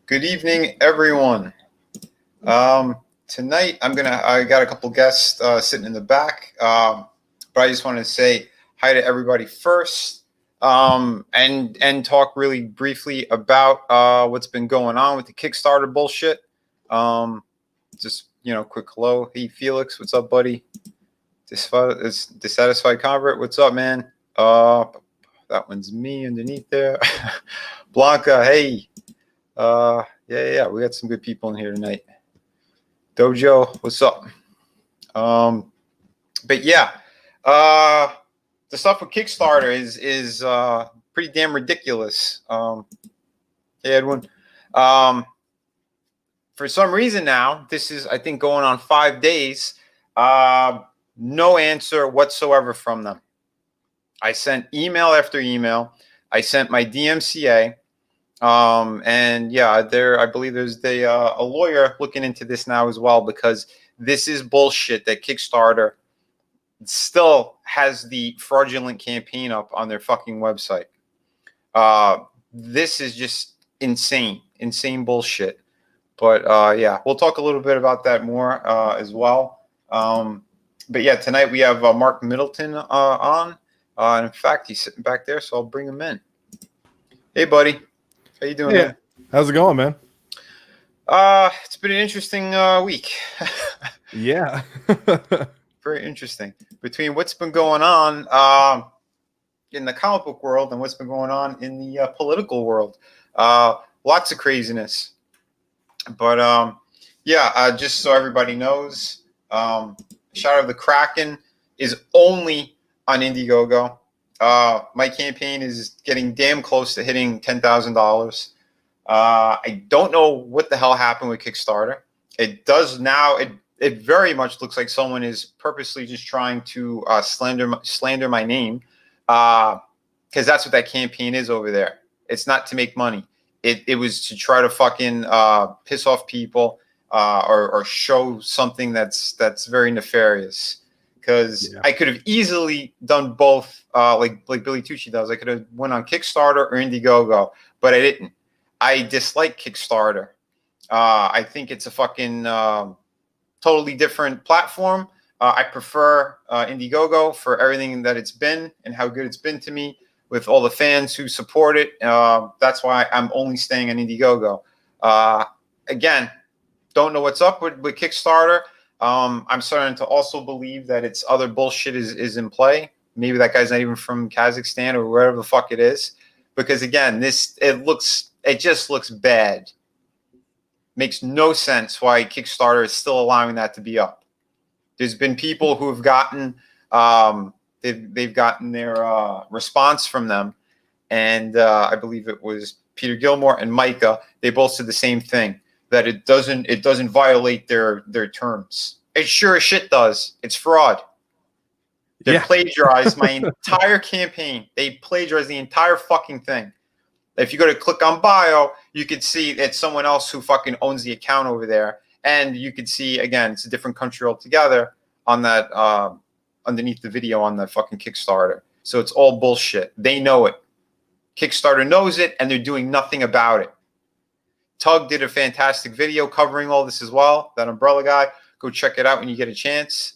Good evening, everyone. Tonight, I got a couple guests sitting in the back, but I just wanted to say hi to everybody first, and talk really briefly about what's been going on with the Kickstarter bullshit. Just quick hello. Hey, Felix, what's up, buddy? Dissatisfied convert, what's up, man? That one's me underneath there. Blanca, hey. Yeah, we got some good people in here tonight. Dojo, what's up? But yeah, the stuff with Kickstarter is pretty damn ridiculous. Hey, Edwin. For some reason now, this is, I think, going on 5 days. No answer whatsoever from them. I sent email after email. I sent my DMCA. And yeah, I believe there's a lawyer looking into this now as well, because this is bullshit that Kickstarter still has the fraudulent campaign up on their fucking website. This is just insane bullshit. But yeah, we'll talk a little bit about that more as well. But yeah, tonight we have Mark Middleton on. And in fact, he's sitting back there, so I'll bring him in. Hey, buddy. How you doing, man? How's it going, man? It's been an interesting week. Yeah. Very interesting. Between what's been going on in the comic book world and what's been going on in the political world. Lots of craziness. But yeah, just so everybody knows, Shadow of the Kraken is only on Indiegogo. My campaign is getting damn close to hitting $10,000. I don't know what the hell happened with Kickstarter. It does now. It very much looks like someone is purposely just trying to slander my name, because that's what that campaign is over there. It's not to make money. It was to try to fucking piss off people or show something that's very nefarious. Because I could have easily done both, like Billy Tucci does. I could have went on Kickstarter or Indiegogo, but I didn't. I dislike Kickstarter. I think it's a fucking totally different platform. I prefer Indiegogo for everything that it's been and how good it's been to me with all the fans who support it. That's why I'm only staying on Indiegogo. Again, don't know what's up with Kickstarter. I'm starting to also believe that it's other bullshit is in play. Maybe that guy's not even from Kazakhstan or wherever the fuck it is. Because again, it just looks bad. Makes no sense why Kickstarter is still allowing that to be up. There's been people who have gotten they've gotten their response from them, and I believe it was Peter Gilmore and Micah. They both said the same thing, that it doesn't violate their terms. It sure as shit does. It's fraud. They plagiarized my entire campaign. They plagiarized the entire fucking thing. If you go to click on bio, you could see it's someone else who fucking owns the account over there. And you could see, again, it's a different country altogether on that, underneath the video on the fucking Kickstarter. So it's all bullshit. They know it. Kickstarter knows it, and they're doing nothing about it. Tug did a fantastic video covering all this as well. That Umbrella guy, go check it out when you get a chance.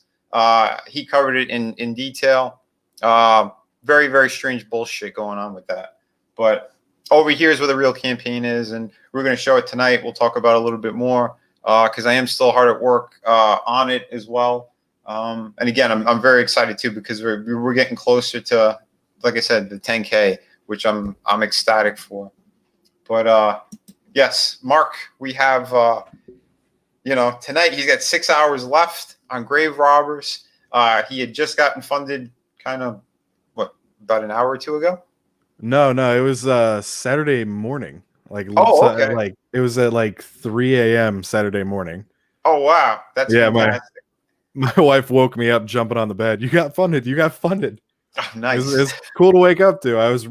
He covered it in detail. Very, very strange bullshit going on with that. But over here is where the real campaign is, and we're going to show it tonight. We'll talk about it a little bit more because I am still hard at work on it as well. And again, I'm very excited too, because we're getting closer to, like I said, the 10K, which I'm ecstatic for. But yes, Mark, we have tonight he's got 6 hours left on Graverobbers. He had just gotten funded about an hour or two ago. No, it was Saturday morning. Oh, okay. Like it was at like 3 a.m. Saturday morning. Oh, wow. That's Yeah, fantastic. my wife woke me up jumping on the bed. You got funded. You got funded. Oh, nice. It's cool to wake up to. I was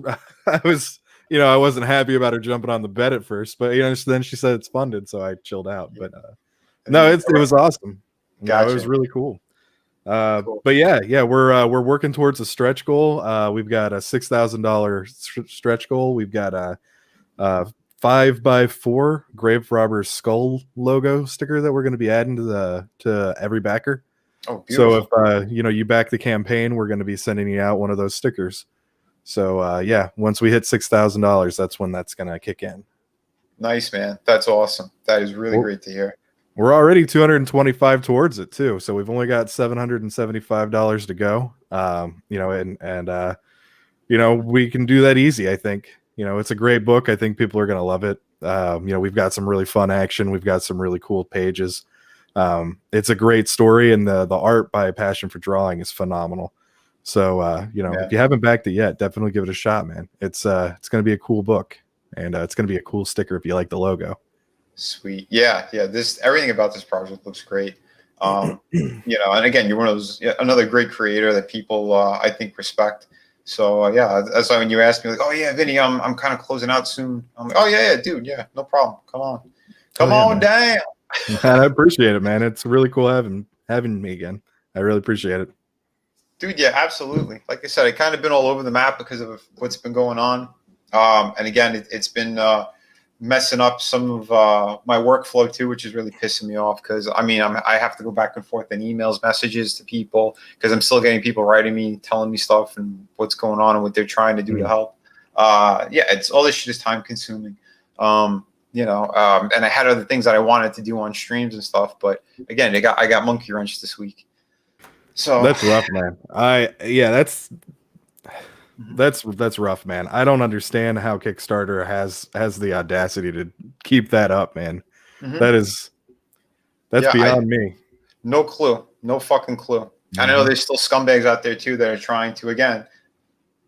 I was I wasn't happy about her jumping on the bed at first, but then she said it's funded, so I chilled out. But no, it was awesome. It was Gotcha. really cool. Cool. But yeah, we're working towards a stretch goal. We've got a $6,000 stretch goal. We've got a 5x4 Graverobbers skull logo sticker that we're going to be adding to every backer. Oh, So beautiful. if you back the campaign, we're going to be sending you out one of those stickers. So yeah, once we hit $6,000, that's when that's going to kick in. Nice, man. That's awesome. That is really great to hear. We're already 225 towards it too, so we've only got $775 to go. We can do that easy. I think it's a great book. I think people are going to love it. We've got some really fun action. We've got some really cool pages. It's a great story, and the art by Passion for Drawing is phenomenal. So if you haven't backed it yet, definitely give it a shot, man. It's going to be a cool book, and it's going to be a cool sticker if you like the logo. Sweet. Yeah. Everything about this project looks great. And again, you're one of those, another great creator that people I think respect. So yeah, that's why when you asked me, like, oh yeah, Vinny, I'm kind of closing out soon. I'm like, oh yeah, dude, yeah, no problem. Come on down. I appreciate it, man. It's really cool having me again. I really appreciate it, dude. Yeah, absolutely. Like I said, I kind of been all over the map because of what's been going on. And again, it's been messing up some of my workflow too, which is really pissing me off because I have to go back and forth in emails, messages to people because I'm still getting people writing me, telling me stuff and what's going on and what they're trying to do to help. It's all this shit is time consuming. And I had other things that I wanted to do on streams and stuff, but again, I got monkey wrench this week. So that's rough, man. That's rough, man. I don't understand how Kickstarter has the audacity to keep that up, man. Mm-hmm. That's beyond me. No clue. No fucking clue. Mm-hmm. I know there's still scumbags out there too that are trying to, again,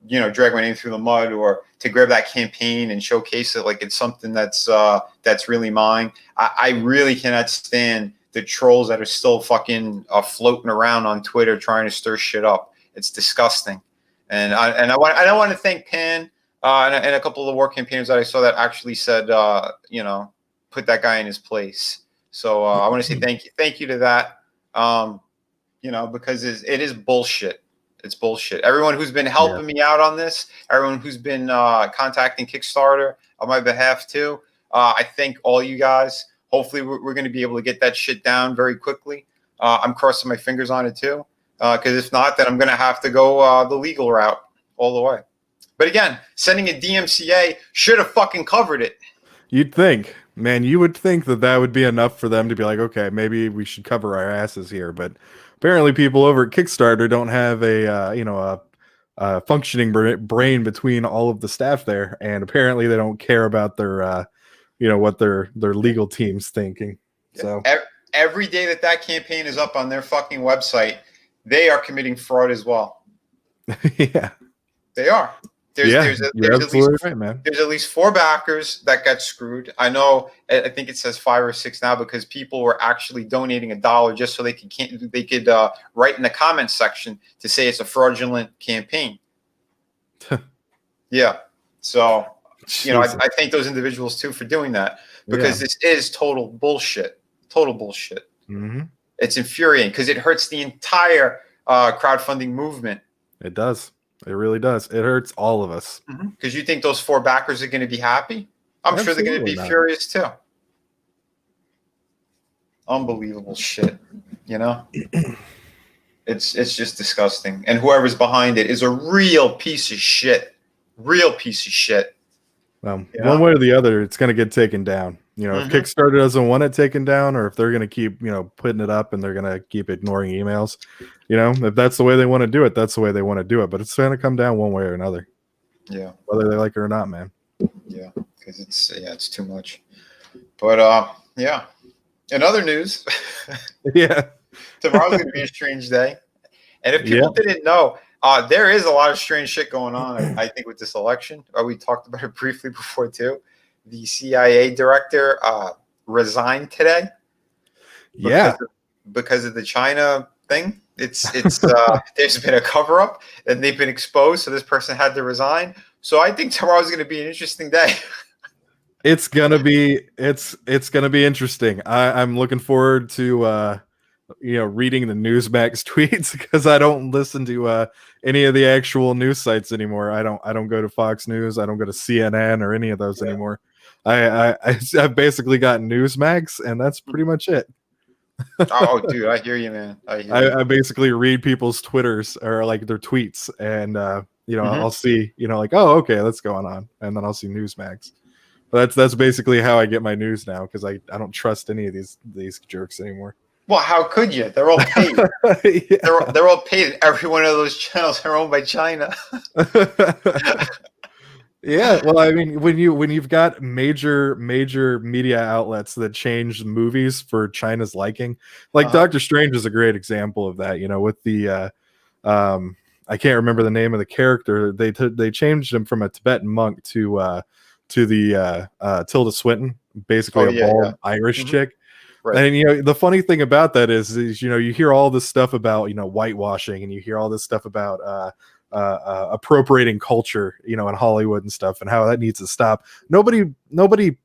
drag my name through the mud or to grab that campaign and showcase it like it's something that's really mine. I really cannot stand the trolls that are still fucking floating around on Twitter trying to stir shit up. It's disgusting. And I want to thank Pan and a couple of the war campaigners that I saw that actually said, put that guy in his place. So I want to say thank you to that, because it is bullshit. It's bullshit. Everyone who's been helping me out on this, everyone who's been contacting Kickstarter on my behalf too, I thank all you guys. Hopefully we're going to be able to get that shit down very quickly. I'm crossing my fingers on it too. Because if not, then I'm going to have to go the legal route all the way. But again, sending a DMCA should have fucking covered it. You'd think, man, you would think that would be enough for them to be like, okay, maybe we should cover our asses here. But apparently people over at Kickstarter don't have a functioning brain between all of the staff there. And apparently they don't care about their, what their legal team's thinking. So every day that campaign is up on their fucking website, they are committing fraud as well. Yeah, they are. There's at least 4 backers that got screwed. I know. I think it says 5 or 6 now because people were actually donating $1 just so they could write in the comments section to say it's a fraudulent campaign. Yeah. So I thank those individuals too for doing that because this is total bullshit. Total bullshit. Mm-hmm. It's infuriating because it hurts the entire crowdfunding movement. It does. It really does. It hurts all of us. Because you think those 4 backers are going to be happy? I'm sure they're going to be furious too. Unbelievable shit. It's just disgusting. And whoever's behind it is a real piece of shit. Real piece of shit. One way or the other, it's going to get taken down. If Kickstarter doesn't want it taken down, or if they're going to keep, putting it up and they're going to keep ignoring emails, if that's the way they want to do it, that's the way they want to do it. But it's going to come down one way or another. Yeah. Whether they like it or not, man. Yeah. Because it's too much. But, in other news, tomorrow's going to be a strange day. And if people didn't know, There is a lot of strange shit going on, I think, with this election. We talked about it briefly before, too. The CIA director resigned today. Yeah. Because of the China thing. It's there's been a cover-up, and they've been exposed, so this person had to resign. So I think tomorrow's going to be an interesting day. It's gonna be interesting. I'm looking forward to reading the Newsmax tweets because I don't listen to any of the actual news sites anymore. I don't go to Fox News. I don't go to CNN or any of those anymore. I've basically got Newsmax, and that's pretty much it. Oh, dude, I hear you, man. I basically read people's Twitters or like their tweets, and I'll see like, oh, okay, that's going on, and then I'll see Newsmax. That's basically how I get my news now because I don't trust any of these jerks anymore. Well, how could you? They're all paid. Yeah. They're all paid. Every one of those channels are owned by China. Yeah, well, I mean, when you've got major media outlets that change movies for China's liking, like Doctor Strange is a great example of that. With the I can't remember the name of the character. They changed him from a Tibetan monk to the Tilda Swinton, basically a bald Irish chick. Right. And the funny thing about that is you hear all this stuff about whitewashing, and you hear all this stuff about appropriating culture, in Hollywood and stuff, and how that needs to stop. Nobody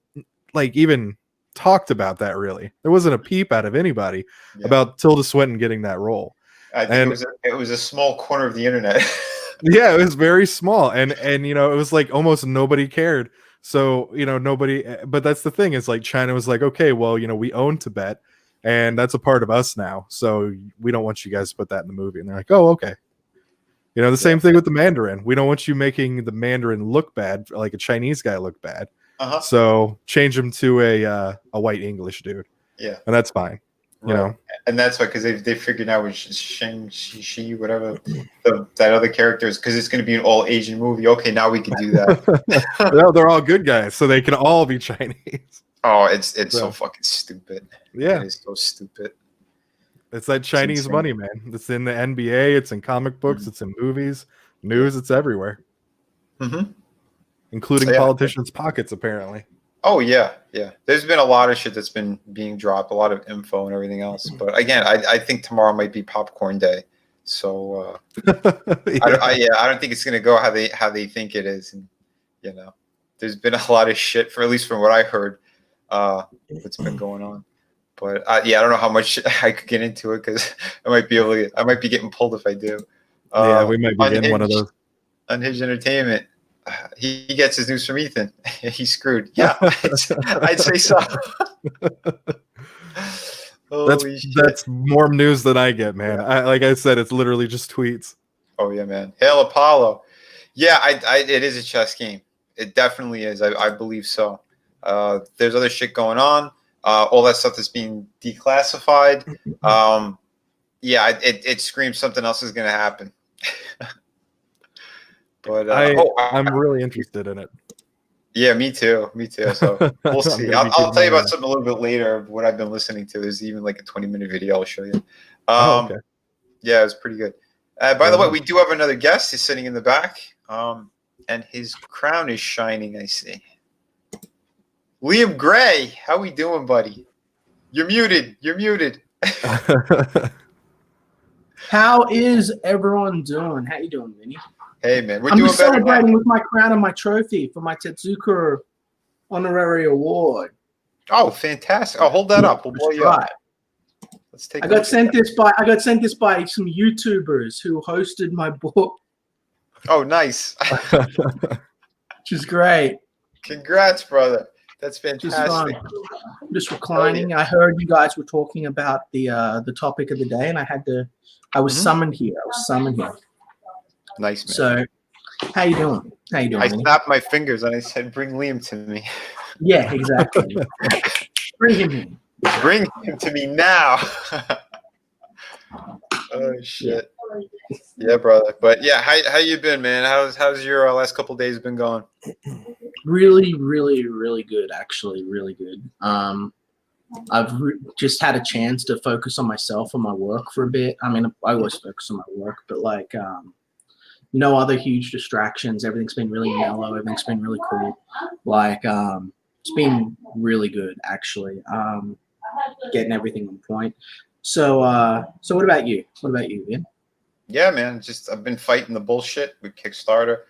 like even talked about that really. There wasn't a peep out of anybody about Tilda Swinton getting that role. I think it was a small corner of the internet. Yeah, it was very small, and it was like almost nobody cared. So nobody. But that's the thing, is like China was like, okay, well, we own Tibet, and that's a part of us now. So we don't want you guys to put that in the movie. And they're like, oh, okay. The same thing with the Mandarin. We don't want you making the Mandarin look bad, like a Chinese guy look bad. So change him to a white English dude. Yeah, and that's fine. Right. And that's why, because they figured out with Shang Shi, whatever that other character is, because it's going to be an all Asian movie. Okay, now we can do that. No, they're all good guys, so they can all be Chinese. Oh, it's so fucking stupid. Yeah, it's so stupid. It's that Chinese money, man. It's in the NBA. It's in comic books. It's in movies, news. It's everywhere, including politicians' pockets, apparently. Oh yeah. There's been a lot of shit that's been being dropped, a lot of info and everything else. But again, I think tomorrow might be popcorn day. So I don't think it's gonna go how they think it is. And there's been a lot of shit, for at least from what I heard, that's been going on. But I don't know how much I could get into it, because I might be getting pulled if I do. We might be getting one of those. Unhinged Entertainment. He gets his news from Ethan. He's screwed. Yeah, I'd say so. That's more news than I get, man. Like I said, it's literally just tweets. Oh yeah, man. Hail Apollo. Yeah, it is a chess game. It definitely is. I believe so. There's other shit going on. All that stuff that's being declassified. It screams something else is going to happen. But I'm really interested in it. Yeah, me too. So we'll see. I'll tell you about something a little bit later of what I've been listening to. There's even like a 20-minute video I'll show you. Okay. Yeah, it was pretty good. By the way, we do have another guest. He's sitting in the back, and his crown is shining, I see. Liam Gray, how we doing, buddy? You're muted. How is everyone doing? How you doing, Vinny? Hey, man, I'm just celebrating with my crown and my trophy for my Tezuka honorary award. Oh, fantastic! I'll hold that up. We'll blow you up. Let's take. I got sent this by some YouTubers who hosted my book. Oh, nice. Which is great. Congrats, brother. That's fantastic. I'm just reclining. I heard you guys were talking about the topic of the day, and I was summoned here. Nice, man. So, how you doing? I snapped my fingers and I said, "Bring Liam to me." Yeah, exactly. Bring him in. Bring him to me now. Oh shit. Yeah, brother. But yeah, how you been, man? How's your last couple of days been going? Really, really, really good. Actually, really good. I've just had a chance to focus on myself and my work for a bit. I mean, I always focus on my work, but no other huge distractions. Everything's been really mellow. Everything's been really cool. Like, it's been really good, actually. Getting everything on point. So what about you? What about you, Vin? Yeah, man. Just I've been fighting the bullshit with Kickstarter,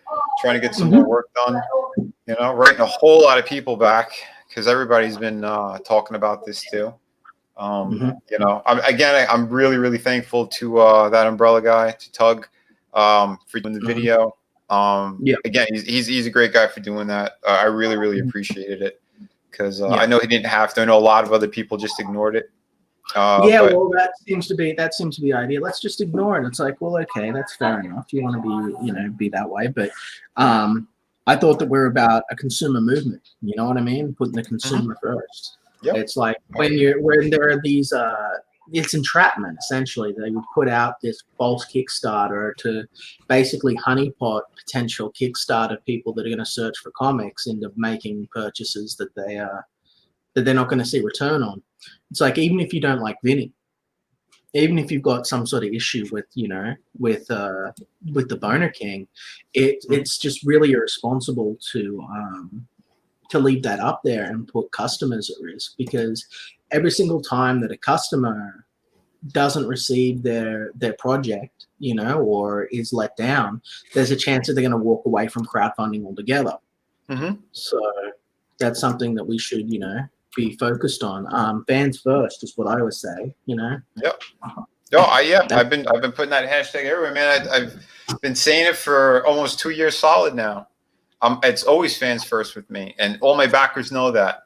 trying to get some more work done. You know, writing a whole lot of people back because everybody's been talking about this too. You know, I'm really, really thankful to that umbrella guy, to Tug, for doing the video. Again, he's a great guy for doing that. I really, really appreciated it because I know he didn't have to. I know a lot of other people just ignored it. Well, that seems to be the idea. Let's just ignore it. It's like, well, okay, that's fair enough. You want to be that way, but I thought that we're about a consumer movement. You know what I mean? Putting the consumer first. Yep. It's like when there are these it's entrapment, essentially. They would put out this false Kickstarter to basically honeypot potential Kickstarter people that are going to search for comics into making purchases that they're not going to see return on. It's like, even if you don't like Vinny, even if you've got some sort of issue with the Boner King, it's just really irresponsible to leave that up there and put customers at risk, because every single time that a customer doesn't receive their project, or is let down, there's a chance that they're going to walk away from crowdfunding altogether. So that's something that we should, be focused on. Fans first is what I always say, Yep. I've been putting that hashtag everywhere, man. I've been saying it for almost 2 years solid now. It's always fans first with me, and all my backers know that.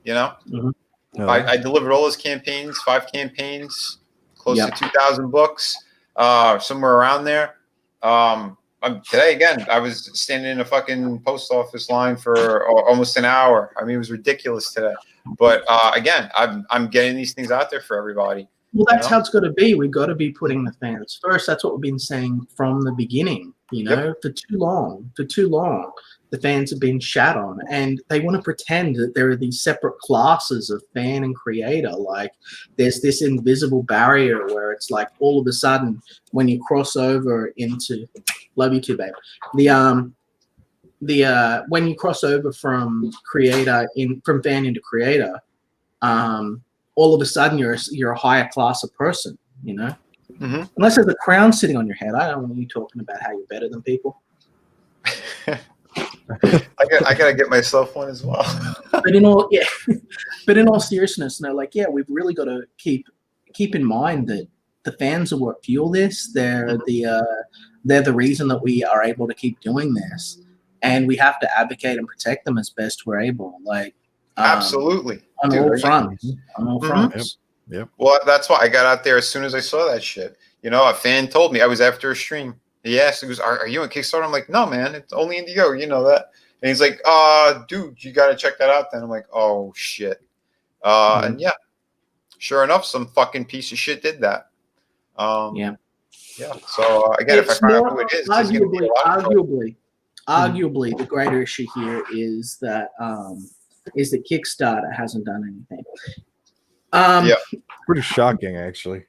I delivered all those campaigns, 5 campaigns, close to 2,000 books, somewhere around there. Today again, I was standing in a fucking post office line for almost an hour. I mean, it was ridiculous today. But again, I'm getting these things out there for everybody. Well, that's how it's got to be. We've got to be putting the fans first. That's what we've been saying from the beginning. For too long, the fans have been shat on, and they want to pretend that there are these separate classes of fan and creator. Like, there's this invisible barrier where it's like, all of a sudden, when you cross over into, love you too, babe. When you cross over from from fan into creator, all of a sudden you're a higher class of person, Unless there's a crown sitting on your head. I don't want you talking about how you're better than people. I gotta get myself one as well. But in all seriousness, we've really got to keep in mind that the fans are what fuel this. They're the reason that we are able to keep doing this, and we have to advocate and protect them as best we're able. Absolutely, on all fronts. Yep. Well, that's why I got out there as soon as I saw that shit. A fan told me. I was after a stream. He asked, he goes, are you on Kickstarter? I'm like, no, man, it's only Indiegogo. You know that. And he's like, dude, you got to check that out then. I'm like, oh, shit. And yeah, sure enough, some fucking piece of shit did that. Yeah. So, again, if I find out who it is, arguably, the greater issue here is that Kickstarter hasn't done anything. Pretty shocking, actually.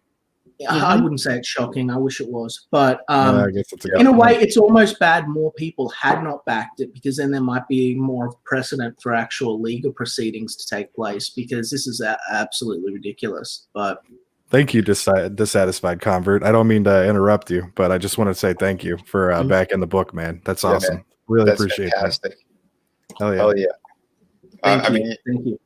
I wouldn't say it's shocking. I wish it was, but I guess it's in a way, it's almost bad more people had not backed it, because then there might be more precedent for actual legal proceedings to take place, because this is absolutely ridiculous. But thank you, dissatisfied convert. I don't mean to interrupt you, but I just want to say thank you for backing the book, man. That's awesome. Man. Really appreciate fantastic. That. Hell yeah. Thank you.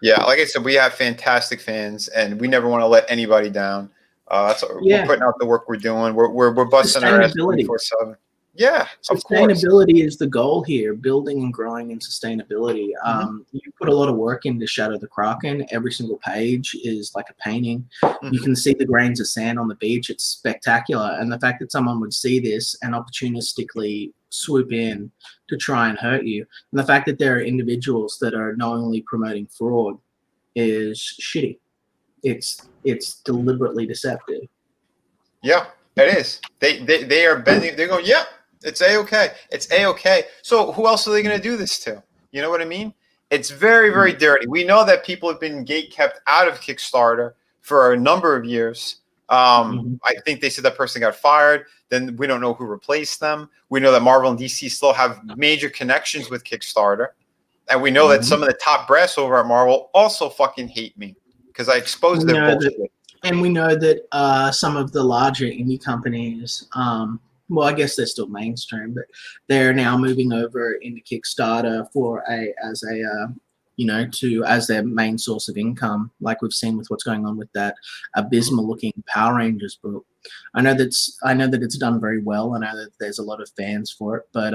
Yeah, like I said, we have fantastic fans, and we never want to let anybody down. That's we're putting out the work we're doing. We're busting our ass 24/7. Yeah, sustainability is the goal here. Building and growing in sustainability. You put a lot of work into Shadow the Kraken. Every single page is like a painting. You can see the grains of sand on the beach. It's spectacular. And the fact that someone would see this and opportunistically swoop in to try and hurt you, and the fact that there are individuals that are knowingly promoting fraud, is shitty. It's deliberately deceptive. Yeah, it is. They are bending. They're going, yeah, it's A-okay. It's A-okay. So who else are they going to do this to? You know what I mean? It's very, very dirty. We know that people have been gate kept out of Kickstarter for a number of years. I think they said that person got fired. Then we don't know who replaced them. We know that Marvel and DC still have major connections with Kickstarter. And we know that some of the top brass over at Marvel also fucking hate me because I exposed their bullshit. And we know that some of the larger indie companies, well, I guess they're still mainstream, but they're now moving over into Kickstarter as their main source of income, like we've seen with what's going on with that abysmal-looking Power Rangers book. I know that it's done very well. I know that there's a lot of fans for it, but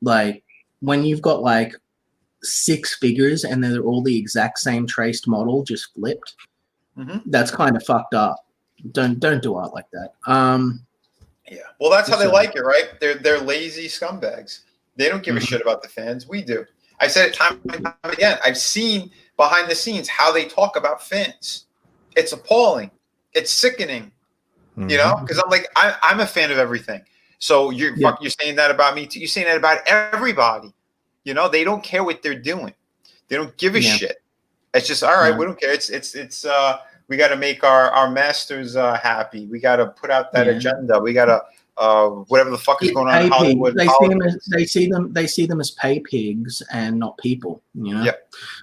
like when you've got like 6 figures and they're all the exact same traced model, just flipped, that's kind of fucked up. Don't do art like that. Yeah, well, that's how they like it, right? They're lazy scumbags. They don't give a shit about the fans. We do. I said it time and time again. I've seen behind the scenes how they talk about fans. It's appalling. It's sickening. You know, because I'm like, I'm a fan of everything. So you're saying that about me too. You're saying that about everybody. You know, they don't care what they're doing. They don't give a shit. It's just all right. We don't care. It's we got to make our masters happy. We got to put out that agenda. We got to whatever the fuck is going on in Hollywood. They see them as pay pigs and not people. You know. Yeah.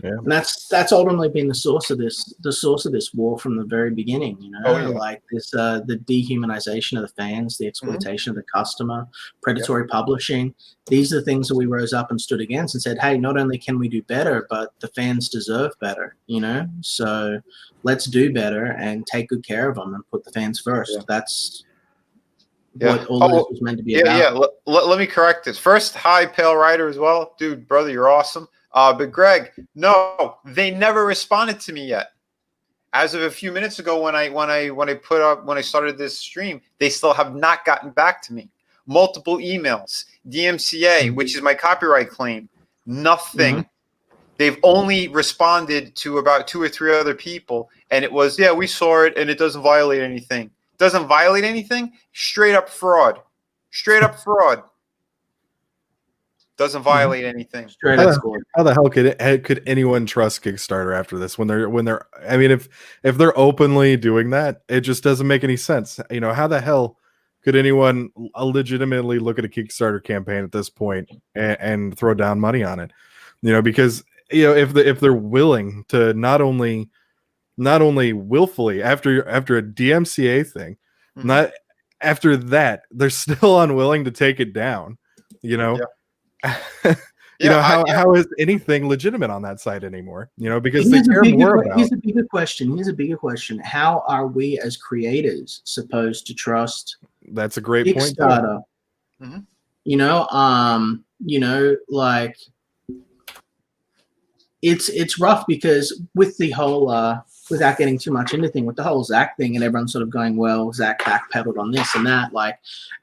And that's ultimately been the source of this war from the very beginning. You know, like this the dehumanization of the fans, the exploitation of the customer, predatory publishing. These are the things that we rose up and stood against and said, hey, not only can we do better, but the fans deserve better. You know, so let's do better and take good care of them and put the fans first. That's what all this was meant to be about. Yeah. Let me correct this. First, hi, Pale Rider as well. Dude, brother, you're awesome. But Greg, no, they never responded to me yet. As of a few minutes ago, when I started this stream, they still have not gotten back to me. Multiple emails, DMCA, which is my copyright claim, nothing. They've only responded to about 2 or 3 other people, and it was, we saw it, and it doesn't violate anything. Doesn't violate anything? Straight up fraud. Doesn't violate anything. How the hell could anyone trust Kickstarter after this when they're I mean, if they're openly doing that, it just doesn't make any sense. You know, how the hell could anyone legitimately look at a Kickstarter campaign at this point and throw down money on it? You know, because if they're willing to not only willfully after a DMCA thing, not after that, they're still unwilling to take it down. You know, how is anything legitimate on that site anymore? You know, because they care more about. Here's a bigger question. How are we as creators supposed to trust? That's a great Kickstarter? Point. You know, like it's rough because with the whole without getting too much into thing with the whole Zach thing and everyone sort of going, well, Zach backpedaled on this and that, like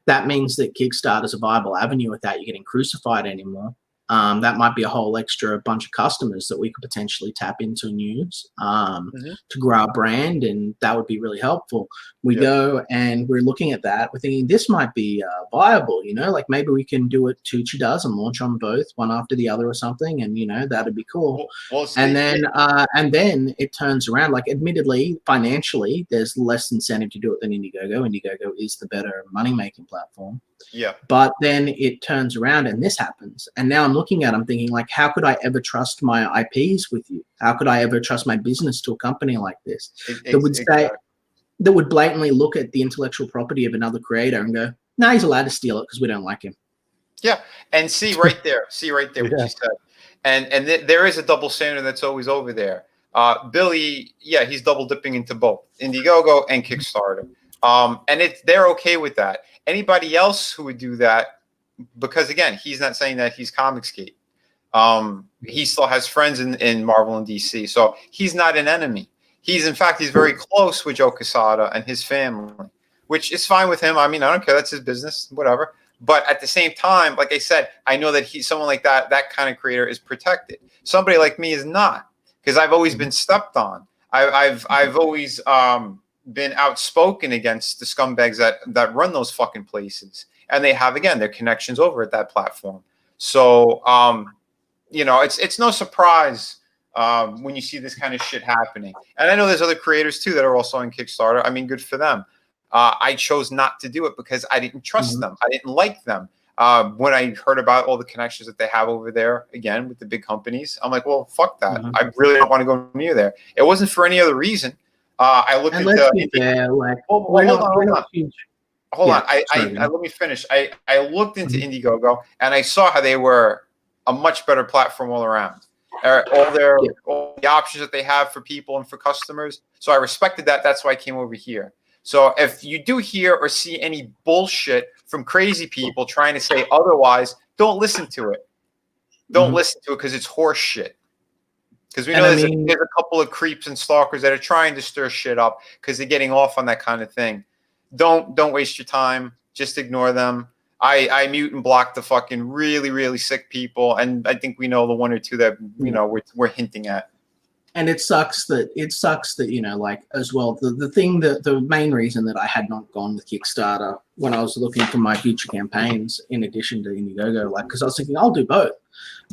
that means that Kickstarter's a viable avenue without you getting crucified anymore. That might be a whole extra bunch of customers that we could potentially tap into and use to grow our brand, and that would be really helpful. We go and we're looking at that. We're thinking this might be viable, you know, like maybe we can do what Tucci does and launch on both, one after the other or something, and you know that'd be cool. And then it turns around. Like, admittedly, financially, there's less incentive to do it than Indiegogo. Indiegogo is the better money-making platform. Yeah. But then it turns around and this happens. And now I'm looking at it, I'm thinking, like, how could I ever trust my IPs with you? How could I ever trust my business to a company like this that would blatantly look at the intellectual property of another creator and go, no, he's allowed to steal it because we don't like him. Yeah. And see right there what you said. And there is a double standard that's always over there. Billy, he's double dipping into both Indiegogo and Kickstarter. And they're okay with that. Anybody else who would do that, because again, he's not saying that he's Comicsgate. He still has friends in Marvel and DC, so he's not an enemy. He's very close with Joe Quesada and his family, which is fine with him. I mean, I don't care. That's his business, whatever. But at the same time, like I said, I know that someone like that kind of creator is protected. Somebody like me is not, because I've always been stepped on. I've always been outspoken against the scumbags that run those fucking places, and they have, again, their connections over at that platform. So you know, it's no surprise when you see this kind of shit happening. And I know there's other creators too that are also on Kickstarter. I mean, good for them. I chose not to do it because I didn't trust them. I didn't like them. When I heard about all the connections that they have over there, again, with the big companies, I'm like, well, fuck that. I really don't want to go near there. It wasn't for any other reason. I looked into. Hold on. Let me finish. I looked into Indiegogo and I saw how they were a much better platform all around. All the options that they have for people and for customers. So I respected that. That's why I came over here. So if you do hear or see any bullshit from crazy people trying to say otherwise, don't listen to it. Don't listen to it because it's horse shit. Because we know there's a couple of creeps and stalkers that are trying to stir shit up because they're getting off on that kind of thing. Don't waste your time. Just ignore them. I mute and block the fucking really, really sick people, and I think we know the one or two that we're hinting at. And it sucks that like as well. The main reason that I had not gone with Kickstarter when I was looking for my future campaigns, in addition to Indiegogo, like because I was thinking I'll do both.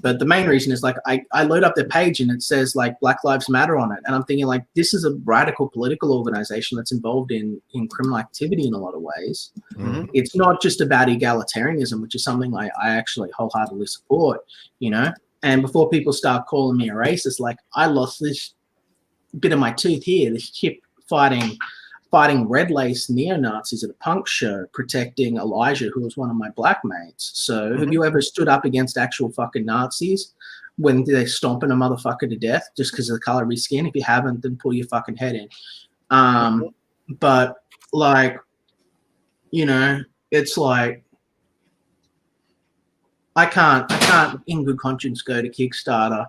But the main reason is like I load up their page and it says like Black Lives Matter on it, and I'm thinking like this is a radical political organization that's involved in criminal activity in a lot of ways. It's not just about egalitarianism, which is something I actually wholeheartedly support. And before people start calling me a racist, like I lost this bit of my tooth here, this chip fighting red lace neo-Nazis at a punk show, protecting Elijah, who was one of my black mates. So have you ever stood up against actual fucking Nazis when they're stomping a motherfucker to death just because of the color of his skin? If you haven't, then pull your fucking head in. But like, it's like, I can't in good conscience go to Kickstarter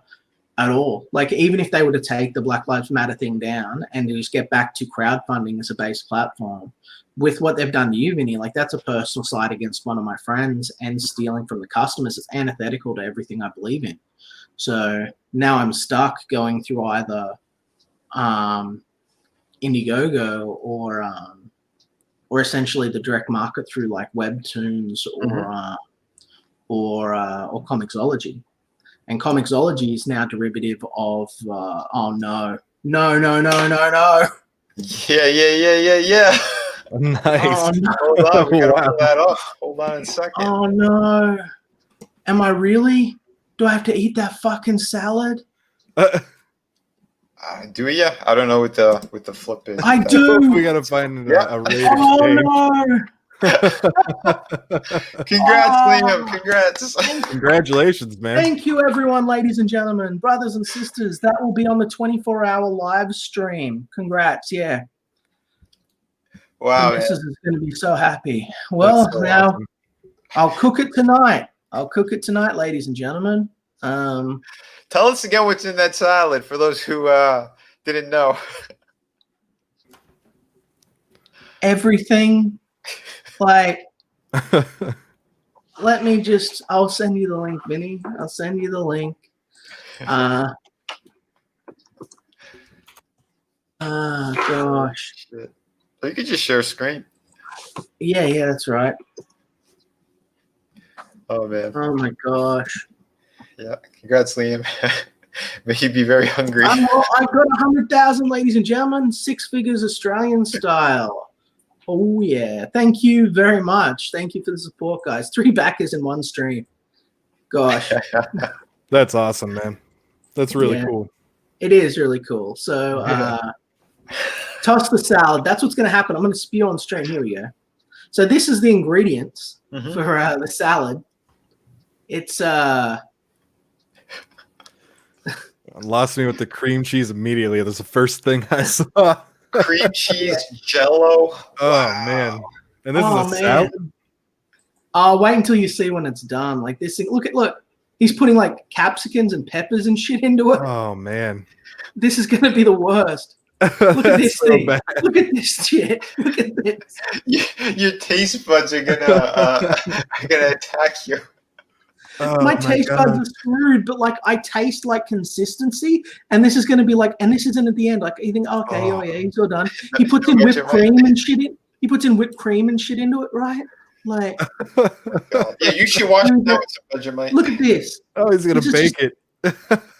at all. Like even if they were to take the Black Lives Matter thing down and just get back to crowdfunding as a base platform, with what they've done to you, Vinny, like that's a personal slight against one of my friends and stealing from the customers. It's antithetical to everything I believe in. So now I'm stuck going through either Indiegogo or essentially the direct market through like Webtoons or Comixology. And Comixology is now derivative of oh no. Yeah. Nice. Oh, no. Hold on, we gotta pull that off. Hold on a second. Oh no. Am I really? Do I have to eat that fucking salad? Do we? Yeah. I don't know what the flip is. I do. We gotta find a rate Oh exchange. no. Congrats, Liam. Congrats. Congratulations, man. Thank you, everyone, ladies and gentlemen, brothers and sisters. That will be on the 24-hour live stream. Congrats, yeah. Wow, This is going to be so happy. Well, so now awesome. I'll cook it tonight, ladies and gentlemen. Tell us again what's in that salad for those who didn't know. Everything. Like, I'll send you the link, Vinny. I'll send you the link. Gosh. Shit. You could just share screen. Yeah, that's right. Oh, man. Oh, my gosh. Yeah. Congrats, Liam. May you be very hungry. I've got 100,000, ladies and gentlemen. 6 figures Australian style. Oh, yeah. Thank you very much. Thank you for the support, guys. 3 backers in one stream. Gosh. That's awesome, man. That's really cool. It is really cool. So toss the salad. That's what's going to happen. I'm going to spew on stream. Here we go. So this is the ingredients for the salad. It's lost me with the cream cheese immediately. That's the first thing I saw. Cream cheese, Jello. Oh man! And this is a salad. Wait until you see when it's done. Like this thing. Look. He's putting like capsicums and peppers and shit into it. Oh man! This is gonna be the worst. Look at this thing. Bad. Look at this shit. Look at this. Your taste buds are gonna attack you. Oh, my taste buds are screwed, but like I taste like consistency, and this is going to be like, and this isn't at the end. Like you think, okay, oh yeah, he's all done. He puts in whipped cream and shit in. He puts in whipped cream and shit into it, right? Like, yeah, you should watch that with some Vegemite. Look at this. Oh, he's gonna bake it.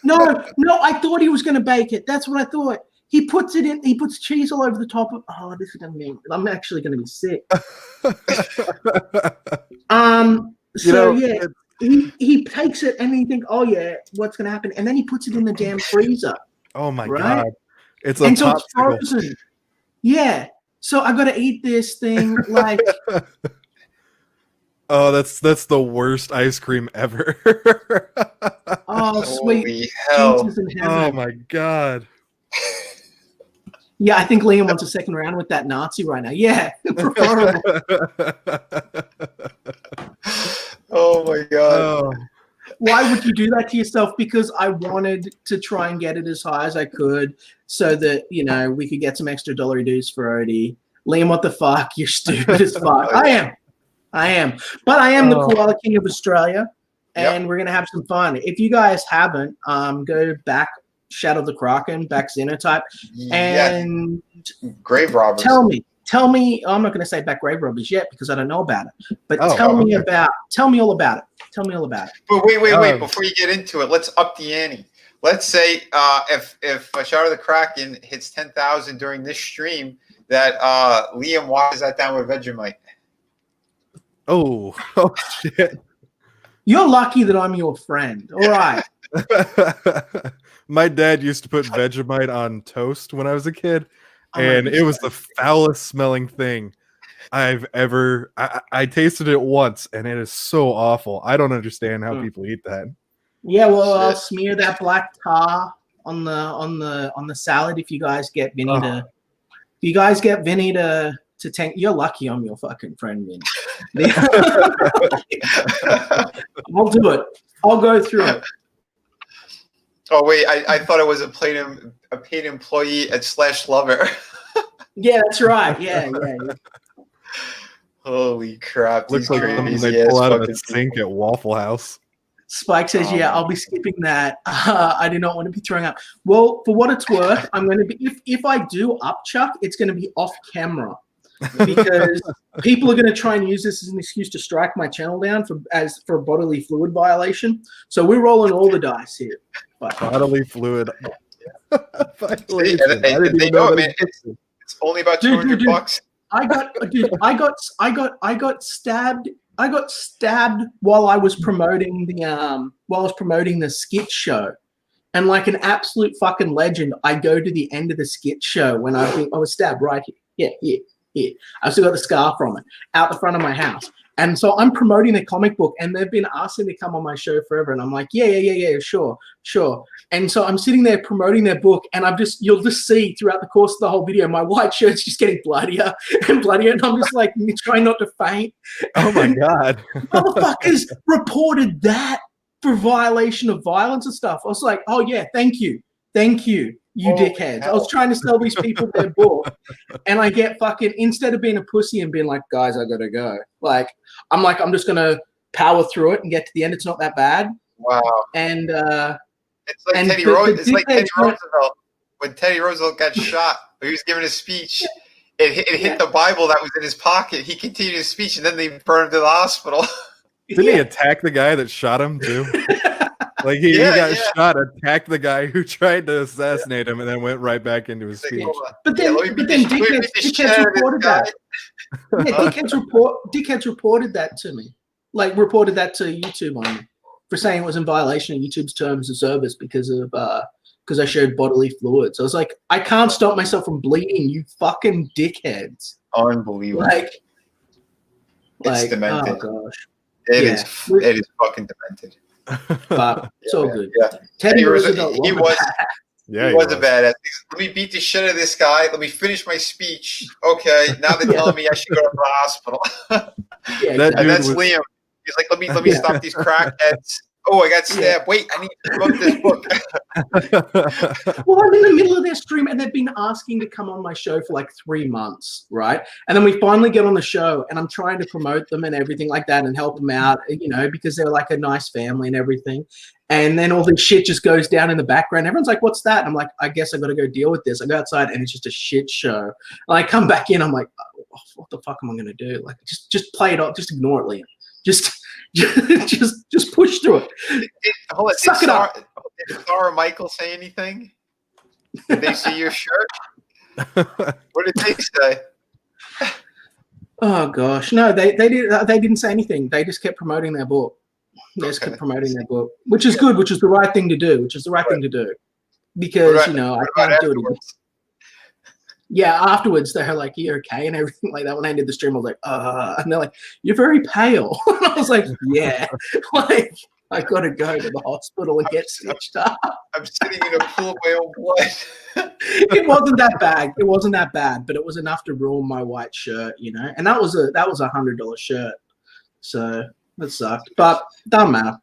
No, I thought he was going to bake it. That's what I thought. He puts it in. He puts cheese all over the top of. Oh, this is going to be. I'm actually going to be sick. So yeah, he takes it and he think, oh yeah, what's going to happen? And then he puts it in the damn freezer. Oh my right? god! It's a And so popsicle. it's frozen. Yeah. So I got to eat this thing like. Oh, that's the worst ice cream ever. Oh, sweet Holy hell. Jesus in heaven. Oh my god. Yeah, I think Liam wants a second round with that Nazi right now. Yeah, preferable. Oh my god. Oh. Why would you do that to yourself? Because I wanted to try and get it as high as I could so that, you know, we could get some extra dollary dues for Odie. Liam, what the fuck? You're stupid as fuck. I am. But I am the Koala King of Australia, and we're going to have some fun. If you guys haven't, go back Shadow the Kraken, back Xenotype, and Graverobbers. Tell me, I'm not going to say back Graverobbers yet because I don't know about it, but tell me all about it. Tell me all about it. But wait, before you get into it, let's up the ante. Let's say if Shadow the Kraken hits 10,000 during this stream, that Liam watches that down with Vegemite. Oh shit. You're lucky that I'm your friend. All right. My dad used to put Vegemite on toast when I was a kid, and it was the foulest smelling thing I've ever. I tasted it once, and it is so awful. I don't understand how people eat that. Yeah, well, I'll smear that black tar on the salad if you guys get Vinny to. If you guys get Vinny to tank, you're lucky I'm your fucking friend, Vinny. I'll do it. I'll go through it. Oh wait, I thought it was a paid employee at /lover. Yeah, that's right. Yeah. Holy crap! Looks like something crazy they pull out of a fucking sink at Waffle House. Spike says, "Yeah, I'll be skipping that. I do not want to be throwing up." Well, for what it's worth, I'm going to be. If I do upchuck, it's going to be off camera because people are going to try and use this as an excuse to strike my channel down for a bodily fluid violation. So we're rolling all the dice here. But bodily fluid. They know it, man. It's only about $200. I got stabbed. I got stabbed while I was promoting the skit show, and like an absolute fucking legend, I go to the end of the skit show when I was stabbed right here. Yeah. I still got the scar from it out the front of my house. And so I'm promoting a comic book, and they've been asking to come on my show forever. And I'm like, yeah, sure. And so I'm sitting there promoting their book, and you'll just see throughout the course of the whole video, my white shirt's just getting bloodier and bloodier, and I'm just like trying not to faint. Oh my god! Motherfuckers reported that for violation of violence and stuff. I was like, oh yeah, thank you, you dickheads. I was trying to sell these people their book, and I get fucking, instead of being a pussy and being like, guys, I gotta go. I'm just gonna power through it and get to the end. It's not that bad. Wow. And it's like Teddy Roosevelt. When Teddy Roosevelt got shot, he was giving a speech. It hit the Bible that was in his pocket. He continued his speech, and then they burned him to the hospital. Didn't he attack the guy that shot him too? Like he got shot, attacked the guy who tried to assassinate him, and then went right back into his speech. But then dickheads reported that. Yeah, dickheads reported that to me. Like reported that to YouTube on me for saying it was in violation of YouTube's terms of service because I showed bodily fluids. I was like, I can't stop myself from bleeding, you fucking dickheads. Unbelievable. It's demented. Oh gosh. It is fucking demented. But it's all good. Yeah. Teddy Roosevelt, he was a badass. Let me beat the shit out of this guy. Let me finish my speech. Okay, now they're telling me I should go to the hospital. That's Liam. He's like, let me stop these crackheads. Oh, I got stabbed. Wait, I need to promote this book. Well, I'm in the middle of their stream, and they've been asking to come on my show for like 3 months, right? And then we finally get on the show, and I'm trying to promote them and everything like that and help them out, because they're like a nice family and everything. And then all this shit just goes down in the background. Everyone's like, what's that? And I'm like, I guess I got to go deal with this. I go outside, and it's just a shit show. And I come back in, I'm like, oh, what the fuck am I going to do? Like, just play it off. Just ignore it, Liam. Just push through it. Suck it up. Sarah Michael say anything? Did they see your shirt? What did they say? Oh gosh, no, they didn't say anything. They just kept promoting their book. They just kept promoting their book, which is good, which is the right thing to do, because I can't do it again. Yeah, afterwards they're like, "You okay?" and everything like that. When I ended the stream, I was like, and they're like, "You're very pale." And I was like, "Yeah, like I gotta go to the hospital and get stitched up." I'm sitting in a pool of my own blood. It wasn't that bad. It wasn't that bad, but it was enough to ruin my white shirt, And that was a $100 shirt, so that sucked. But doesn't matter.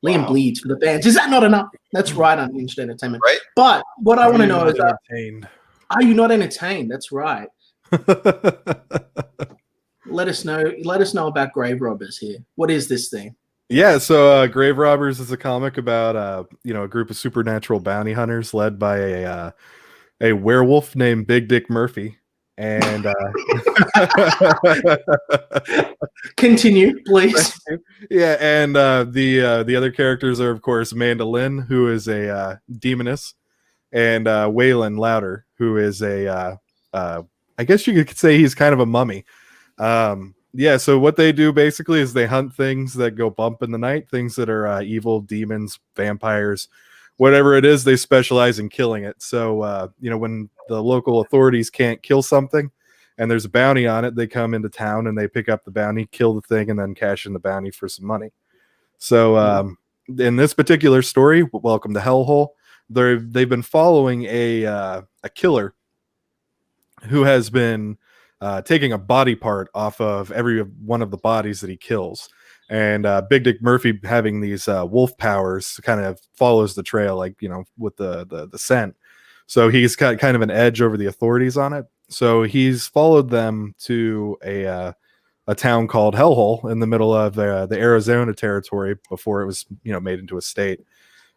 Liam bleeds for the fans. Is that not enough? That's right, Unhinged Entertainment. Right. But what I want to know is, entertained? Are you not entertained? That's right. Let us know. Let us know about Graverobbers here. What is this thing? Yeah, so Graverobbers is a comic about a group of supernatural bounty hunters led by a werewolf named Big Dick Murphy. And continue, please. Yeah, and the other characters are, of course, Mandolin, who is a demoness, and Waylon Louder, who is I guess you could say he's kind of a mummy. Yeah, so what they do basically is they hunt things that go bump in the night, things that are evil, demons, vampires, whatever it is, they specialize in killing it. So, when the local authorities can't kill something and there's a bounty on it, they come into town and they pick up the bounty, kill the thing, and then cash in the bounty for some money. So, in this particular story, Welcome to Hellhole, they've been following a killer who has been taking a body part off of every one of the bodies that he kills. And Big Dick Murphy, having these wolf powers, kind of follows the trail, like, with the scent. So he's got kind of an edge over the authorities on it. So he's followed them to a town called Hellhole in the middle of the Arizona territory before it was, made into a state.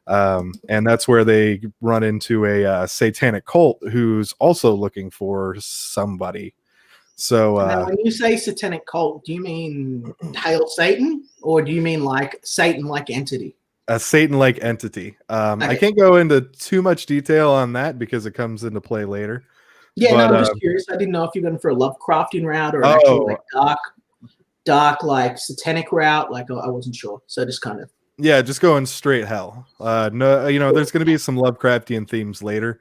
And that's where they run into a satanic cult who's also looking for somebody. So now, when you say satanic cult, do you mean Hail Satan, or do you mean like Satan-like entity? A Satan-like entity. Okay. I can't go into too much detail on that because it comes into play later. Yeah, but, I'm just curious. I didn't know if you're going for a Lovecraftian route or actually like dark, like satanic route. Like I wasn't sure, so just kind of. Yeah, just going straight hell. No, there's going to be some Lovecraftian themes later.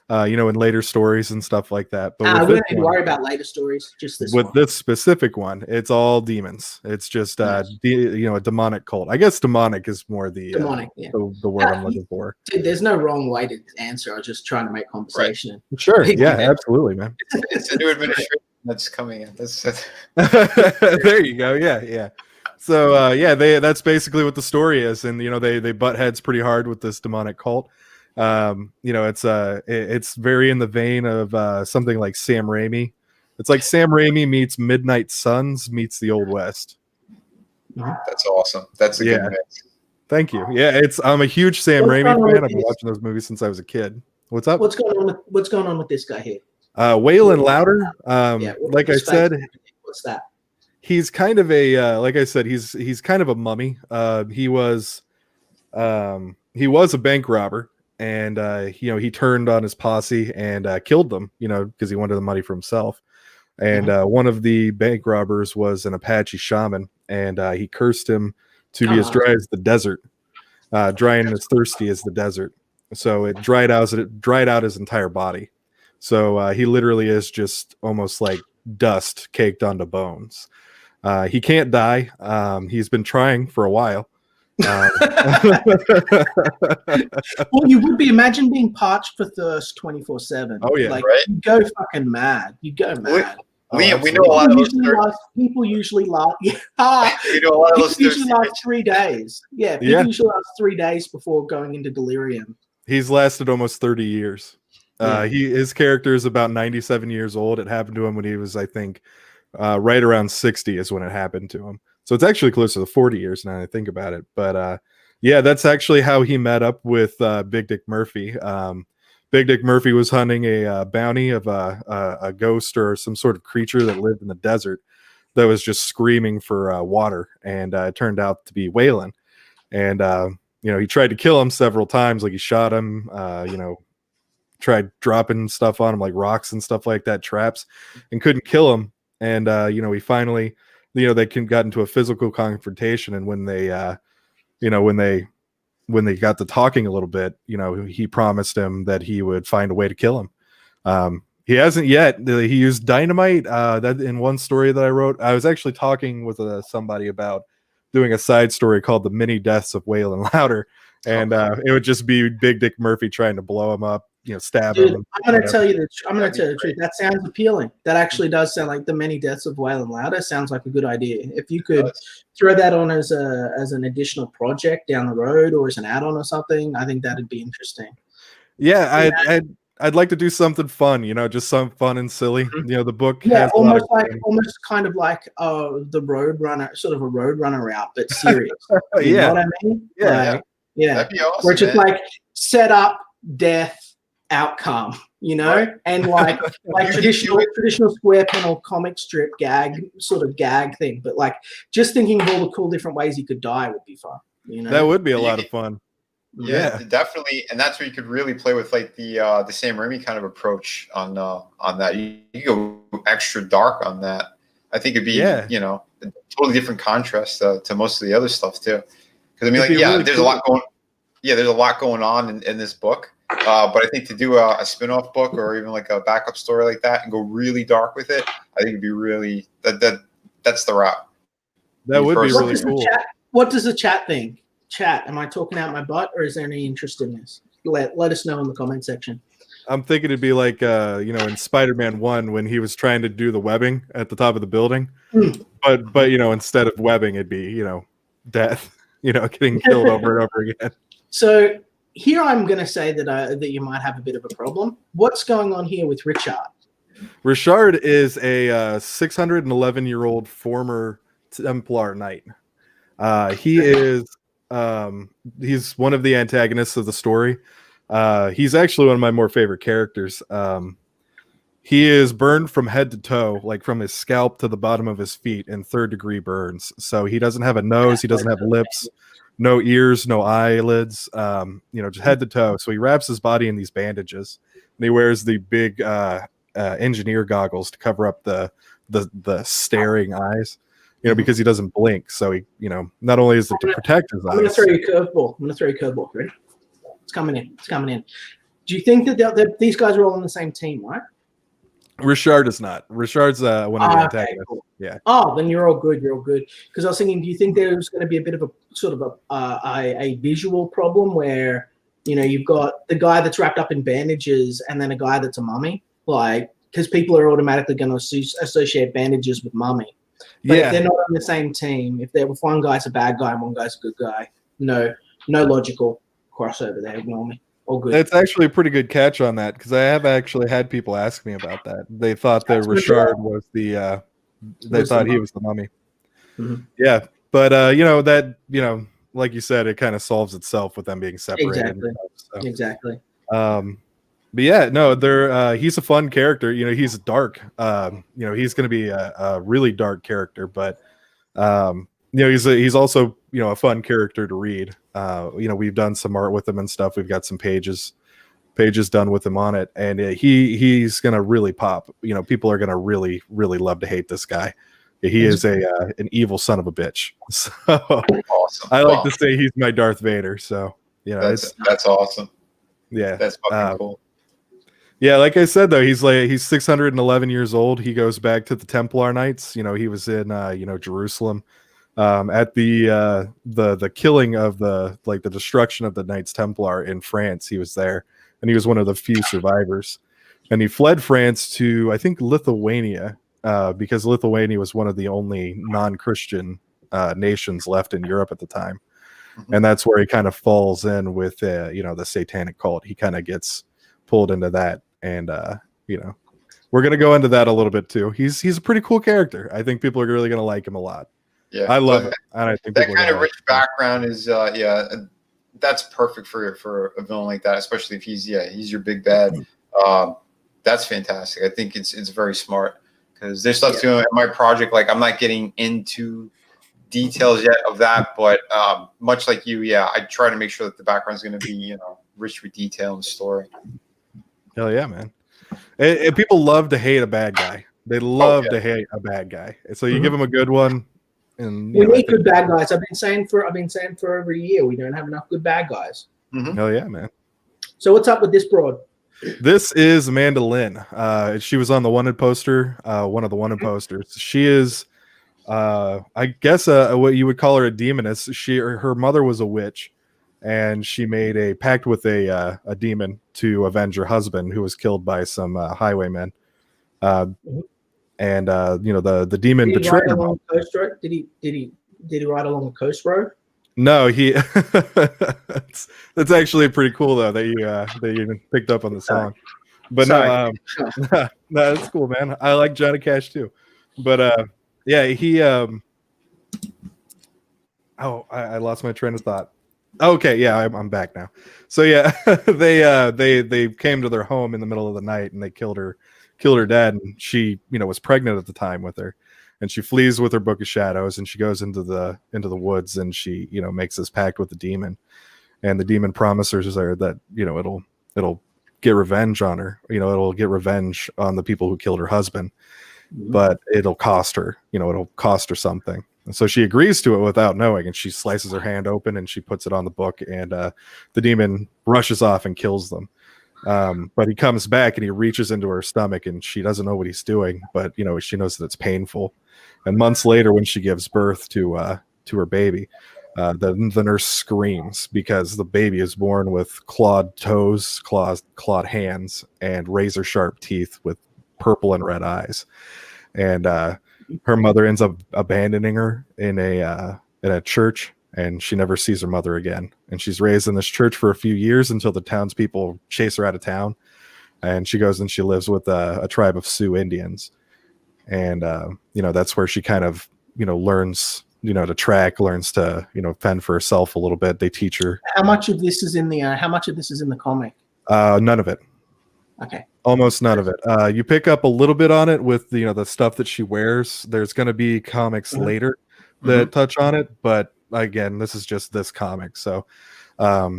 In later stories and stuff like that. But we don't need to worry about later stories. Just this with one. This specific one, it's all demons. It's just a demonic cult. I guess demonic is more the demonic, the word I'm looking for. Dude, there's no wrong way to answer. I was just trying to make conversation. Right. Sure. Yeah, absolutely, man. It's a new administration that's coming in. That's there you go. Yeah. So that's basically what the story is, and they butt heads pretty hard with this demonic cult. It's very in the vein of something like Sam Raimi. It's like Sam Raimi meets Midnight Suns meets the Old West. That's awesome. That's a good mix. Thank you. Yeah, I'm a huge Sam Raimi fan. I've been watching those movies since I was a kid. What's up? What's going on with this guy here? Waylon Louder. Like I said, what's that? He's kind of like I said, he's kind of a mummy. He was a bank robber. And he turned on his posse and killed them, because he wanted the money for himself. And one of the bank robbers was an Apache shaman, and he cursed him to be as dry as the desert, dry and as thirsty as the desert. So it dried out his entire body. So he literally is just almost like dust caked onto bones. He can't die. He's been trying for a while. Well, you would be. Imagine being parched for thirst 24/7. Oh yeah, like right? you go fucking mad. You go mad. Liam, we know a lot of those. People usually last. Yeah, we know a lot of those. Usually last 3 days. Yeah, people usually last 3 days before going into delirium. He's lasted almost 30 years. His character is about 97 years old. It happened to him when he was, I think, right around 60 is when it happened to him. So it's actually closer to 40 years now that I think about it. But that's actually how he met up with Big Dick Murphy. Big Dick Murphy was hunting a bounty of a ghost or some sort of creature that lived in the desert that was just screaming for water. And it turned out to be Waylon. And, he tried to kill him several times. Like he shot him, tried dropping stuff on him like rocks and stuff like that, traps, and couldn't kill him. And he finally, they got into a physical confrontation. And when they when they got to talking a little bit, he promised him that he would find a way to kill him. He hasn't yet. He used dynamite. That in one story that I wrote, I was actually talking with somebody about doing a side story called "The Mini Deaths of Waylon Louder," and it would just be Big Dick Murphy trying to blow him up, stab Dude, him. I'm going to tell you the truth. That sounds appealing. That actually does sound like The Many Deaths of Waylon Louder. Sounds like a good idea. If you could throw that on as an additional project down the road or as an add-on or something, I think that'd be interesting. Yeah, I'd like to do something fun, just something fun and silly. Mm-hmm. The book has almost kind of like the Roadrunner, sort of a Roadrunner route, but serious. You know what I mean? Yeah, that'd be awesome. Where it's just like set up, death, outcome, and like traditional square panel comic strip gag thing. But like just thinking of all the cool different ways you could die would be fun. That would be a lot of fun. Yeah, definitely, and that's where you could really play with like the Sam Raimi kind of approach on that. You go extra dark on that. I think it'd be a totally different contrast to most of the other stuff too. Because I mean, like, there's a lot going. Yeah, there's a lot going on in this book. But I think to do a spin-off book or even like a backup story like that and go really dark with it, I think it'd be really that's the route. That would be really cool. What does the chat think? Chat, am I talking out my butt, or is there any interest in this? Let us know in the comment section. I'm thinking it'd be like in Spider-Man 1 when he was trying to do the webbing at the top of the building, but instead of webbing, it'd be death, getting killed over and over again. So here I'm going to say that you might have a bit of a problem. What's going on here with Richard? Richard is a 611-year-old former Templar knight. He is. He's one of the antagonists of the story. He's actually one of my more favorite characters. He is burned from head to toe, like from his scalp to the bottom of his feet in 3rd-degree burns. So he doesn't have a nose, he doesn't have lips, no ears, no eyelids, just head to toe. So he wraps his body in these bandages, and he wears the big engineer goggles to cover up the staring eyes. Because he doesn't blink. So he, not only is it to protect his eyes. I'm going to throw you a curveball. Ready? It's coming in. Do you think that these guys are all on the same team, right? Richard is not. Richard's one of the antagonists. Cool. Yeah. Oh, then you're all good. Because I was thinking, do you think there's going to be a bit of a sort of a visual problem where, you've got the guy that's wrapped up in bandages and then a guy that's a mummy? Like, because people are automatically going to associate bandages with mummy. But if they're not on the same team, if one guy's a bad guy and one guy's a good guy, no logical crossover there. Ignore me. All good. It's actually a pretty good catch on that, because I have actually had people ask me about that. They thought that Richard was the. They thought he was the mummy. Mm-hmm. Yeah, but like you said, it kind of solves itself with them being separated. Exactly. But yeah, no, he's a fun character. He's dark. He's going to be a really dark character, but he's also a fun character to read. We've done some art with him and stuff. We've got some pages done with him on it, and he's going to really pop. People are going to really, really love to hate this guy. He is an evil son of a bitch. So awesome. I like to say he's my Darth Vader. So that's awesome. Yeah, that's fucking cool. Yeah, like I said though, he's 611 years old. He goes back to the Templar Knights. He was in Jerusalem at the killing of the destruction of the Knights Templar in France. He was there, and he was one of the few survivors. And he fled France to, I think, Lithuania, because Lithuania was one of the only non-Christian nations left in Europe at the time. Mm-hmm. And that's where he kind of falls in with the satanic cult. He kind of gets pulled into that, and we're gonna go into that a little bit too. He's a pretty cool character. I think people are really gonna like him a lot. Yeah, I love it. And I think that kind of rich background is that's perfect for a villain like that, especially if he's your big bad. That's fantastic. I think it's very smart, because there's stuff too in my project, like I'm not getting into details yet of that, but much like you, yeah, I try to make sure that the background is going to be rich with detail and story. Hell yeah, man. And people love to hate a bad guy. They love to hate a bad guy. So you give them a good one, and we need good bad guys. I've been saying for over a year we don't have enough good bad guys. Hell yeah, man. So what's up with this broad? This is Amanda Lynn. She was on the wanted poster, one of the wanted posters. She is, I guess, what you would call her a demoness. Her mother was a witch, and she made a pact with a demon to avenge her husband, who was killed by some highwaymen. And the demon betrayed her. Did he ride along the coast road? No, he. that's actually pretty cool though that you picked up on the song. But no, that's cool, man. I like Johnny Cash too. But yeah, he. I lost my train of thought. Okay, yeah, I'm back now. So yeah, they came to their home in the middle of the night and they killed her dad, and she was pregnant at the time with her. And she flees with her book of shadows, and she goes into the woods, and she makes this pact with the demon, and the demon promises her that it'll get revenge on her. It'll get revenge on the people who killed her husband, but it'll cost her. It'll cost her something. And so she agrees to it without knowing, and she slices her hand open and she puts it on the book, and the demon rushes off and kills them. But he comes back and he reaches into her stomach, and she doesn't know what he's doing, but she knows that it's painful. And months later, when she gives birth to her baby, the nurse screams because the baby is born with clawed toes, clawed hands, and razor sharp teeth with purple and red eyes. And her mother ends up abandoning her in a church, and she never sees her mother again. And she's raised in this church for a few years until the townspeople chase her out of town. And she goes and she lives with a tribe of Sioux Indians. And, that's where she kind of, learns, to track, learns to, fend for herself a little bit. They teach her. How much of this is in the comic? None of it. Okay. Almost none of it. You pick up a little bit on it with, the stuff that she wears. There's going to be comics later that touch on it, but again, this is just this comic. So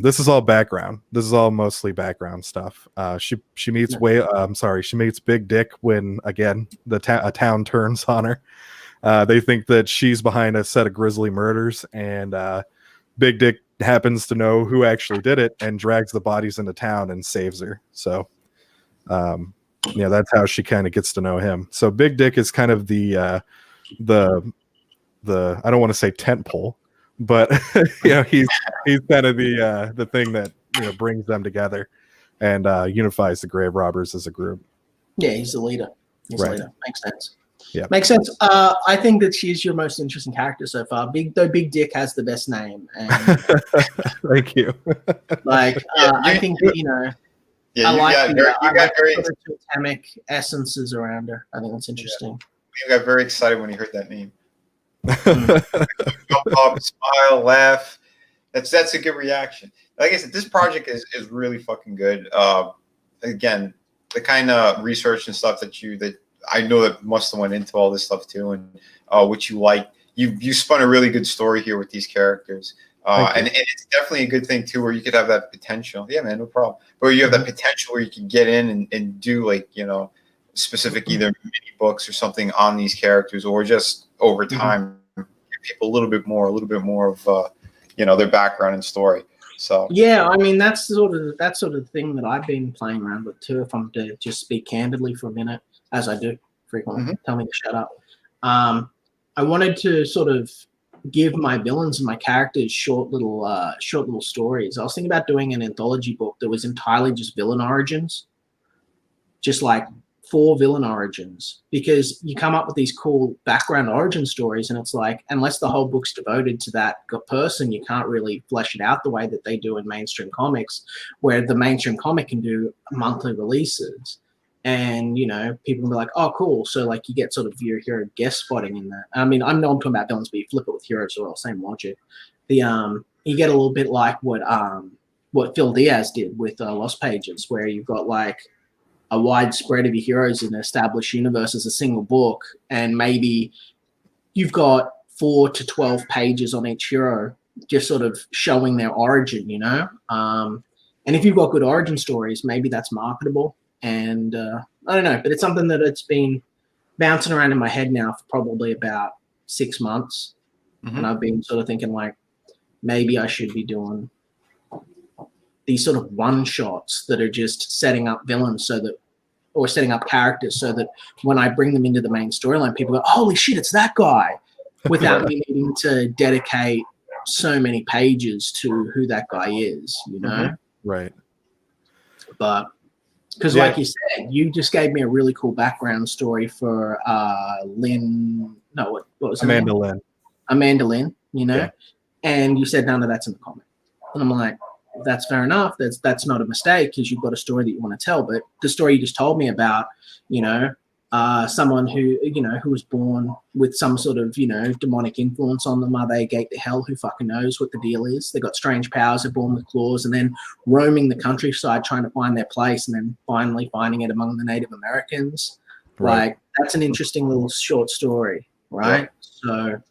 this is all background. This is all mostly background stuff. She meets she meets Big Dick when again a town turns on her. They think that she's behind a set of grisly murders, and Big Dick happens to know who actually did it and drags the bodies into town and saves her. So that's how she kind of gets to know him. So Big Dick is kind of the I don't want to say tent pole, but he's kind of the thing that brings them together and unifies the Graverobbers as a group. Yeah, he's the leader. Right. Leader. Makes sense. Yeah, makes sense. I think that she's your most interesting character so far. Big Dick has the best name. And thank you. I think that Yeah, I like very sort of totemic essences around her. I think that's interesting. You got very excited when you heard that name. Jump up, smile, laugh. That's a good reaction. Like I said, this project is really fucking good. Again, the kind of research and stuff that I know that must have went into all this stuff too, and what you like. You spun a really good story here with these characters. And it's definitely a good thing too, where you could have that potential. Yeah, man, no problem. Where you have that potential where you can get in and do specific either mini books or something on these characters, or just over time give people a little bit more of their background and story. So yeah, I mean that's sort of the thing that I've been playing around with too. If I'm to just speak candidly for a minute, as I do frequently, tell me to shut up. I wanted to sort of give my villains and my characters short little stories. I was thinking about doing an anthology book that was entirely just villain origins, just like 4 villain origins, because you come up with these cool background origin stories, and it's like, unless the whole book's devoted to that person, you can't really flesh it out the way that they do in mainstream comics, where the mainstream comic can do monthly releases. And, people can be like, oh, cool. So, you get sort of your hero guest spotting in that. I mean, I know I'm talking about villains, but you flip it with heroes as well, same logic. You get a little bit like what Phil Diaz did with Lost Pages, where you've got, a wide spread of your heroes in an established universe as a single book, and maybe you've got 4 to 12 pages on each hero, just sort of showing their origin, you know. And if you've got good origin stories, maybe that's marketable. And I don't know, but it's something that it's been bouncing around in my head now for probably about 6 months. Mm-hmm. And I've been sort of thinking like, maybe I should be doing these sort of one shots that are just setting up villains or setting up characters so that when I bring them into the main storyline, people go, holy shit, it's that guy, without me needing to dedicate so many pages to who that guy is, you know? Mm-hmm. Right. But because like you said, you just gave me a really cool background story for what was her name? Amanda Lynn, you know? Yeah. And you said none of that's in the comic. And I'm like, that's fair enough. That's not a mistake because you've got a story that you want to tell. But the story you just told me about, you know, someone who was born with some sort of, you know, demonic influence on them. Are they a gate to hell? Who fucking knows what the deal is? They got strange powers. They're born with claws and then roaming the countryside trying to find their place and then finally finding it among the Native Americans. Right. Like, that's an interesting little short story, right? Yeah. So...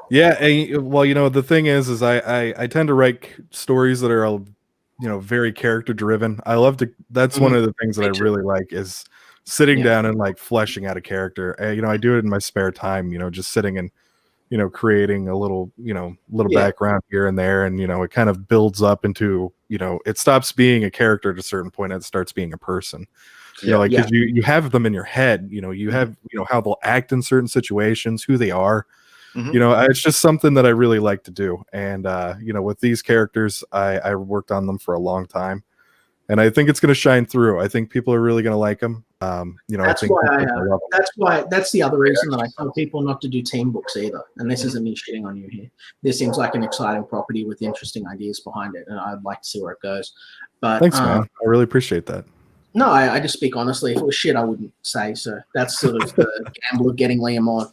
Yeah, and, well, you know, the thing is I tend to write stories that are, you know, very character driven. I love to. That's one of the things that I really like is sitting down and like fleshing out a character. You know, I do it in my spare time. You know, just sitting and, you know, creating a little background here and there, and you know, it kind of builds up into, you know, it stops being a character at a certain point and it starts being a person. You know, like because you have them in your head. You know, you have how they'll act in certain situations, who they are. Mm-hmm. You know, it's just something that I really like to do. And, you know, with these characters, I worked on them for a long time. And I think it's going to shine through. I think people are really going to like them. You know, that's that's the other reason that I tell people not to do team books either. And this isn't me shitting on you here. This seems like an exciting property with interesting ideas behind it. And I'd like to see where it goes. But thanks, man. I really appreciate that. No, I just speak honestly. If it was shit, I wouldn't say so. That's sort of the gamble of getting Liam on.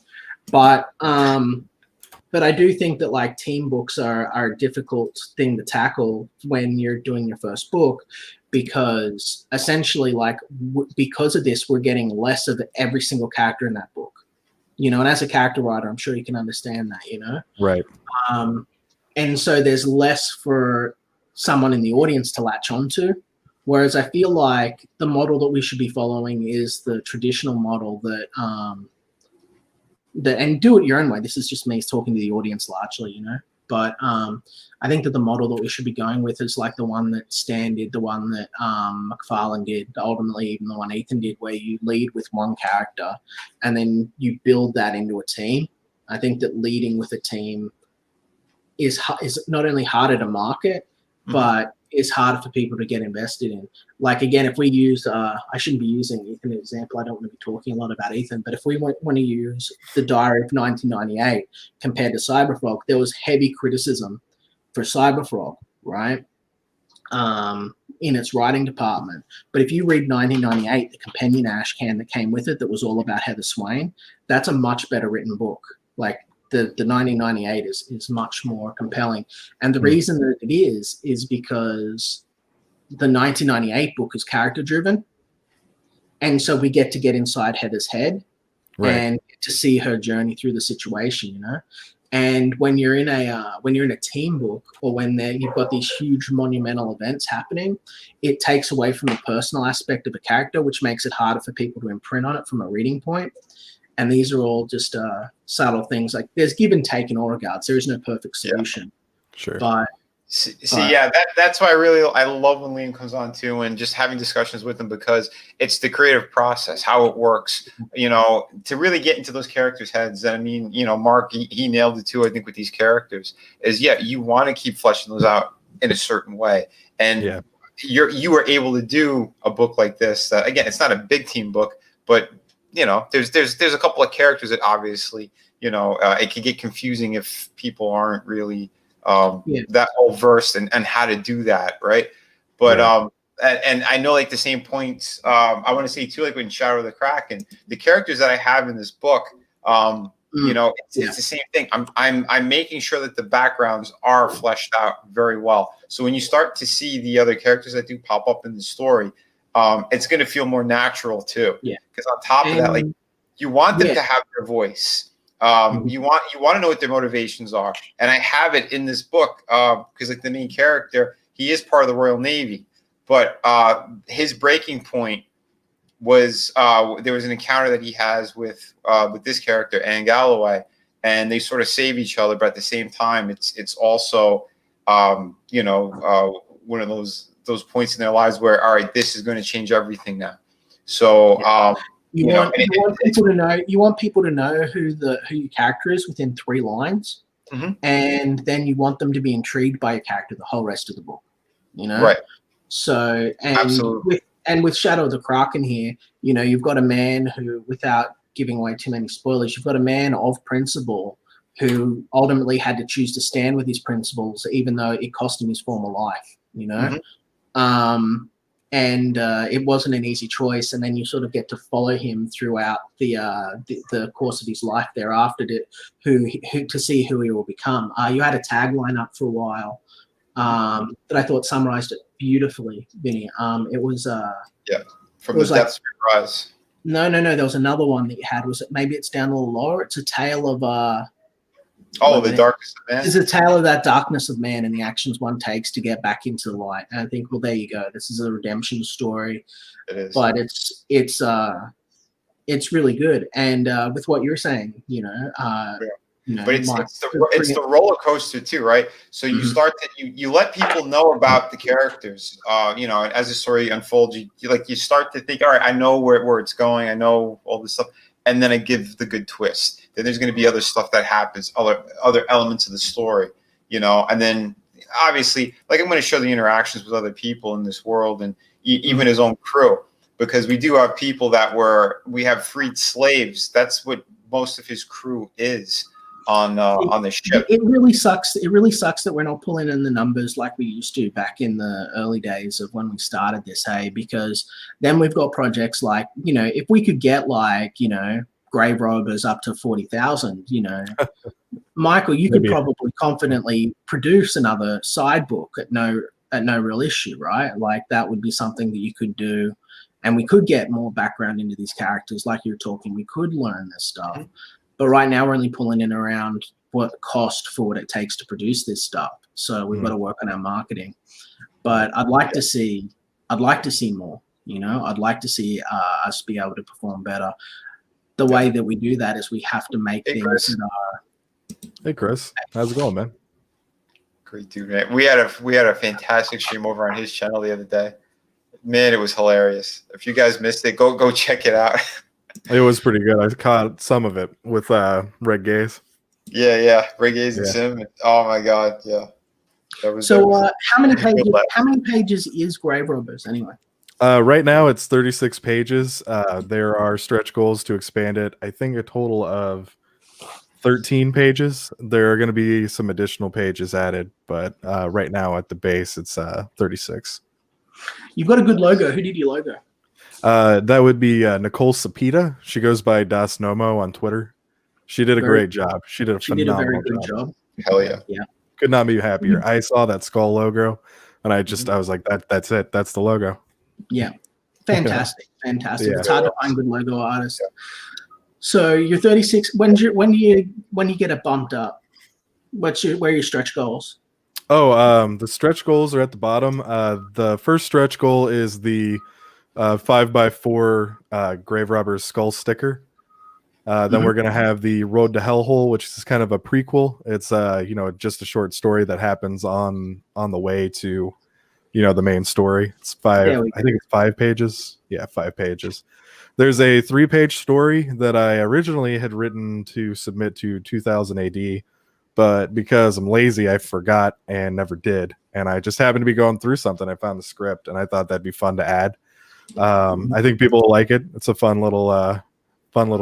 But I do think that like team books are a difficult thing to tackle when you're doing your first book, because essentially like because of this, we're getting less of every single character in that book, you know, and as a character writer, I'm sure you can understand that, you know? Right. And so there's less for someone in the audience to latch onto. Whereas I feel like the model that we should be following is the traditional model that, and do it your own way. This is just me talking to the audience largely, you know. But I think that the model that we should be going with is like the one that Stan did, the one that McFarlane did, ultimately even the one Ethan did, where you lead with one character and then you build that into a team. I think that leading with a team is not only harder to market, but is harder for people to get invested in. Like, again, if we use, I shouldn't be using Ethan as an example. I don't want to be talking a lot about Ethan, but if we want to use the Diary of 1998 compared to Cyberfrog, there was heavy criticism for Cyberfrog, right? In its writing department. But if you read 1998, the companion ash can that came with it that was all about Heather Swain, that's a much better written book. Like, the 1998 is much more compelling. And the reason that it is because the 1998 book is character driven. And so we get inside Heather's head and to see her journey through the situation, you know? And when you're in a team book, or when you've got these huge monumental events happening, it takes away from the personal aspect of a character, which makes it harder for people to imprint on it from a reading point. And these are all just subtle things. Like, there's give and take in all regards. There is no perfect solution. Yeah. Sure. But that's why I love when Liam comes on too, and just having discussions with him, because it's the creative process, how it works, you know, to really get into those characters' heads. And I mean, you know, Mark, he nailed it too, I think, with these characters is, you want to keep fleshing those out in a certain way. And you were able to do a book like this. Again, it's not a big team book, but you know, there's a couple of characters that obviously, you know, it can get confusing if people aren't really that well versed and how to do that, right? But and I know, like, the same points I want to say too, like when Shadow of the Kraken, the characters that I have in this book, you know, it's the same thing. I'm making sure that the backgrounds are fleshed out very well. So when you start to see the other characters that do pop up in the story, it's going to feel more natural too. Yeah. Because on top of that, like, you want them to have their voice. You want to know what their motivations are, and I have it in this book because like the main character, he is part of the Royal Navy, but his breaking point was there was an encounter that he has with this character, Anne Galloway, and they sort of save each other, but at the same time, it's also one of those points in their lives where, all right, this is going to change everything now. So you want people to know who your character is within 3 lines, and then you want them to be intrigued by your character the whole rest of the book. Right. So Absolutely. with Shadow of the Kraken here, you've got a man who, without giving away too many spoilers, you've got a man of principle who ultimately had to choose to stand with his principles, even though it cost him his former life. And it wasn't an easy choice. And then you sort of get to follow him throughout the course of his life thereafter to see who he will become. You had a tagline up for a while that I thought summarized it beautifully, Vinny. It was from the depths of your eyes. No. There was another one that you had. Was it maybe it's down a little lower? It's a tale of the darkness of man. It's a tale of that darkness of man and the actions one takes to get back into the light. And I think, well, there you go. This is a redemption story. It is, but it's really good. And with what you're saying, but it's the roller coaster too, right? So you start to you let people know about the characters, and as the story unfolds, you start to think, all right, I know where it's going, I know all this stuff, and then I give the good twist. Then there's going to be other stuff that happens, other elements of the story, and then obviously, like I'm going to show the interactions with other people in this world, and even his own crew, because we do have people we have freed slaves. That's what most of his crew is on the ship. It really sucks. It really sucks that we're not pulling in the numbers like we used to back in the early days of when we started this, because then we've got projects like, if we could get Graverobbers up to 40,000, Michael, you could probably confidently produce another side book at no real issue, right? Like that would be something that you could do, and we could get more background into these characters like you're talking. We could learn this stuff. But right now we're only pulling in around what cost for what it takes to produce this stuff. So we've got to work on our marketing. But I'd like to see more, I'd like to see us be able to perform better. The way that we do that is we have to make things that are. Hey Chris, how's it going, man? Great dude, man. We had a fantastic stream over on his channel the other day. Man, it was hilarious. If you guys missed it, go check it out. It was pretty good. I caught some of it with Red Gaze. Yeah, Red Gaze and Sim. Oh my god, yeah. How many pages is Graverobbers anyway? Right now it's 36 pages. There are stretch goals to expand it. I think a total of 13 pages. There are going to be some additional pages added, but right now at the base it's 36. You've got a good logo. Who did your logo? That would be Nicole Sapita. She goes by Das Nomo on Twitter. She did a great job. She did a phenomenal job. Hell yeah. Yeah. Could not be happier. I saw that skull logo and I was like, that's it. That's the logo. Yeah. Fantastic. Yeah. It's hard to find good logo artists. So you're 36. When do you get it bumped up? Where are your stretch goals? The stretch goals are at the bottom. The first stretch goal is the 5x4 Graverobbers skull sticker. Then we're gonna have the Road to Hellhole, which is kind of a prequel. It's just a short story that happens on the way to the main story. It's 5. I think it's 5 pages. Yeah, 5 pages. There's a 3-page story that I originally had written to submit to 2000 AD, but because I'm lazy, I forgot and never did. And I just happened to be going through something. I found the script and I thought that'd be fun to add. I think people will like it. It's a fun little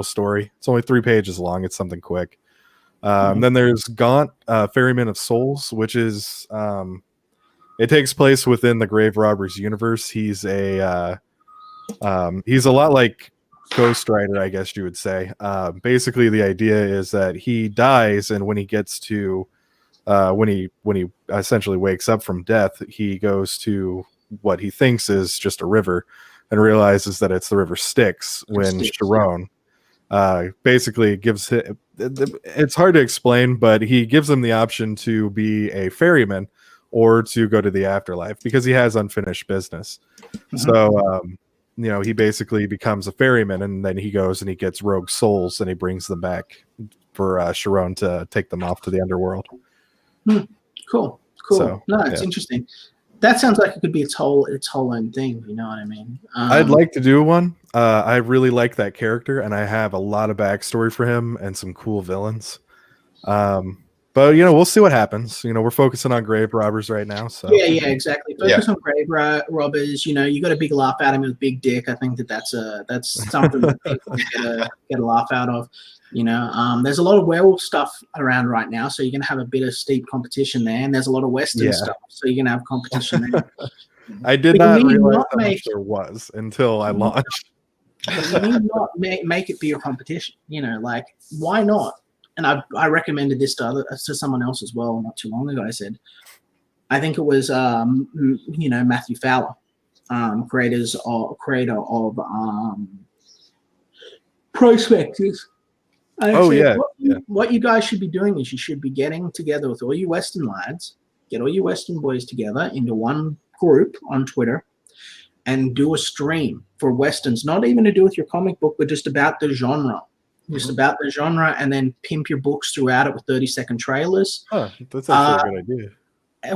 story. It's only 3 pages long. It's something quick. Then there's Gaunt, Ferryman of Souls, which is it takes place within the Graverobbers universe. He's a lot like Ghost Rider, I guess you would say. Basically, the idea is that he dies, and when he gets to when he essentially wakes up from death, he goes to what he thinks is just a river, and realizes that it's the river Styx when Sharon basically gives it's hard to explain, but he gives him the option to be a ferryman or to go to the afterlife because he has unfinished business. So he basically becomes a ferryman, and then he goes and he gets rogue souls and he brings them back for Sharon to take them off to the underworld. Cool. So, no, it's interesting. That sounds like it could be its whole own thing. You know what I mean? I'd like to do one. I really like that character, and I have a lot of backstory for him and some cool villains. But we'll see what happens. We're focusing on Graverobbers right now. So yeah, exactly. Focus on Graverobbers. You got a big laugh at him with big dick. I think that's something that people get a laugh out of. There's a lot of werewolf stuff around right now, so you're gonna have a bit of steep competition there, and there's a lot of Western stuff, so you're gonna have competition there. I did not realize how much there was until I launched. You need not make it be a competition. Why not? And I recommended this to someone else as well not too long ago. I said, I think it was Matthew Fowler, creator of Prospectors. What you guys should be doing is you should be getting together with all you Western lads, get all you Western boys together into one group on Twitter and do a stream for Westerns, not even to do with your comic book, but just about the genre. Just about the genre, and then pimp your books throughout it with 30-second trailers. Oh, that's actually a good idea.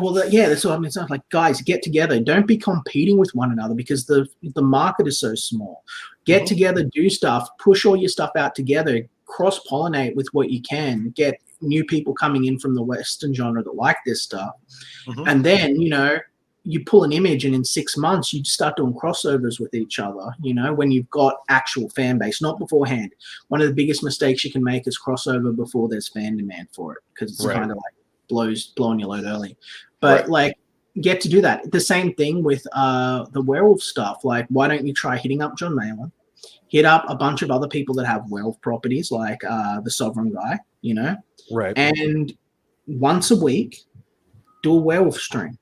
Well, that's what I mean. It's like, guys, get together. Don't be competing with one another because the market is so small. Get together, do stuff, push all your stuff out together, cross-pollinate with what you can, get new people coming in from the Western genre that like this stuff. And then, you pull an image, and in 6 months you start doing crossovers with each other, when you've got actual fan base, not beforehand. One of the biggest mistakes you can make is crossover before there's fan demand for it, because it's kind of like blowing your load early. But get to do that. The same thing with the werewolf stuff. Like, why don't you try hitting up John Malin, hit up a bunch of other people that have werewolf properties, like the Sovereign guy, right? And once a week, do a werewolf stream.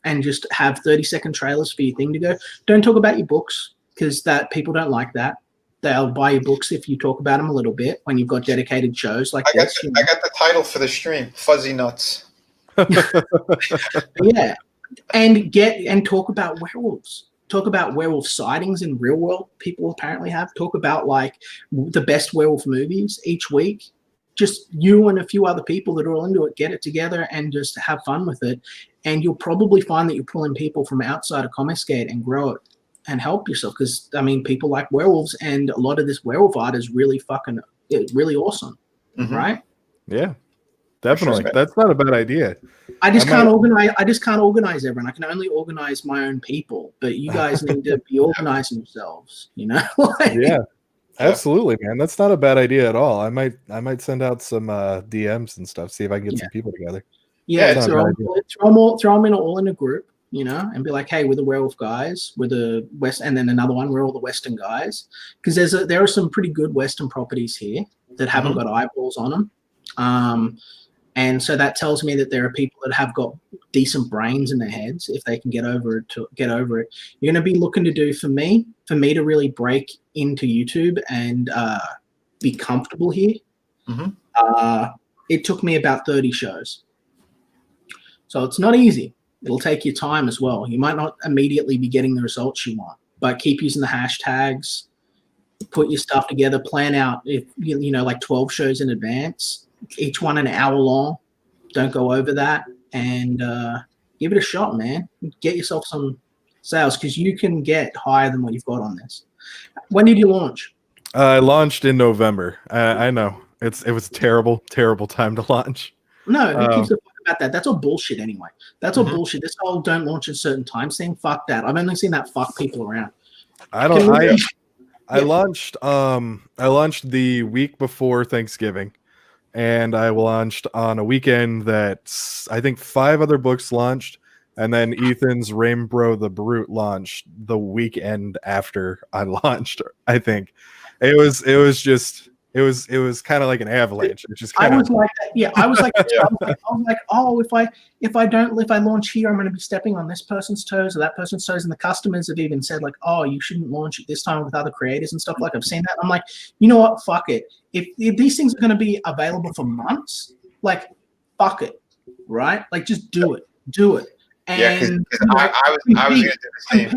And just have 30-second trailers for your thing to go. Don't talk about your books, because that people don't like that. They'll buy your books if you talk about them a little bit when you've got dedicated shows like this. I got the title for the stream, Fuzzy Nuts. Yeah. And talk about werewolves. Talk about werewolf sightings in real world people apparently have. Talk about like the best werewolf movies each week. Just you and a few other people that are all into it, get it together and just have fun with it. And you'll probably find that you're pulling people from outside of Comicsgate and grow it and help yourself. Because, people like werewolves, and a lot of this werewolf art is really really awesome, right? Yeah, definitely. That's not a bad idea. I just can't organize everyone. I can only organize my own people, but you guys need to be organizing yourselves, Yeah. Absolutely, man. That's not a bad idea at all. I might send out some DMs and stuff, see if I can get some people together. Yeah, throw them in all in a group, and be like, hey, we're the werewolf guys, we're the West, and then another one, we're all the Western guys, because there are some pretty good Western properties here that haven't got eyeballs on them. And so that tells me that there are people that have got decent brains in their heads if they can get over it. You're going to be looking to do for me to really break into YouTube and be comfortable here. It took me about 30 shows. So it's not easy. It'll take you time as well. You might not immediately be getting the results you want, but keep using the hashtags, put your stuff together, plan out if like 12 shows in advance, each one an hour long. Don't go over that, and give it a shot, man. Get yourself some sales, because you can get higher than what you've got on this. When did you launch? I launched in November. I know it was a terrible time to launch. No, who gives a fuck about that? That's all bullshit anyway. That's all bullshit. This whole don't launch at certain times thing. Fuck that. I've only seen that fuck people around. I launched the week before Thanksgiving, and I launched on a weekend that I think 5 other books launched, and then Ethan's Rainbow the Brute launched the weekend after I launched. I think it was just It was kind of like an avalanche, which is I kind of was like that. Yeah, I was like, Yeah. I was like, oh, if I launch here, I'm going to be stepping on this person's toes or that person's toes. And the customers have even said like, oh, you shouldn't launch it this time with other creators and stuff. Like I've seen that. I'm like, you know what? Fuck it. If these things are going to be available for months, like, fuck it, right? Like, just do it. And Yeah, because I was going to do the same.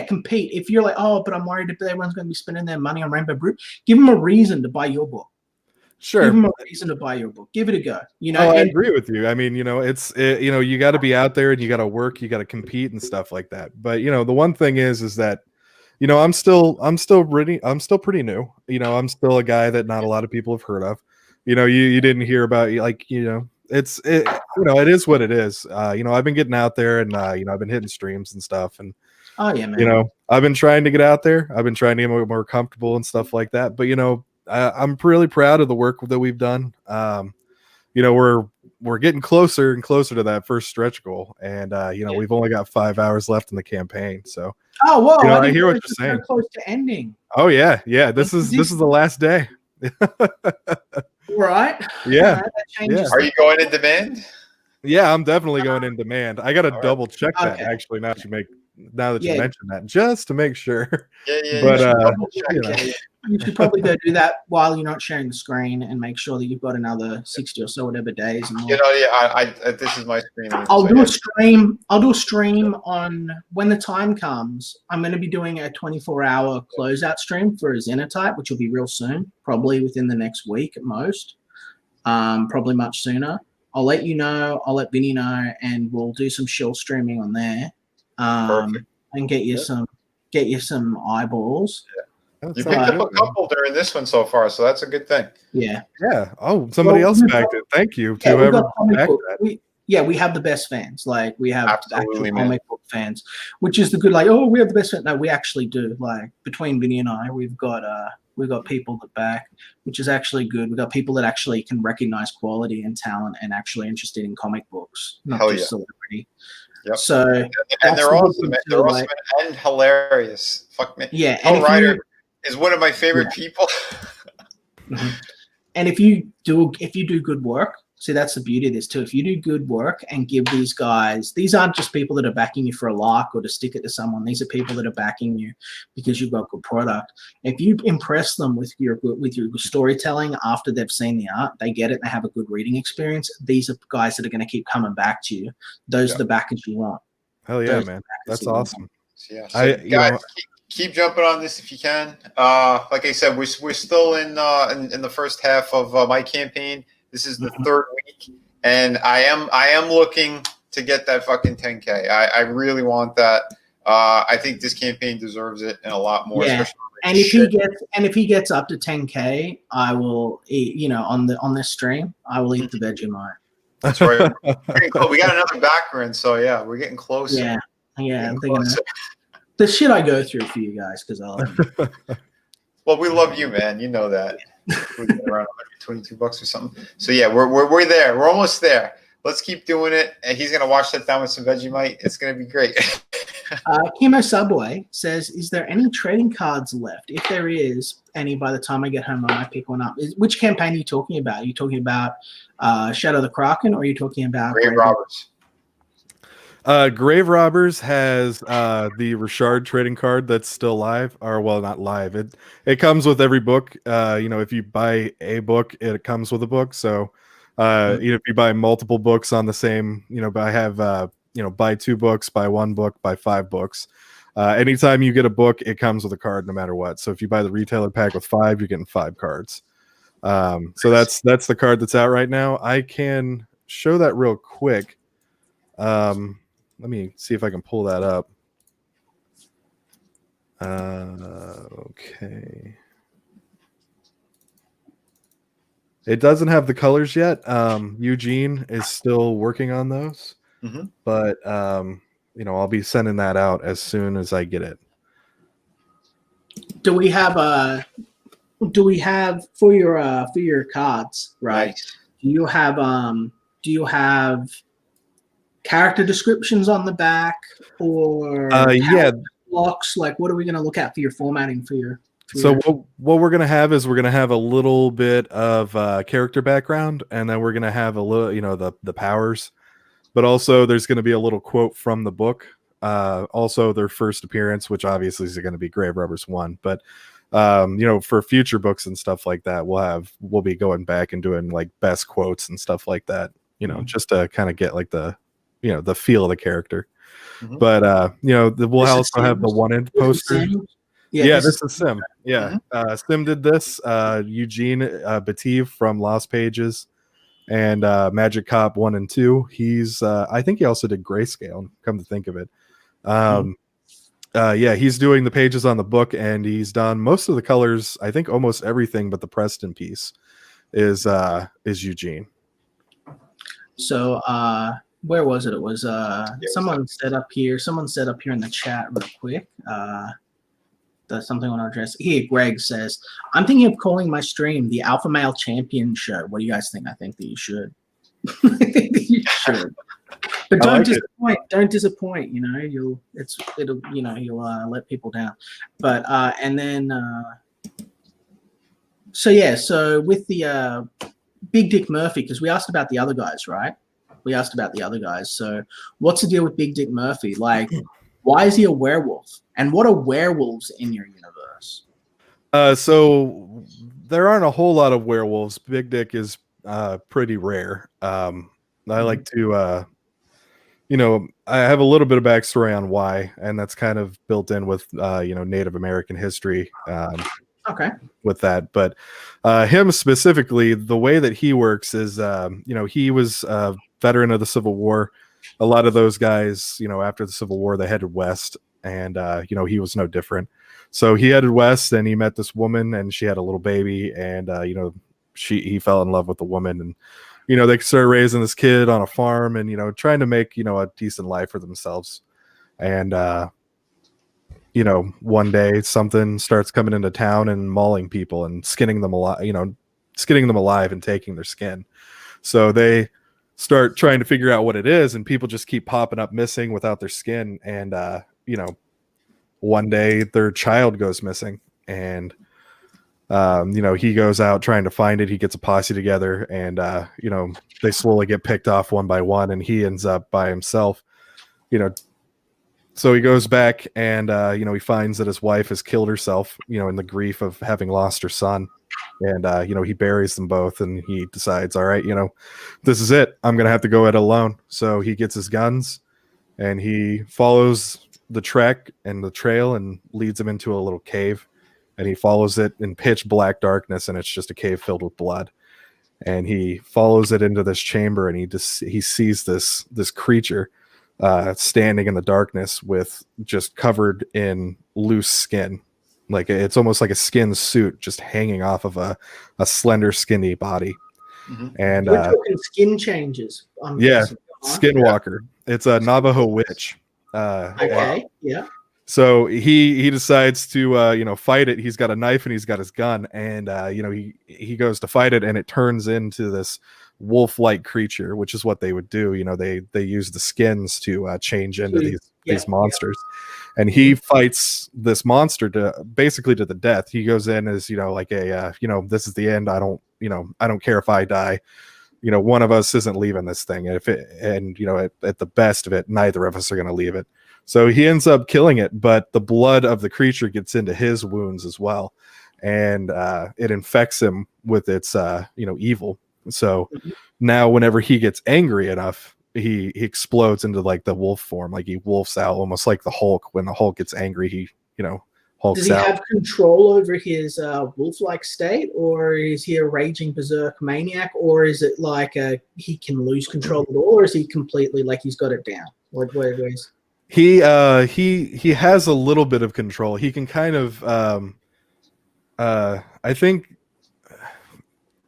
Compete. If you're like, oh, but I'm worried if everyone's going to be spending their money on Rainbow Brute, give them a reason to buy your book. sure. Give them a reason to buy your book. Give it a go. You know, Oh, I and agree with you. I mean, you know, you got to be out there and you got to work, you got to compete and stuff like that. But you know, the one thing is that, you know, I'm still pretty new. You know, I'm still a guy that not a lot of people have heard of. You know, you didn't hear about, like, you know, you know, it is what it is. You know, I've been getting out there and you know, I've been hitting streams and stuff, and oh yeah, man. you know, I've been trying to get out there. I've been trying to get more comfortable and stuff like that. But you know, I'm really proud of the work that we've done. You know, we're getting closer and closer to that first stretch goal, and you know, we've only got 5 hours left in the campaign. So, Oh whoa! you know, I didn't hear what realize you're it was saying. so close to ending. Oh yeah. This is the last day. Right. Yeah. That changes. Are you going in demand? Yeah, I'm definitely going in demand. I got to All right. double check that Okay. actually. Now that you Yeah. mentioned that, just to make sure. Yeah. But You should you know. You should probably go do that while you're not sharing the screen and make sure that you've got another 60 or so whatever days. And You know, yeah. I this is my screen. I'll so do yeah. a stream. I'll do a stream on when the time comes. I'm going to be doing a 24-hour closeout stream for a Xenotype, which will be real soon, probably within the next week at most. Probably much sooner. I'll let you know. I'll let Vinny know, and we'll do some shill streaming on there, Perfect. and get you some eyeballs. That You sounds picked up good, a couple during this one so far, so that's a good thing. Yeah. Yeah. Oh, somebody else backed it. Thank you to Yeah, we whoever got comic backed book. that. We have the best fans. Like we have Absolutely, actual man. comic book fans, which is the good. Like, oh, we have the best fans. No, we actually do. Like between Vinny and I, we've got people that back, which is actually good. We've got people that actually can recognize quality and talent and actually interested in comic books, not Hell just yeah. celebrity. Yep. So And they're the good awesome. thing Man. too, They're awesome like- and hilarious. Fuck me. yeah. And Hell if Rider you, is one of my favorite people. and if you do good work, see, that's the beauty of this too. If you do good work and give these guys, these aren't just people that are backing you for a lark or to stick it to someone. These are people that are backing you because you've got good product. If you impress them with your storytelling after they've seen the art, they get it, they have a good reading experience. These are guys that are going to keep coming back to you. Those are the backers you want. Hell yeah, Those man. backers That's you want. awesome. Yeah. So guys, keep jumping on this if you can. Like I said, we're still in the first half of my campaign. This is the third week, and I am looking to get that fucking 10K. I really want that. I think this campaign deserves it and a lot more. Yeah. And if he gets up to 10K, I will eat. You know, on this stream, I will eat the Vegemite. That's right. We got another background, so yeah, we're getting closer. Yeah. Getting I'm thinking closer. the shit I go through for you guys because I love you. Well, we love you, man. You know that. We're around $122 or something. So yeah, we're there. We're almost there. Let's keep doing it. And he's gonna wash that down with some Vegemite. It's gonna be great. Chemo Subway says, "Is there any trading cards left? If there is any, by the time I get home, I might pick one up." Which campaign are you talking about? Are you talking about Shadow of the Kraken, or are you talking about Graverobbers? Graverobbers has the Richard trading card that's still live, or well, not live. It comes with every book. You know, if you buy a book, it comes with a book. So, you know, if you buy multiple books on the same, you know, I have you know, buy 2 books, buy 1 book, buy 5 books. Anytime you get a book, it comes with a card, no matter what. So if you buy the retailer pack with 5, you're getting 5 cards. So that's the card that's out right now. I can show that real quick. Let me see if I can pull that up. Okay. It doesn't have the colors yet. Eugene is still working on those. But you know, I'll be sending that out as soon as I get it. Do we have for your cards, right? Nice. Do you have character descriptions on the back or Yeah, blocks? Like, what are we going to look at for your formatting for your So what we're gonna have is we're gonna have a little bit of character background, and then we're gonna have a little, the powers, but also there's gonna be a little quote from the book. Also their first appearance, which obviously is going to be Graverobbers 1, but for future books and stuff like that, we'll be going back and doing like best quotes and stuff like that, just to kind of get like the feel of the character. Mhm. But we'll also have the wanted poster. Yeah, this is Sim. Yeah. Sim did this. Eugene Bative from Lost Pages and Magic Cop 1 and 2. He's I think he also did Grayscale, come to think of it. He's doing the pages on the book, and he's done most of the colors. I think almost everything but the Preston piece is Eugene. So where was it? It was someone said up here in the chat real quick. That's something I want to address. Here, Greg says, I'm thinking of calling my stream the Alpha Male Champion Show. What do you guys think? I think that you should. You should. But don't disappoint. Don't disappoint. You'll let people down. But so with the Big Dick Murphy, because we asked about the other guys, right? So what's the deal with Big Dick Murphy? Like, why is he a werewolf? And what are werewolves in your universe? So there aren't a whole lot of werewolves. Big Dick is pretty rare. I like to I have a little bit of backstory on why, and that's kind of built in with Native American history. With that, but him specifically, the way that he works is he was a veteran of the Civil War. A lot of those guys, after the Civil War, they headed west, and he was no different. So he headed west, and he met this woman, and she had a little baby, and he fell in love with the woman, and they started raising this kid on a farm, and trying to make a decent life for themselves. And one day something starts coming into town and mauling people and skinning them alive and taking their skin. So they start trying to figure out what it is, and people just keep popping up missing without their skin. And one day their child goes missing, and he goes out trying to find it. He gets a posse together, and they slowly get picked off one by one, and he ends up by himself. So he goes back, and he finds that his wife has killed herself, in the grief of having lost her son. And he buries them both, and he decides, all right, this is it. I'm gonna have to go it alone. So he gets his guns, and he follows the trek and the trail, and leads him into a little cave. And he follows it in pitch black darkness, and it's just a cave filled with blood. And he follows it into this chamber, and he sees this creature standing in the darkness with just covered in loose skin. Like it's almost like a skin suit just hanging off of a slender, skinny body. Mm-hmm. And we're talking skin changes. Skinwalker. It's a Navajo witch. Yeah. So he decides to fight it. He's got a knife and he's got his gun, and he goes to fight it, and it turns into this wolf-like creature, which is what they would do. They use the skins to change into these monsters. And he fights this monster to the death. He goes in as this is the end. I don't care if I die. One of us isn't leaving this thing. And at the best of it, neither of us are going to leave it. So he ends up killing it, but the blood of the creature gets into his wounds as well, and it infects him with its evil. So now whenever he gets angry enough, he explodes into like the wolf form, like he wolfs out, almost like the Hulk. When the Hulk gets angry, he hulks out. Does he have control over his wolf-like state, or is he a raging berserk maniac, or is it like he can lose control at all, or is he completely like he's got it down? What is he has a little bit of control. He can kind of I think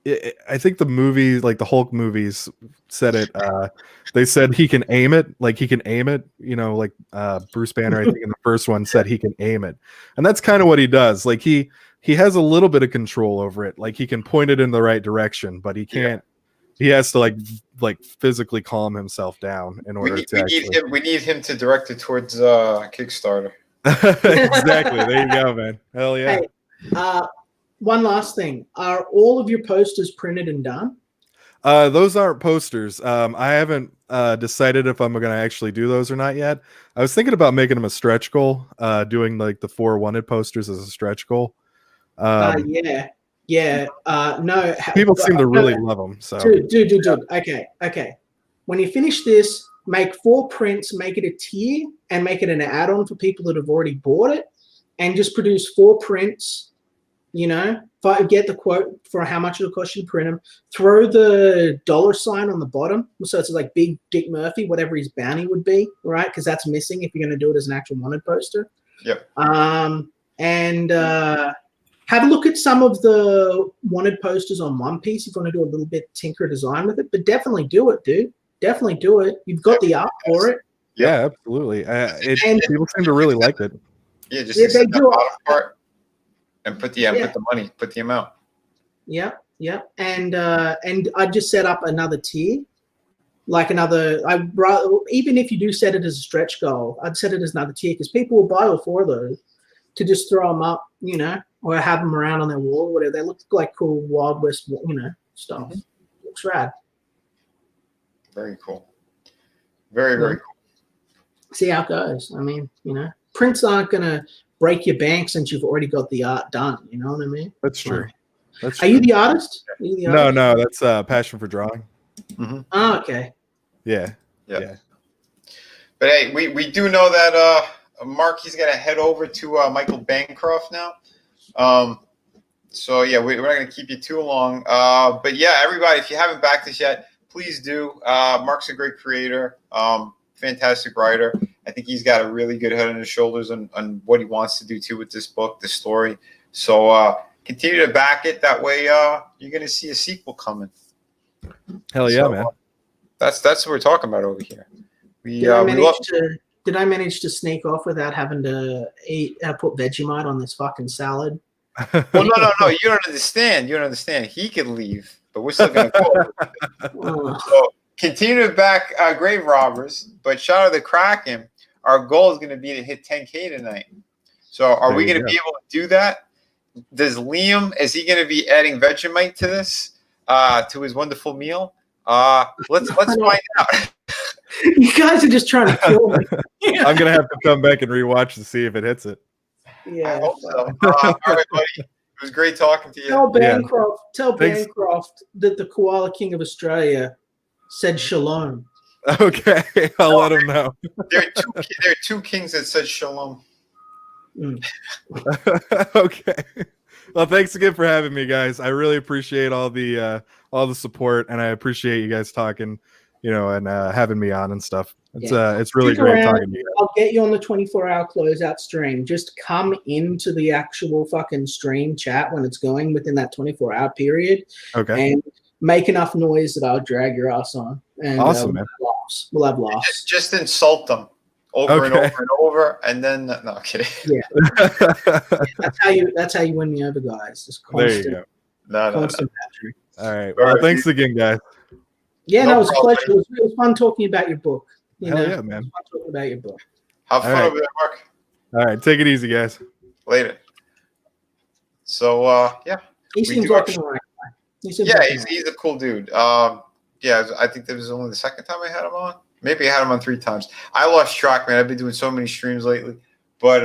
the movie, like the Hulk movies, said it. They said he can aim it. Like he can aim it. Like Bruce Banner, I think in the first one said he can aim it, and that's kind of what he does. Like he has a little bit of control over it. Like he can point it in the right direction, but he can't. He has to like physically calm himself down in order we need him to direct it towards Kickstarter. Exactly. There you go, man. Hell yeah. One last thing. Are all of your posters printed and done? Those aren't posters. I haven't decided if I'm going to actually do those or not yet. I was thinking about making them a stretch goal, doing like the 4 wanted posters as a stretch goal. Yeah. No. People seem to really love them. So, dude. Okay. When you finish this, make 4 prints, make it a tier, and make it an add-on for people that have already bought it, and just produce 4 prints. You know, get the quote for how much it'll cost you to print them. Throw the $sign on the bottom, so it's like Big Dick Murphy, whatever his bounty would be, right? Because that's missing if you're going to do it as an actual wanted poster. Yep. And have a look at some of the wanted posters on One Piece if you want to do a little bit tinker design with it. But definitely do it, dude. Definitely do it. You've got the art for it. Yeah, absolutely. People seem to really like it. Yeah, just accept that bottom part. And put the money, put the amount. Yeah. And I just set up another tier, like even if you do set it as a stretch goal, I'd set it as another tier because people will buy all 4 of those to just throw them up, you know, or have them around on their wall or whatever. They look like cool Wild West, you know, stuff. Mm-hmm. Looks rad. Very cool. Very cool. See how it goes. I mean, you know, prints aren't gonna break your bank since you've already got the art done. You know what I mean? That's true. Are you the artist? No, that's passion for drawing. Mm-hmm. Oh, okay. Yeah. But hey, we do know that Mark, he's gonna head over to Michael Bancroft now. So yeah, we're not gonna keep you too long. But yeah, everybody, if you haven't backed us yet, please do. Mark's a great creator. Fantastic writer. I think he's got a really good head on his shoulders on what he wants to do too with this book, the story. So continue to back it. That way, you're going to see a sequel coming. Hell yeah, man! That's what we're talking about over here. Did I manage to sneak off without having to put Vegemite on this fucking salad? Well, no. You don't understand. He could leave, but we're still going to go. So continue to back Graverobbers, but shout out to Kraken. Our goal is going to be to hit 10K tonight. So are we going to be able to do that? Does Liam, is he going to be adding Vegemite to this, to his wonderful meal? Let's find out. You guys are just trying to kill me. I'm going to have to come back and rewatch to see if it hits it. Yeah. I hope so. All right, buddy. It was great talking to you. Tell Bancroft that the Koala King of Australia said shalom. Okay, I'll let him know. There are 2 kings that said shalom. Okay. Well, thanks again for having me, guys. I really appreciate all the support, and I appreciate you guys talking, you know, and having me on and stuff. It's really great talking to you. I'll get you on the 24-hour closeout stream. Just come into the actual fucking stream chat when it's going within that 24-hour period. Okay. And make enough noise that I'll drag your ass on. And, awesome, man. We'll have laughs. Just insult them over and over and over, and then no kidding. Yeah. That's how you win me over, guys. Just constant. There you go. Constant battery. All right. Well, thanks again, guys. Yeah, it was a pleasure. It was fun talking about your book. Hell yeah, man. Fun talking about your book. Have fun over there, Mark. All right, take it easy, guys. Later. So yeah. He seems like an alright guy. He's a cool dude. Yeah, I think that was only the second time I had him on. Maybe I had him on 3 times. I lost track, man. I've been doing so many streams lately. But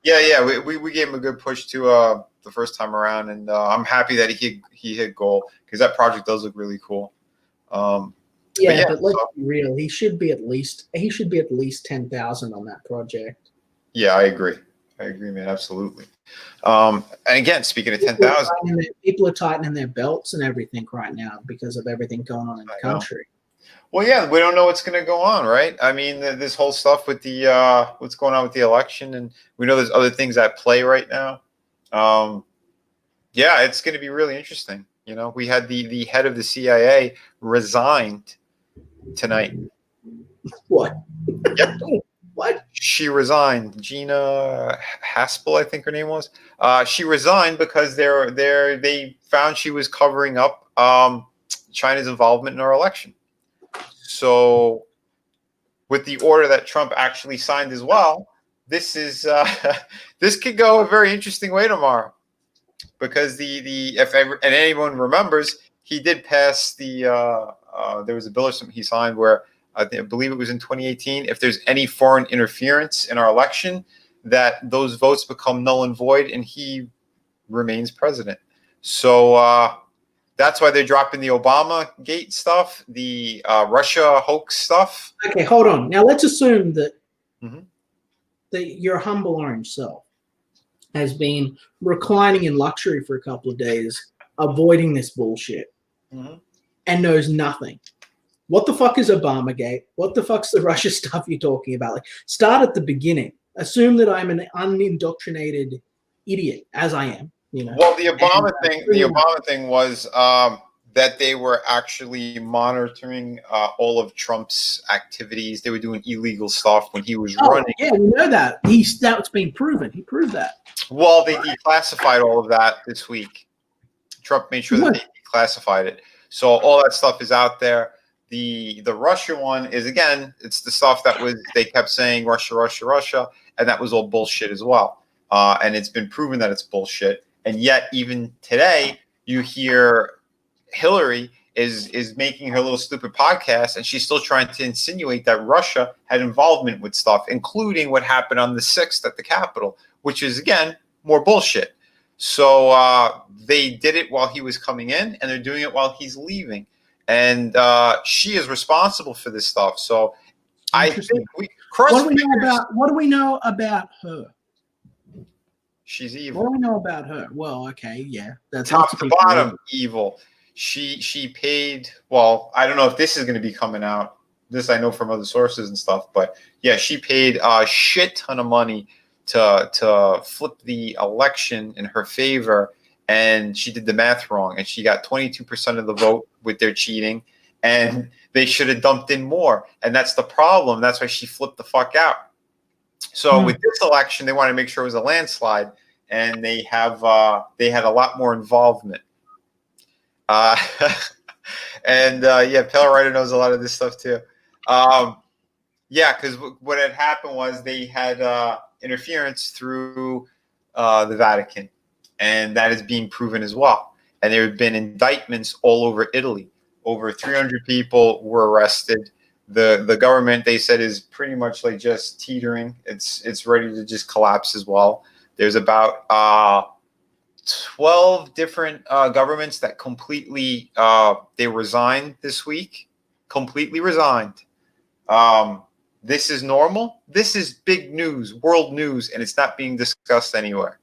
we gave him a good push to the first time around, and I'm happy that he hit goal because that project does look really cool. But let's be real. He should be at least 10,000 on that project. Yeah, I agree, man. Absolutely. And again, speaking of 10,000, people are tightening their belts and everything right now because of everything going on in the country. Well, yeah, we don't know what's going to go on, right? I mean, this whole stuff with the what's going on with the election, and we know there's other things at play right now. Yeah, it's going to be really interesting. You know, we had the head of the CIA resigned tonight. What? Yep. What? She resigned. Gina Haspel, I think her name was. She resigned because they found she was covering up China's involvement in our election. So, with the order that Trump actually signed as well, this could go a very interesting way tomorrow. because if ever, and anyone remembers, he did pass the there was a bill or something he signed where I believe it was in 2018. If there's any foreign interference in our election, that those votes become null and void, and he remains president. So that's why they're dropping the Obama Gate stuff, the Russia hoax stuff. Okay, hold on. Now let's assume that Mhm. that your humble orange self has been reclining in luxury for a couple of days, avoiding this bullshit, and knows nothing. What the fuck is Obamagate? What the fuck's the Russia stuff you're talking about? Like, start at the beginning. Assume that I'm an unindoctrinated idiot, as I am. You know. Well, the Obama thing was that they were actually monitoring all of Trump's activities. They were doing illegal stuff when he was running. Yeah, we know that. That's been proven. He proved that. Well, they declassified all of that this week. Trump made sure that they declassified it. So all that stuff is out there. The Russia one is, again, it's the stuff that was, they kept saying Russia, Russia, Russia, and that was all bullshit as well. And it's been proven that it's bullshit. And yet, even today, you hear Hillary is making her little stupid podcast, and she's still trying to insinuate that Russia had involvement with stuff, including what happened on the 6th at the Capitol, which is, again, more bullshit. So they did it while he was coming in, and they're doing it while he's leaving. And she is responsible for this stuff. So I think what do we know about her? She's evil. What do we know about her? Well, okay, yeah, that's top to bottom evil. She paid. Well, I don't know if this is going to be coming out. This I know from other sources and stuff. But yeah, she paid a shit ton of money to flip the election in her favor, and she did the math wrong, and she got 22% of the vote with their cheating, and they should have dumped in more, and that's the problem. That's why she flipped the fuck out. So with this election, they want to make sure it was a landslide, and they had a lot more involvement. And Pale Rider knows a lot of this stuff too. Yeah, because what had happened was they had interference through the Vatican, and that is being proven as well. And there have been indictments all over Italy. Over 300 people were arrested. The government, they said, is pretty much like just teetering. It's ready to just collapse as well. There's about 12 different governments that completely they resigned this week. Completely resigned. This is normal. This is big news, world news, and it's not being discussed anywhere.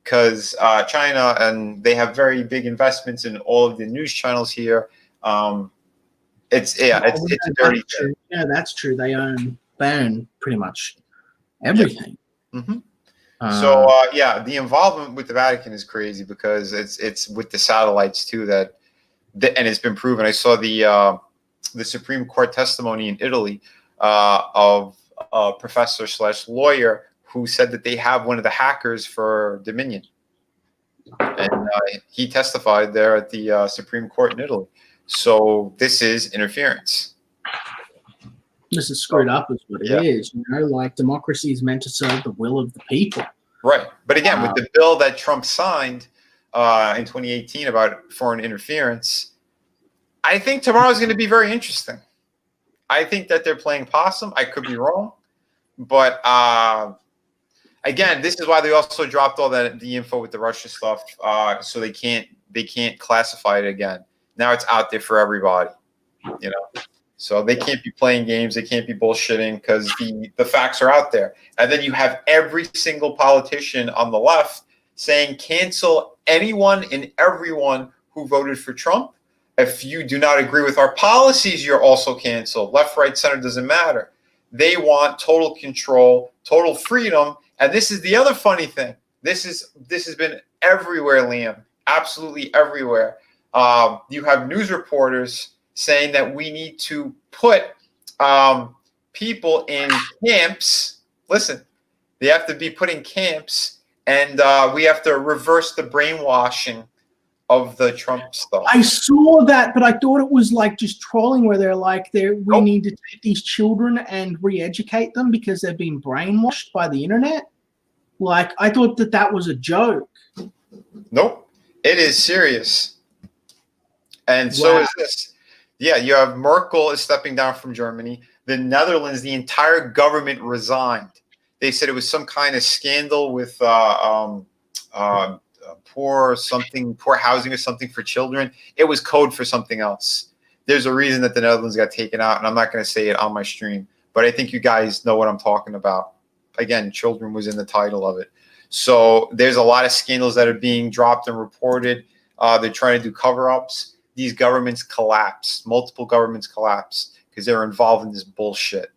Because China, and they have very big investments in all of the news channels here. It's a dirty thing. Yeah, that's true. They own pretty much everything. Yep. Mm-hmm. So the involvement with the Vatican is crazy because it's with the satellites too and it's been proven. I saw the Supreme Court testimony in Italy of a professor/lawyer who said that they have one of the hackers for Dominion, and he testified there at the Supreme Court in Italy. So this is interference. This is screwed up is what it is. You know, like democracy is meant to serve the will of the people. Right. But again, with the bill that Trump signed in 2018 about foreign interference, I think tomorrow is going to be very interesting. I think that they're playing possum. I could be wrong. But again, this is why they also dropped all the info with the Russia stuff, so they can't classify it again. Now it's out there for everybody, you know. So they can't be playing games. They can't be bullshitting because the facts are out there. And then you have every single politician on the left saying cancel anyone and everyone who voted for Trump. If you do not agree with our policies, you're also canceled. Left, right, center doesn't matter. They want total control, total freedom. And this is the other funny thing. This has been everywhere, Liam. Absolutely everywhere. You have news reporters saying that we need to put people in camps. Listen, they have to be put in camps, and we have to reverse the brainwashing of the Trump stuff. I saw that, but I thought it was like just trolling where they're like, we need to take these children and re-educate them because they've been brainwashed by the internet. Like, I thought that was a joke. Nope. It is serious. And so is this. Yeah, you have Merkel is stepping down from Germany. The Netherlands, the entire government resigned. They said it was some kind of scandal with poor housing or something for children. It was code for something else. There's a reason that the Netherlands got taken out, and I'm not going to say it on my stream, but I think you guys know what I'm talking about. Again, children was in the title of it. So there's a lot of scandals that are being dropped and reported. They're trying to do cover-ups. These governments collapse. Multiple governments collapse because they're involved in this bullshit.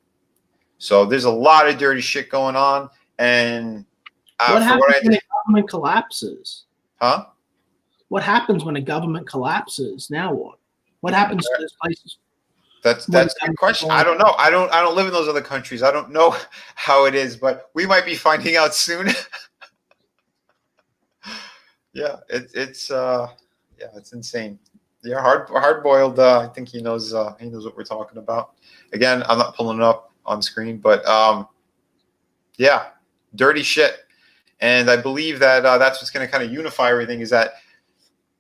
So there's a lot of dirty shit going on. And what happens when a government collapses? Huh? What happens when a government collapses? Now what? What happens to those places? That's a good question. I don't know. I don't live in those other countries. I don't know how it is, but we might be finding out soon. Yeah, it's insane. Yeah, hard boiled. I think he knows what we're talking about. Again, I'm not pulling it up on screen, but yeah, dirty shit. And I believe that that's what's going to kind of unify everything, is that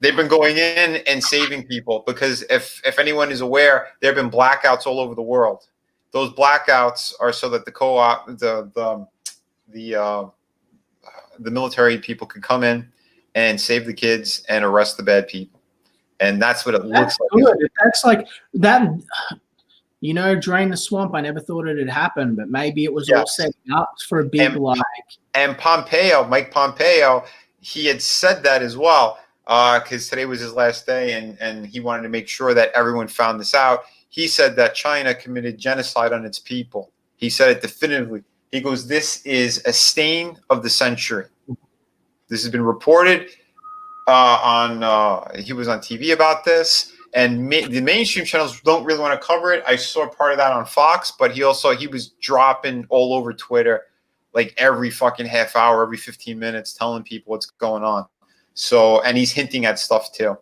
they've been going in and saving people, because if anyone is aware, there have been blackouts all over the world. Those blackouts are so that the military people can come in and save the kids and arrest the bad people. And that's what it looks like. Good. That's like that. Drain the swamp. I never thought it'd happen, but maybe it was all set up for a big And Mike Pompeo, he had said that as well, because today was his last day, and he wanted to make sure that everyone found this out. He said that China committed genocide on its people. He said it definitively. He goes, "This is a stain of the century." This has been reported he was on TV about this, and the mainstream channels don't really want to cover it. I saw part of that on Fox, but he was dropping all over Twitter, like every fucking half hour, every 15 minutes, telling people what's going on. So, and he's hinting at stuff too.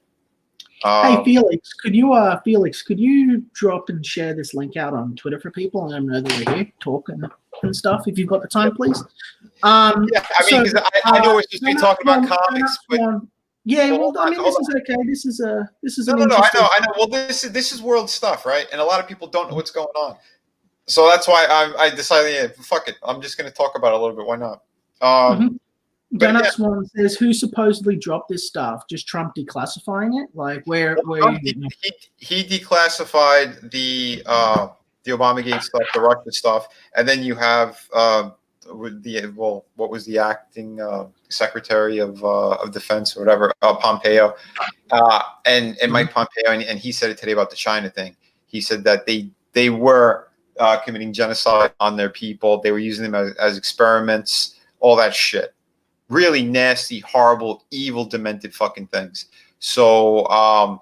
Hey Felix, could you drop and share this link out on Twitter for people and let them know that we're here talking and stuff, if you've got the time, please? Yeah, I mean, because I know we're supposed to be talking about comics, but yeah, well, I mean, this is okay. This is no, I know. Well, this is world stuff, right? And a lot of people don't know what's going on. So that's why I decided, yeah, fuck it. I'm just going to talk about it a little bit. Why not? Donut Swan says, who supposedly dropped this stuff? Just Trump declassifying it? Like where he declassified the Obamagate stuff, the Russia stuff, and then you have what was the acting Secretary of Defense or whatever, Pompeo, and Mike Pompeo, and he said it today about the China thing. He said that they were committing genocide on their people. They were using them as experiments, all that shit. Really nasty, horrible, evil, demented fucking things. So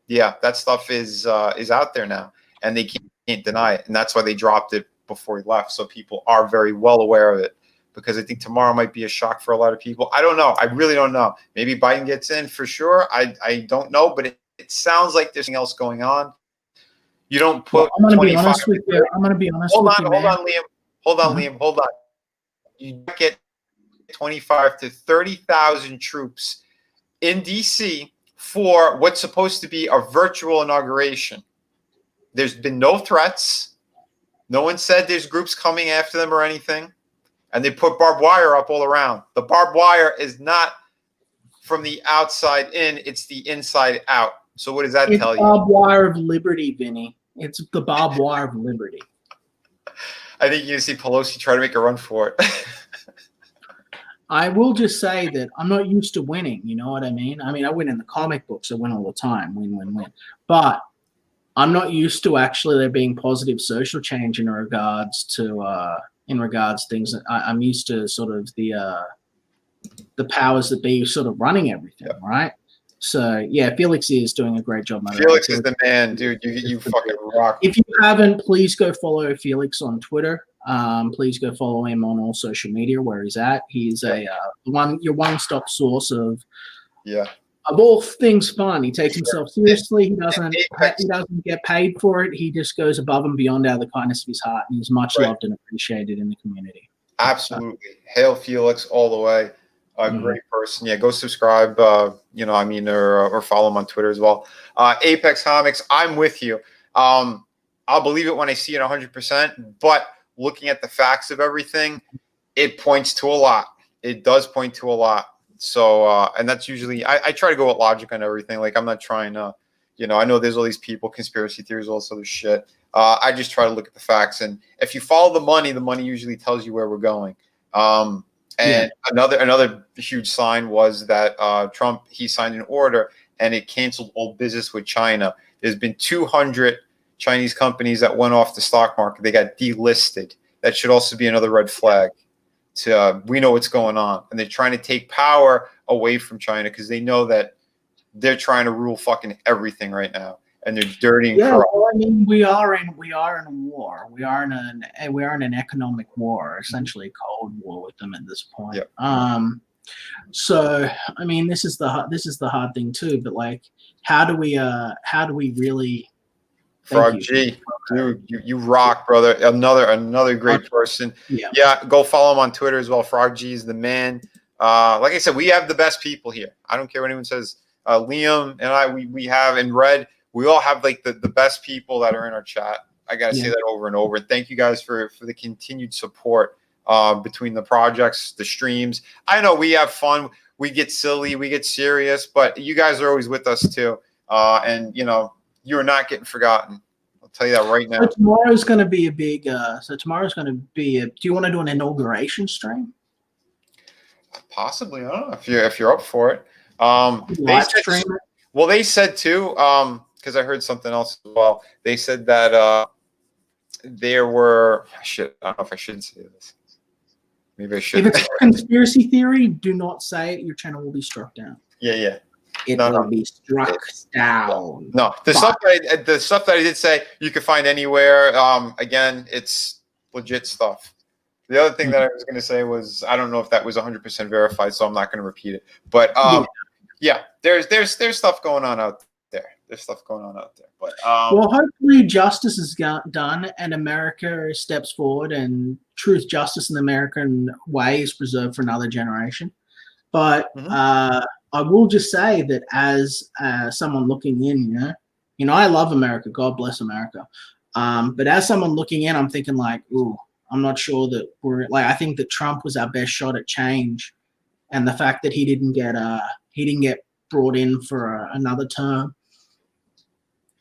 yeah, that stuff is out there now, and they can't deny it, and that's why they dropped it before he left. So people are very well aware of it, because I think tomorrow might be a shock for a lot of people. I don't know. I really don't know. Maybe Biden gets in for sure. I don't know, but it sounds like there's something else going on. You don't put. I'm going to be honest with you. Hold on, Liam. Hold on, Liam. Hold on. You get 25 to 30,000 troops in DC for what's supposed to be a virtual inauguration. There's been no threats. No one said there's groups coming after them or anything. And they put barbed wire up all around. The barbed wire is not from the outside in, it's the inside out. So what does that tell you? It's barbed wire of liberty, Vinny. It's the barbed wire of liberty. I think you see Pelosi try to make a run for it. I will just say that I'm not used to winning. You know what I mean? I mean, I win in the comic books. I win all the time. Win, win, win. But I'm not used to actually there being positive social change in regards to things. I'm used to sort of the powers that be sort of running everything, right? So yeah, Felix is doing a great job. Felix is the man, dude. You fucking rock. If you haven't, please go follow Felix on Twitter. Please go follow him on all social media where he's at. He's your one-stop source of all things fun. He takes himself seriously. He doesn't get paid for it. He just goes above and beyond out of the kindness of his heart, and he's much loved and appreciated in the community. Absolutely. Hail Felix all the way. A great person. Yeah, go subscribe. Or follow him on Twitter as well. Apex Comics. I'm with you. I'll believe it when I see it 100%. But looking at the facts of everything, it points to a lot. It does point to a lot. So, and that's usually I try to go with logic on everything. Like I'm not trying to, I know there's all these people, conspiracy theories, all this other shit. I just try to look at the facts, and if you follow the money usually tells you where we're going. And another huge sign was that Trump, he signed an order and it canceled all business with China. There's been 200 Chinese companies that went off the stock market. They got delisted. That should also be another red flag. We know what's going on. And they're trying to take power away from China because they know that they're trying to rule fucking everything right now. And they're dirtying. Yeah, well, I mean, we are in a war. We are in an economic war, essentially a Cold War with them at this point. Yep. So I mean, this is the hard thing too. But like, how do we really? Frog G, dude, you rock, brother. Another great person. Yeah, go follow him on Twitter as well. Frog G is the man. Like I said, we have the best people here. I don't care what anyone says. Liam and I, we have in Red. We all have like the best people that are in our chat. I gotta say that over and over. Thank you guys for the continued support between the projects, the streams. I know we have fun, we get silly, we get serious, but you guys are always with us too. And you are not getting forgotten. I'll tell you that right now. So tomorrow's going to be a big. Do you want to do an inauguration stream? Possibly. I don't know if you're up for it. They said too. Because I heard something else as well. They said that there were shit. I don't know if I should say this. Maybe I should. If it's a conspiracy theory, do not say it. Your channel will be struck down. Yeah. It will be struck down. No, the stuff that I did say you could find anywhere. Again, it's legit stuff. The other thing that I was going to say was I don't know if that was 100% verified, so I'm not going to repeat it. But there's stuff going on out there. There's stuff going on out there. But well, hopefully justice is done and America steps forward and truth, justice, in the American way is preserved for another generation. But I will just say that as someone looking in, I love America. God bless America. But as someone looking in, I'm thinking like, ooh, I'm not sure that I think that Trump was our best shot at change, and the fact that he didn't get brought in for another term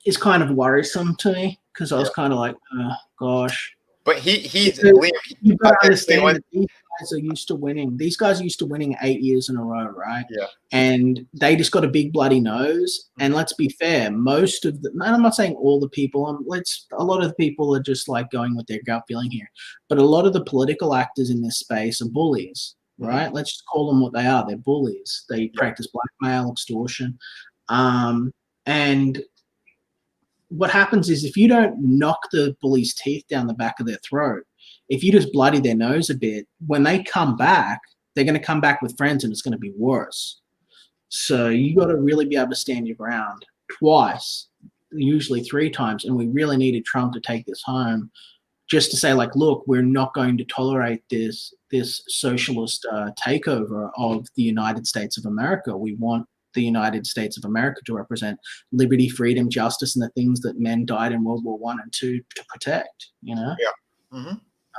is kind of worrisome to me because I was kind of like, oh, gosh. But you've got to understand that these guys are used to winning. These guys are used to winning 8 years in a row, right? Yeah. And they just got a big bloody nose. And let's be fair, most of and I'm not saying all the people. A lot of the people are just like going with their gut feeling here. But a lot of the political actors in this space are bullies, right? Let's just call them what they are. They're bullies. They practice blackmail, extortion, and what happens is if you don't knock the bully's teeth down the back of their throat, if you just bloody their nose a bit, when they come back, they're going to come back with friends and it's going to be worse. So you got to really be able to stand your ground twice, usually 3 times. And we really needed Trump to take this home just to say like, look, we're not going to tolerate this socialist takeover of the United States of America. We want the United States of America to represent liberty, freedom, justice, and the things that men died in World War I and II to protect, Yeah.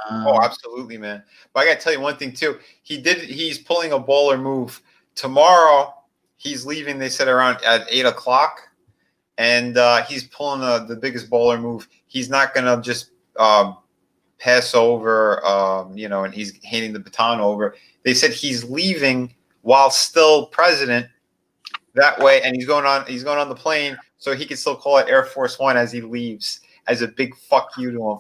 Oh, absolutely, man. But I got to tell you one thing, too. He's pulling a baller move. Tomorrow, he's leaving, they said, around at 8 o'clock. And he's pulling the biggest baller move. He's not going to just pass over, and he's handing the baton over. They said he's leaving while still president. That way, and he's going on the plane, so he can still call it Air Force One as he leaves, as a big fuck you to him.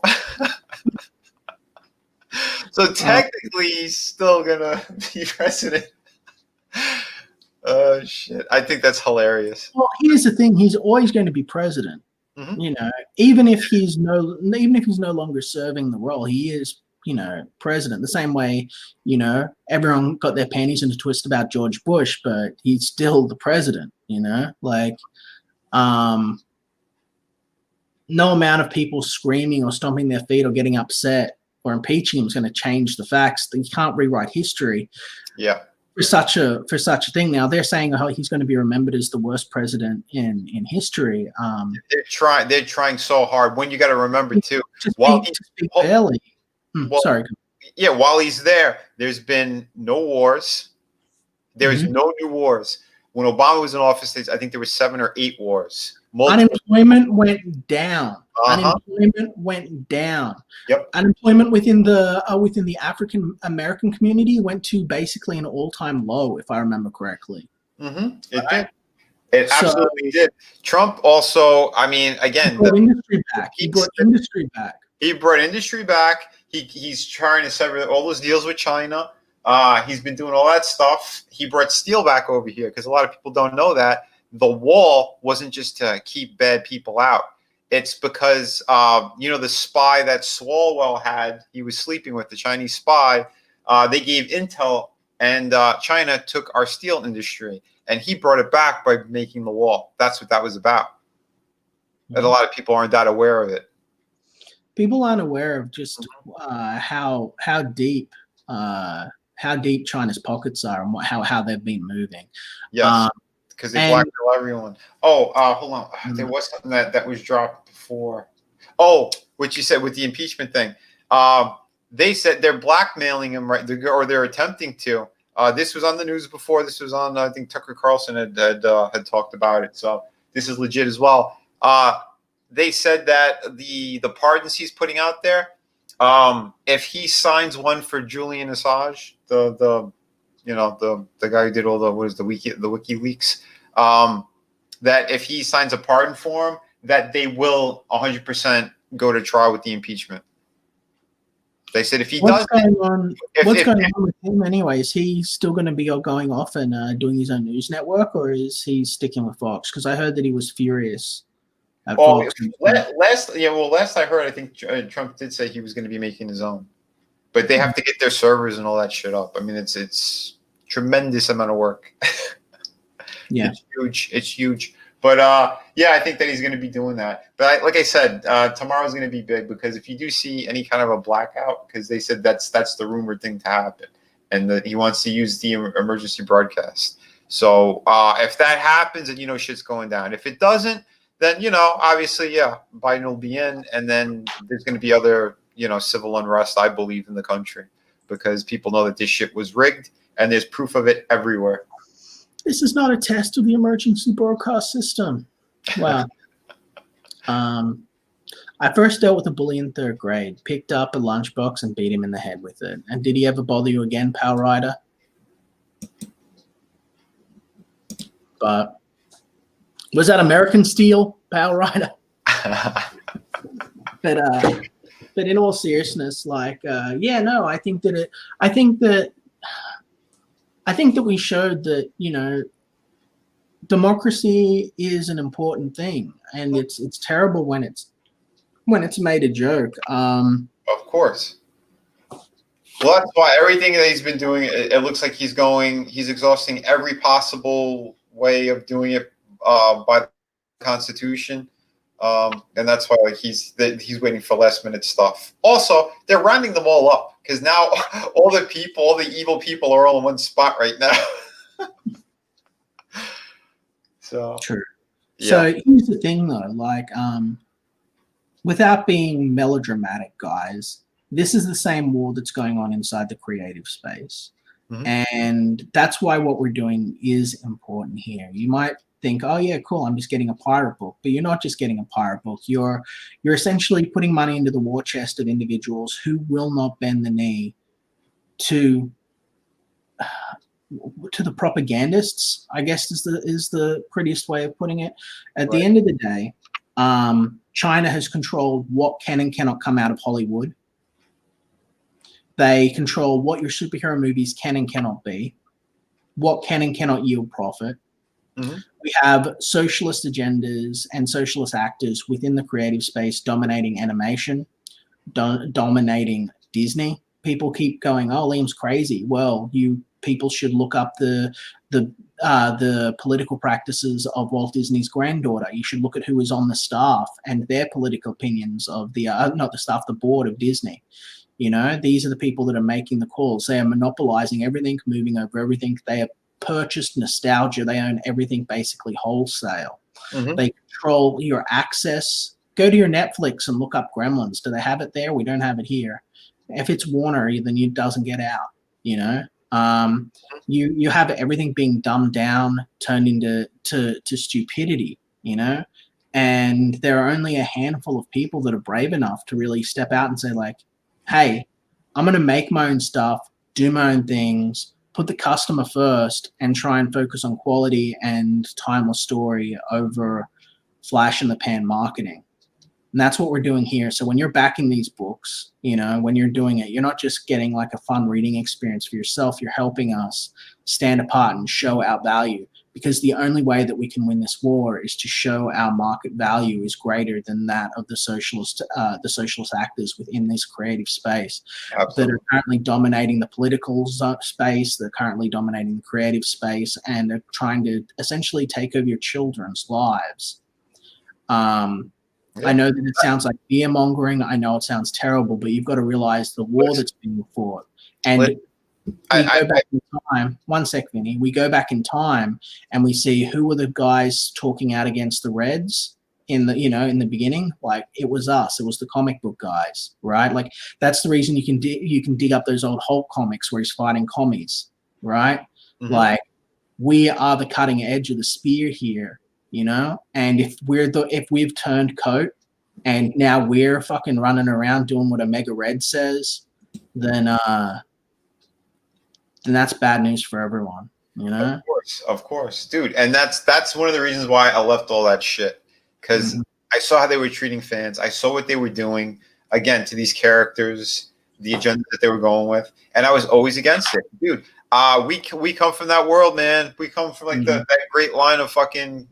So technically, he's still gonna be president. Oh shit! I think that's hilarious. Well, here's the thing: he's always going to be president. Even if he's no longer serving the role, he is. President. The same way, everyone got their panties in a twist about George Bush, but he's still the president, like, no amount of people screaming or stomping their feet or getting upset or impeaching him is going to change the facts. You can't rewrite history. Yeah. for such a thing. Now they're saying how he's going to be remembered as the worst president in history. They're trying so hard. When you got to remember too, barely. Sorry. Yeah, while he's there, there's been no wars. There's no new wars. When Obama was in office, I think there were 7 or 8 wars. Unemployment went down. Unemployment went down. Yep. Unemployment within the African American community went to basically an all-time low, if I remember correctly. It did. It absolutely did. Trump also, I mean, again, he brought industry back. He brought industry back. He brought industry back. He's trying to sever all those deals with China. He's been doing all that stuff. He brought steel back over here because a lot of people don't know that the wall wasn't just to keep bad people out. It's because, the spy that Swalwell had, he was sleeping with the Chinese spy. They gave intel, and China took our steel industry, and he brought it back by making the wall. That's what that was about. And a lot of people aren't that aware of it. People aren't aware of just how deep China's pockets are and how they've been moving. Yes, because they blackmail everyone. Oh, hold on. There was something that was dropped before. Oh, what you said with the impeachment thing. They said they're blackmailing him, right? Or they're attempting to. This was on the news before. This was on, I think Tucker Carlson had talked about it. So this is legit as well. They said that the pardons he's putting out there, if he signs one for Julian Assange, the guy who did all the WikiLeaks, that if he signs a pardon for him, that they will 100% go to trial with the impeachment. They said if he does, what's going on with him anyway? Is he still going to be going off and doing his own news network, or is he sticking with Fox? Because I heard that he was furious. Last I heard, I think Trump did say he was going to be making his own, but they have to get their servers and all that shit up. I mean, it's tremendous amount of work. Yeah, it's huge. But I think that he's going to be doing that. But like I said, tomorrow's going to be big because if you do see any kind of a blackout, because they said that's the rumored thing to happen, and that he wants to use the emergency broadcast. So if that happens, then shit's going down. If it doesn't, then, obviously, Biden will be in, and then there's going to be other, civil unrest, I believe, in the country because people know that this shit was rigged, and there's proof of it everywhere. This is not a test of the emergency broadcast system. Wow. I first dealt with a bully in 3rd grade, picked up a lunchbox and beat him in the head with it. And did he ever bother you again, pal Ryder? But was that American Steel, pal Ryder? But in all seriousness, I think that we showed that, democracy is an important thing, and it's terrible when it's made a joke. Of course. Well, that's why everything that he's been doing, it looks like he's exhausting every possible way of doing it by the Constitution. And that's why he's waiting for last minute stuff. Also, they're rounding them all up because now all the evil people are all in one spot right now. So true. Yeah. So here's the thing though, without being melodramatic, guys, this is the same war that's going on inside the creative space. And that's why what we're doing is important here. You might think, oh yeah, cool, I'm just getting a pirate book, but you're not just getting a pirate book. You're essentially putting money into the war chest of individuals who will not bend the knee to the propagandists, I guess is the prettiest way of putting it. At the end of the day, China has controlled what can and cannot come out of Hollywood. They control what your superhero movies can and cannot be, what can and cannot yield profit. We have socialist agendas and socialist actors within the creative space dominating animation, dominating Disney. People keep going, oh, Liam's crazy. Well, you people should look up the political practices of Walt Disney's granddaughter. You should look at who is on the staff and their political opinions of the not the staff, the board of Disney. You know, these are the people that are making the calls. They are monopolizing everything, moving over everything. They have purchased nostalgia. They own everything basically wholesale. Mhm. They control your access. Go to your Netflix and look up Gremlins. Do they have it there? We don't have it here. If it's Warner, then it doesn't get out. You know, you have everything being dumbed down, turned into to stupidity. You know, and there are only a handful of people that are brave enough to really step out and say, like, hey, I'm going to make my own stuff, do my own things, put the customer first, and try and focus on quality and timeless story over flash in the pan marketing. And that's what we're doing here. So when you're backing these books, you know, when you're doing it, you're not just getting like a fun reading experience for yourself. You're helping us stand apart and show our value, because the only way that we can win this war is to show our market value is greater than that of the socialist actors within this creative space. Absolutely. That are currently dominating the political space. They're currently dominating the creative space, and are trying to essentially take over your children's lives. I know that it sounds like fear mongering. I know it sounds terrible, but you've got to realize the war that's being fought. And we go back in time. One sec, Vinny. We go back in time and we see who were the guys talking out against the Reds in the beginning. Like, it was us. It was the comic book guys, right? Like, that's the reason you can dig up those old Hulk comics where he's fighting commies, right? Mm-hmm. Like, we are the cutting edge of the spear here. You know, and if we've turned coat and now we're fucking running around doing what Omega Red says, then that's bad news for everyone. You know, of course, dude, and that's one of the reasons why I left all that shit, because I saw how they were treating fans. I saw what they were doing again to these characters, the agenda that they were going with, and I was always against it, dude. We come from that world, man. We come from like that great line of fucking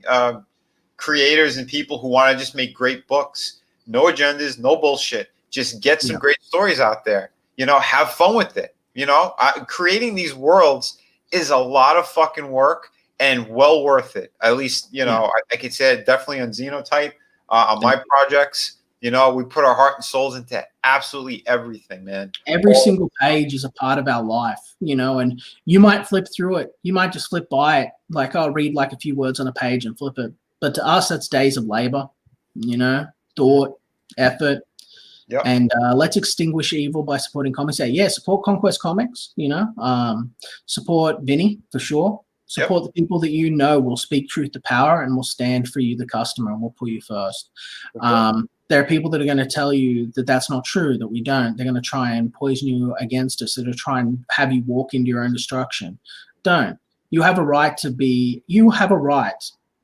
creators and people who want to just make great books. No agendas, no bullshit. Just get some great stories out there. You know, have fun with it. You know, creating these worlds is a lot of fucking work and well worth it. At least, you know, I could say it definitely on Xenotype, on my projects. You know, we put our heart and souls into absolutely everything, man. Every single page is a part of our life, you know, and you might flip through it. You might just flip by it. Like, I'll read like a few words on a page and flip it. But to us, that's days of labor, you know, thought, effort. Yep. And let's extinguish evil by supporting comics. Yeah, support Conquest Comics, you know, support Vinny for sure. Support the people that you know will speak truth to power and will stand for you, the customer, and will put you first. There are people that are going to tell you that that's not true, that we don't. They're going to try and poison you against us. They're going to try and have you walk into your own destruction. Don't. You have a right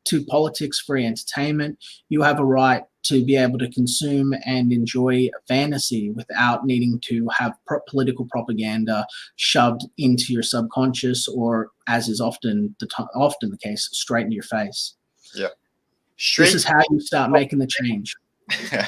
to politics-free entertainment. You have a right to be able to consume and enjoy fantasy without needing to have political propaganda shoved into your subconscious, or, as is often the case, straight into your face. Yeah. This is how you start making the change. Yeah,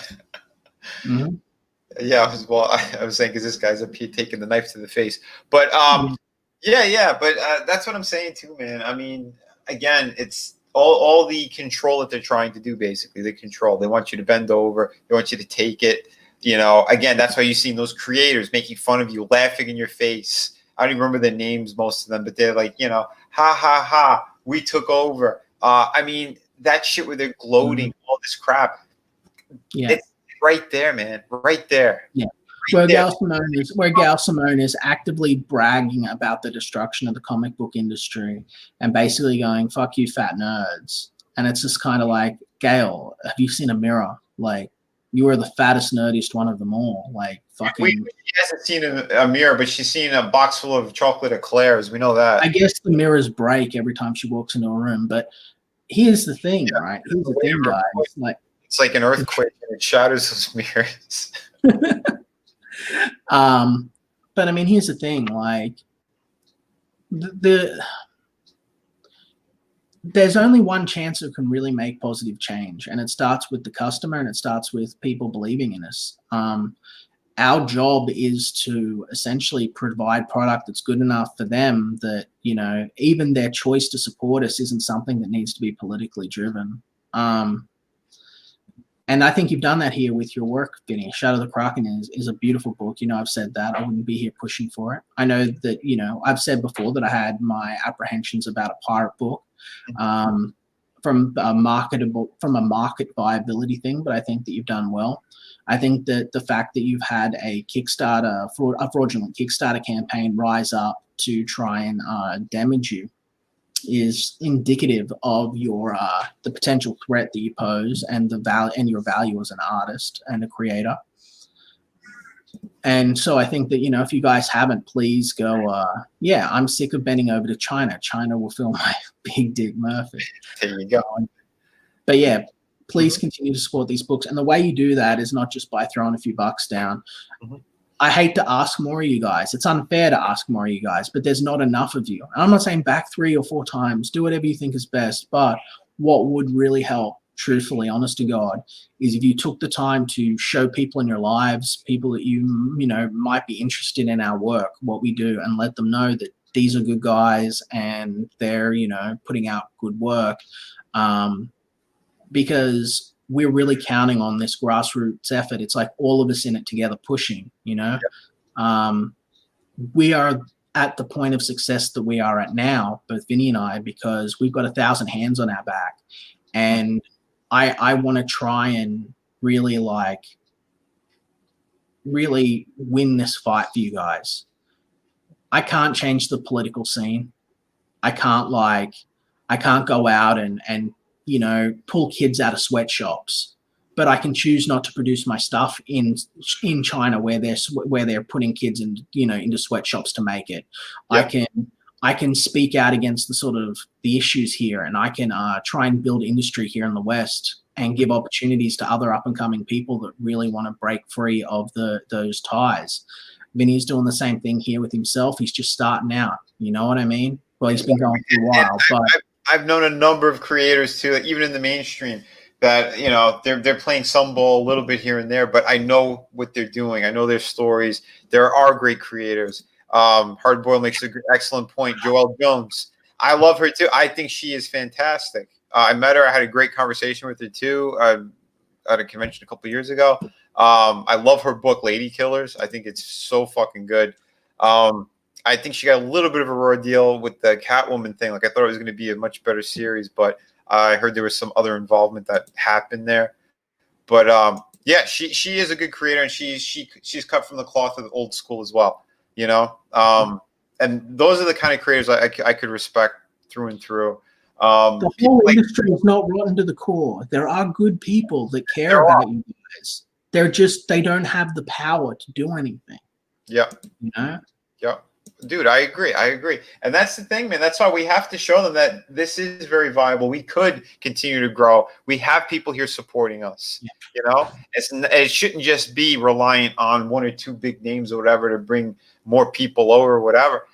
I was saying because this guy's up here taking the knife to the face, but but that's what I'm saying too, man. I mean, again, it's all the control that they're trying to do. Basically, the control. They want you to bend over. They want you to take it. You know, again, that's why you've seen those creators making fun of you, laughing in your face. I don't even remember their names, most of them, but they're like, you know, ha ha ha, we took over. I mean, that shit where they're gloating, all this crap. Yeah, it's right there, man. Right there. Yeah. Where Gal Simone is actively bragging about the destruction of the comic book industry and basically going, fuck you, fat nerds. And it's just kind of like, Gail, have you seen a mirror? Like, you are the fattest, nerdiest one of them all. Like, fucking. She hasn't seen a mirror, but she's seen a box full of chocolate eclairs. We know that. I guess the mirrors break every time she walks into a room. But here's the thing, right? Here's the thing, guys. It's like an earthquake and it shatters those mirrors. But I mean, here's the thing, like there's only one chance who can really make positive change, and it starts with the customer, and it starts with people believing in us. Our job is to essentially provide product that's good enough for them that, you know, even their choice to support us isn't something that needs to be politically driven. And I think you've done that here with your work, Vinny. Shadow of the Kraken is a beautiful book. You know, I've said that. I wouldn't be here pushing for it. I know that, you know, I've said before that I had my apprehensions about a pirate book from a market viability thing, but I think that you've done well. I think that the fact that you've had a fraudulent Kickstarter campaign rise up to try and damage you is indicative of your the potential threat that you pose and the value and your value as an artist and a creator. And so I think that, you know, if you guys haven't, please go, yeah, I'm sick of bending over to China. China will fill my Big Dick Murphy. There you go. But yeah, please continue to support these books. And the way you do that is not just by throwing a few bucks down. I hate to ask more of you guys. It's unfair to ask more of you guys, but there's not enough of you. And I'm not saying back 3 or 4 times, do whatever you think is best. But what would really help, truthfully, honest to God, is if you took the time to show people in your lives, people that you know, might be interested in our work, what we do, and let them know that these are good guys and they're, you know, putting out good work. Because we're really counting on this grassroots effort. It's like all of us in it together pushing, you know. We are at the point of success that we are at now, both Vinny and I, because we've got 1,000 hands on our back. And I want to try and really win this fight for you guys. I can't change the political scene. I can't go out and you know, pull kids out of sweatshops, but I can choose not to produce my stuff in China where they're putting kids in, you know, into sweatshops to make it. I can speak out against the sort of the issues here, and I can try and build industry here in the West and give opportunities to other up and coming people that really want to break free of those ties. Vinny's doing the same thing here with himself. He's just starting out. You know what I mean? Well, he's been going for a while, but I've known a number of creators too, even in the mainstream, that, you know, they're playing some ball a little bit here and there, but I know what they're doing. I know their stories. There are great creators. Hardboiled makes an excellent point. Joelle Jones, I love her too. I think she is fantastic. I met her. I had a great conversation with her too at a convention a couple of years ago. I love her book, Lady Killers. I think it's so fucking good. I think she got a little bit of a raw deal with the Catwoman thing. Like, I thought it was going to be a much better series, but I heard there was some other involvement that happened there. But yeah, she is a good creator, and she's cut from the cloth of the old school as well. You know, and those are the kind of creators I could respect through and through. The whole industry is not rotten to the core. There are good people that care about you guys. They don't have the power to do anything. Yeah. You know? Yeah. Dude, I agree. And that's the thing, man. That's why we have to show them that this is very viable. We could continue to grow. We have people here supporting us. Yeah. You know, it shouldn't just be reliant on 1 or 2 big names or whatever to bring more people over or whatever.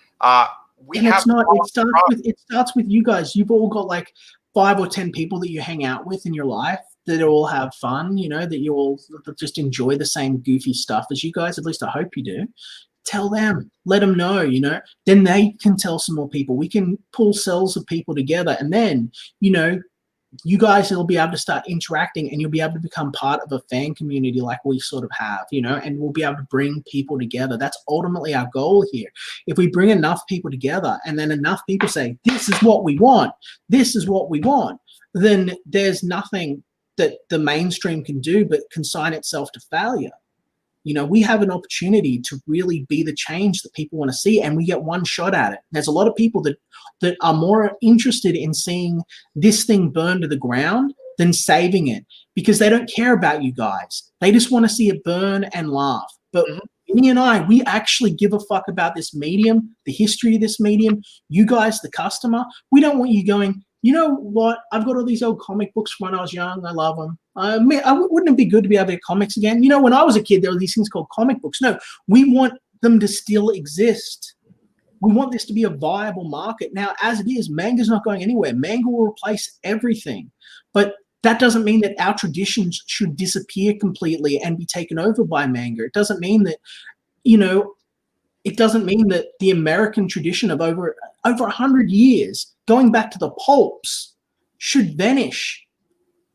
It starts with you guys. You've all got like 5 or 10 people that you hang out with in your life that all have fun, you know, that you all just enjoy the same goofy stuff as you guys. At least I hope you do. Tell them, let them know, you know, then they can tell some more people. We can pull cells of people together, and then, you know, you guys will be able to start interacting, and you'll be able to become part of a fan community like we sort of have, you know, and we'll be able to bring people together. That's ultimately our goal here. If we bring enough people together and then enough people say, this is what we want, then there's nothing that the mainstream can do but consign itself to failure. You know, we have an opportunity to really be the change that people want to see, and we get one shot at it. There's a lot of people that are more interested in seeing this thing burn to the ground than saving it, because they don't care about you guys. They just want to see it burn and laugh. But me and I, we actually give a fuck about this medium, the history of this medium. You guys, the customer, we don't want you going, you know what? I've got all these old comic books from when I was young. I love them. Wouldn't it be good to be able to get comics again? You know, when I was a kid, there were these things called comic books. No, we want them to still exist. We want this to be a viable market. Now, as it is, manga's not going anywhere. Manga will replace everything. But that doesn't mean that our traditions should disappear completely and be taken over by manga. It doesn't mean that, you know, it doesn't mean that the American tradition of over 100 years, going back to the pulps, should vanish.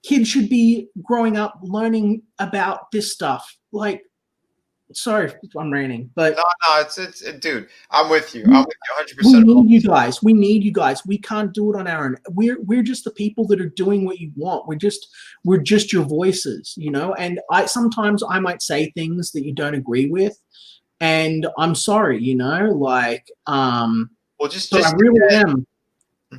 kids should be growing up learning about this stuff. Like, sorry if I'm ranting, but no, it's dude, I'm with you. we, I'm with you 100%. we need you guys. We need you guys. We can't do it on our own. We're just the people that are doing what you want. We're just your voices, you know. And sometimes I might say things that you don't agree with, and I'm sorry, you know, like Well, but I really am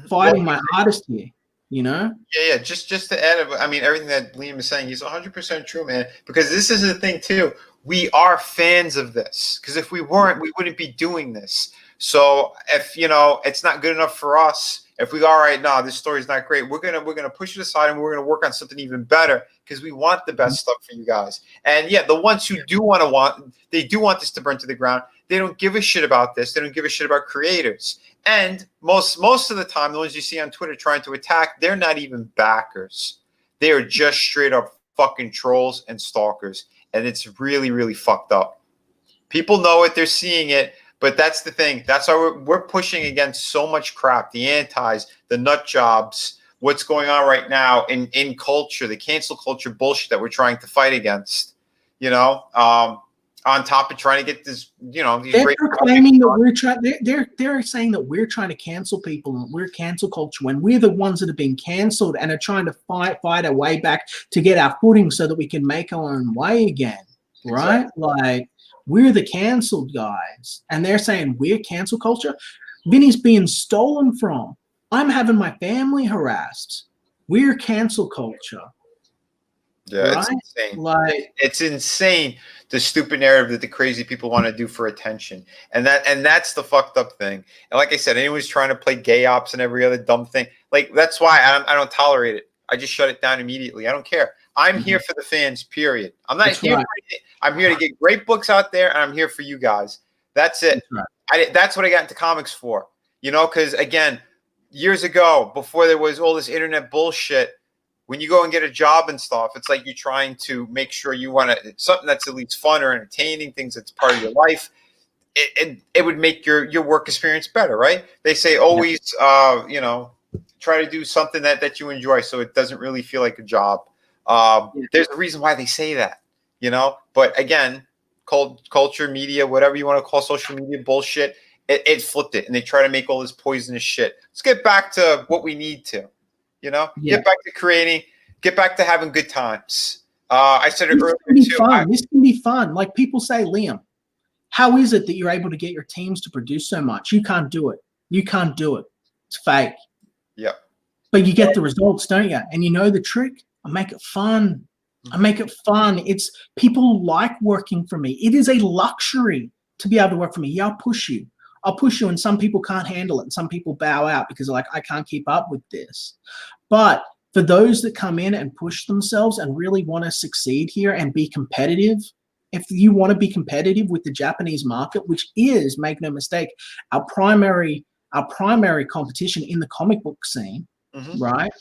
fighting my hardest here, you know. Yeah. Just to add, I mean, everything that Liam is saying, he's 100% true, man. Because this is the thing too. We are fans of this. Because if we weren't, we wouldn't be doing this. So if it's not good enough for us, if we go, all right, no, this story's not great, we're gonna push it aside and we're gonna work on something even better because we want the best stuff for you guys. And yeah, the ones who do want this to burn to the ground. They don't give a shit about this. They don't give a shit about creators. And most of the time, the ones you see on Twitter trying to attack, they're not even backers. They are just straight up fucking trolls and stalkers. And it's really, really fucked up. People know it. They're seeing it. But that's the thing. That's why we're pushing against so much crap. The antis, the nut jobs, what's going on right now in culture, the cancel culture bullshit that we're trying to fight against. On top of trying to get this, these they're great claiming that we're trying. They're saying that we're trying to cancel people and we're cancel culture when we're the ones that have been cancelled and are trying to fight our way back to get our footing so that we can make our own way again, right? Exactly. Like we're the cancelled guys, and they're saying we're cancel culture. Vinny's being stolen from. I'm having my family harassed. We're cancel culture. Yeah, right? It's insane. Like it's insane the stupid narrative that the crazy people want to do for attention, and that's the fucked up thing. And like I said, anyone's trying to play gay ops and every other dumb thing. Like that's why I don't tolerate it. I just shut it down immediately. I don't care. I'm here for the fans. Period. I'm not here. Right. I'm here to get great books out there, and I'm here for you guys. That's it. That's right. That's what I got into comics for. Because again, years ago, before there was all this internet bullshit. When you go and get a job and stuff, it's like you're trying to make sure you want something that's at least fun or entertaining, things that's part of your life. It would make your work experience better, right? They say always, try to do something that you enjoy so it doesn't really feel like a job. There's a reason why they say that, But again, culture, media, whatever you want to call social media bullshit, it flipped it, and they try to make all this poisonous shit. Let's get back to what we need to. Get back to creating, get back to having good times. I said it earlier too. This can be fun. Like people say, Liam, how is it that you're able to get your teams to produce so much? You can't do it. You can't do it. It's fake. Yeah. But you get the results, don't you? And you know the trick? I make it fun. I make it fun. It's people like working for me. It is a luxury to be able to work for me. Yeah, I'll push you. And some people can't handle it, and some people bow out because they're like, I can't keep up with this. But for those that come in and push themselves and really want to succeed here and be competitive, if you want to be competitive with the Japanese market, which is, make no mistake, our primary competition in the comic book scene, right?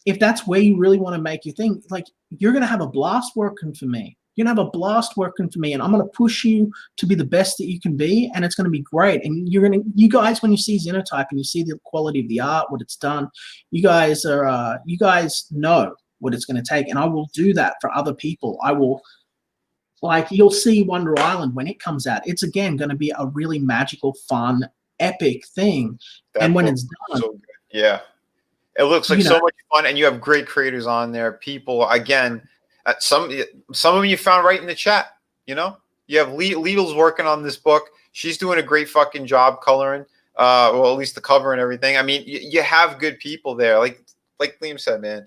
If that's where you really want to make your thing, like you're going to have a blast working for me. You're going to have a blast working for me, and I'm going to push you to be the best that you can be, and it's going to be great. And you guys, when you see Xenotype and you see the quality of the art, what it's done, you guys know what it's going to take, and I will do that for other people. I will, like, you'll see Wonder Island when it comes out. It's, again, going to be a really magical, fun, epic thing. And when it's done. So good. Yeah. It looks like so much fun, and you have great creators on there. People, again, some of them you found right in the chat. You have Lidl's working on this book. She's doing a great fucking job coloring. Well, at least the cover and everything. I mean, you have good people there. Like Liam said, man,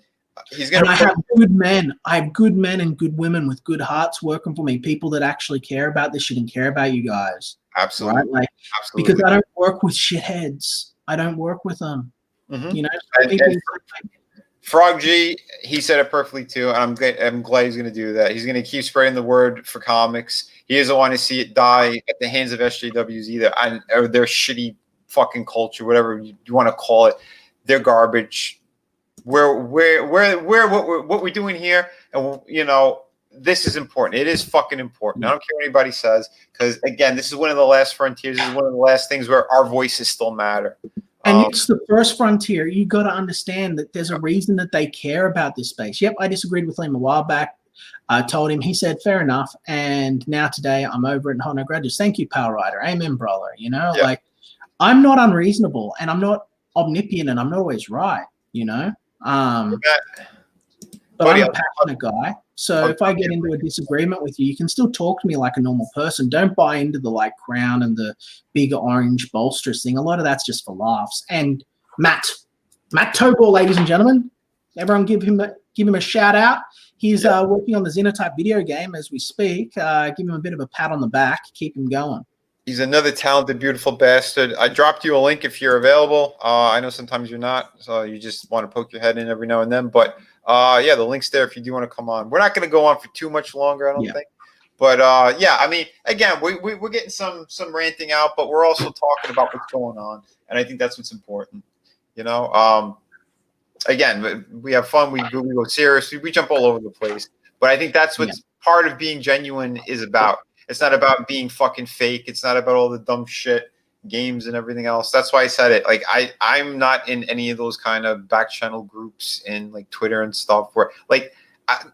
he's gonna. And I have good men. I have good men and good women with good hearts working for me. People that actually care about this shit and care about you guys. Absolutely. Right? Like, absolutely. Because I don't work with shitheads. I don't work with them. And Frog G, he said it perfectly too, and I'm glad he's going to do that. He's going to keep spreading the word for comics. He doesn't want to see it die at the hands of SJWs either, or their shitty fucking culture, whatever you want to call it. They're garbage. What we're doing here, and this is important. It is fucking important. I don't care what anybody says, because again, this is one of the last frontiers. This is one of the last things where our voices still matter. And it's the first frontier. You got to understand that there's a reason that they care about this space. Yep, I disagreed with him a while back. I told him, he said, fair enough. And now today I'm over it and no grudges. Thank you, Power Rider. Amen, brother. You know, like I'm not unreasonable and I'm not omniscient and I'm not always right, you know. But I'm a passionate guy. So if I get into a disagreement with you, you can still talk to me like a normal person. Don't buy into the like crown and the big orange bolsters thing. A lot of that's just for laughs. And Matt Tobor, ladies and gentlemen, everyone give him a shout out. He's working on the Xenotype video game as we speak. Give him a bit of a pat on the back. Keep him going. He's another talented, beautiful bastard. I dropped you a link if you're available. I know sometimes you're not, so you just want to poke your head in every now and then. But yeah, the link's there if you do want to come on. We're not going to go on for too much longer, I don't think. But yeah, I mean, again, we're getting some ranting out, but we're also talking about what's going on, and I think that's what's important. You know, again, we have fun. We go serious. We jump all over the place. But I think that's what part of being genuine is about. It's not about being fucking fake. It's not about all the dumb shit, games and everything else. That's why I said it. Like I'm not in any of those kind of back channel groups in like Twitter and stuff where like I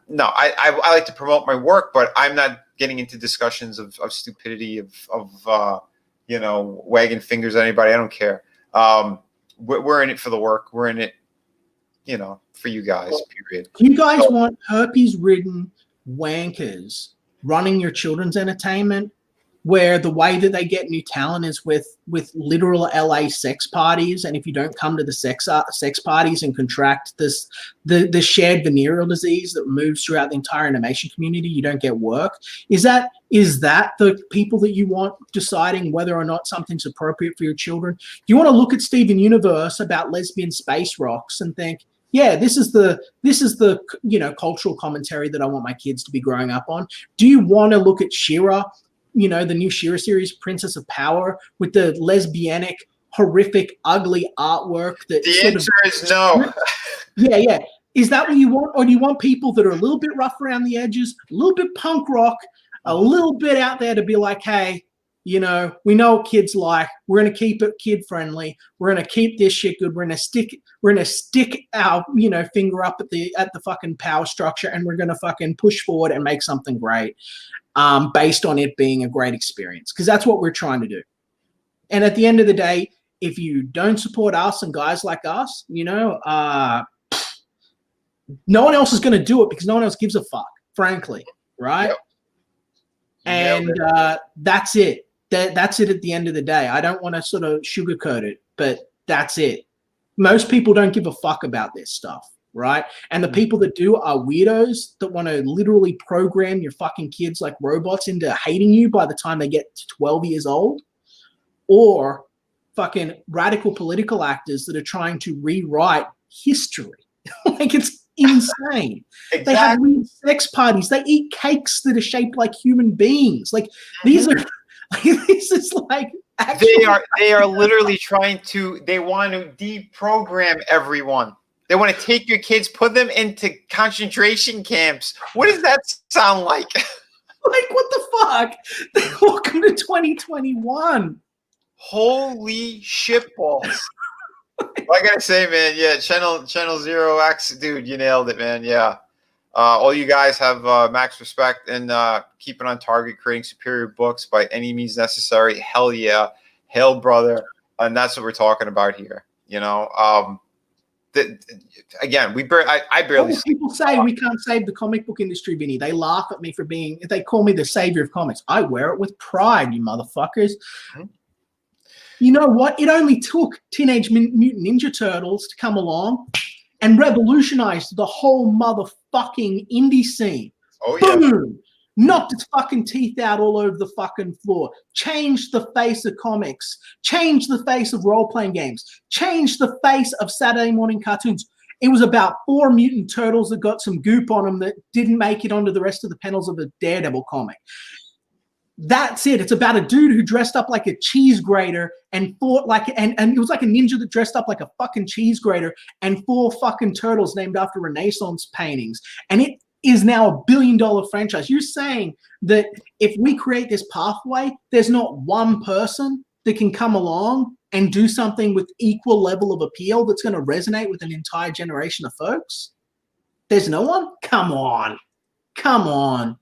like to promote my work, but I'm not getting into discussions of stupidity of you know, wagging fingers at anybody. I don't care. We're in it for the work. We're in it, you know, for you guys, period. You guys want herpes-ridden wankers running your children's entertainment where the way that they get new talent is with literal LA sex parties, and if you don't come to the sex parties and contract the shared venereal disease that moves throughout the entire animation community, you don't get work? Is that the people that you want deciding whether or not something's appropriate for your children? Do you want to look at Steven Universe about lesbian space rocks and think, yeah, this is the you know, cultural commentary that I want my kids to be growing up on? Do you want to look at She-Ra, you know, the new She-Ra series, Princess of Power, with the lesbianic, horrific, ugly artwork? That the answer is no. Yeah. Is that what you want, or do you want people that are a little bit rough around the edges, a little bit punk rock, a little bit out there to be like, hey, you know, we know what kids like. We're gonna keep it kid friendly. We're gonna keep this shit good. We're gonna stick our, you know, finger up at the fucking power structure, and we're gonna fucking push forward and make something great, based on it being a great experience. Because that's what we're trying to do. And at the end of the day, if you don't support us and guys like us, you know, no one else is gonna do it because no one else gives a fuck, frankly, right? Yep. And that's it. That's it at the end of the day. I don't want to sort of sugarcoat it, but that's it. Most people don't give a fuck about this stuff, right? And the people that do are weirdos that want to literally program your fucking kids like robots into hating you by the time they get to 12 years old, or fucking radical political actors that are trying to rewrite history. Like, it's insane. Exactly. They have weird sex parties. They eat cakes that are shaped like human beings. Like, these are... this is like they are literally they want to deprogram everyone. They want to take your kids, put them into concentration camps. What does that sound like? Like, what the fuck? Welcome to 2021. Holy shitballs. I gotta say, man, yeah, Channel Zero X, dude, you nailed it, man. Yeah. All you guys have max respect, and keep it on target, creating superior books by any means necessary. Hell yeah. Hail, brother. And that's what we're talking about here. You know, again, I barely. People say we can't save the comic book industry, Vinny. They laugh at me for they call me the savior of comics. I wear it with pride, you motherfuckers. Mm-hmm. You know what? It only took Teenage Mutant Ninja Turtles to come along and revolutionized the whole motherfucking indie scene. Oh, yeah. Boom! Knocked its fucking teeth out all over the fucking floor. Changed the face of comics. Changed the face of role-playing games. Changed the face of Saturday morning cartoons. It was about 4 mutant turtles that got some goop on them that didn't make it onto the rest of the panels of a Daredevil comic. That's it. It's about a dude who dressed up like a cheese grater and fought like, and it was like a ninja that dressed up like a fucking cheese grater and 4 fucking turtles named after Renaissance paintings. And it is now a $1 billion franchise. You're saying that if we create this pathway, there's not one person that can come along and do something with equal level of appeal that's going to resonate with an entire generation of folks? There's no one? Come on. Come on.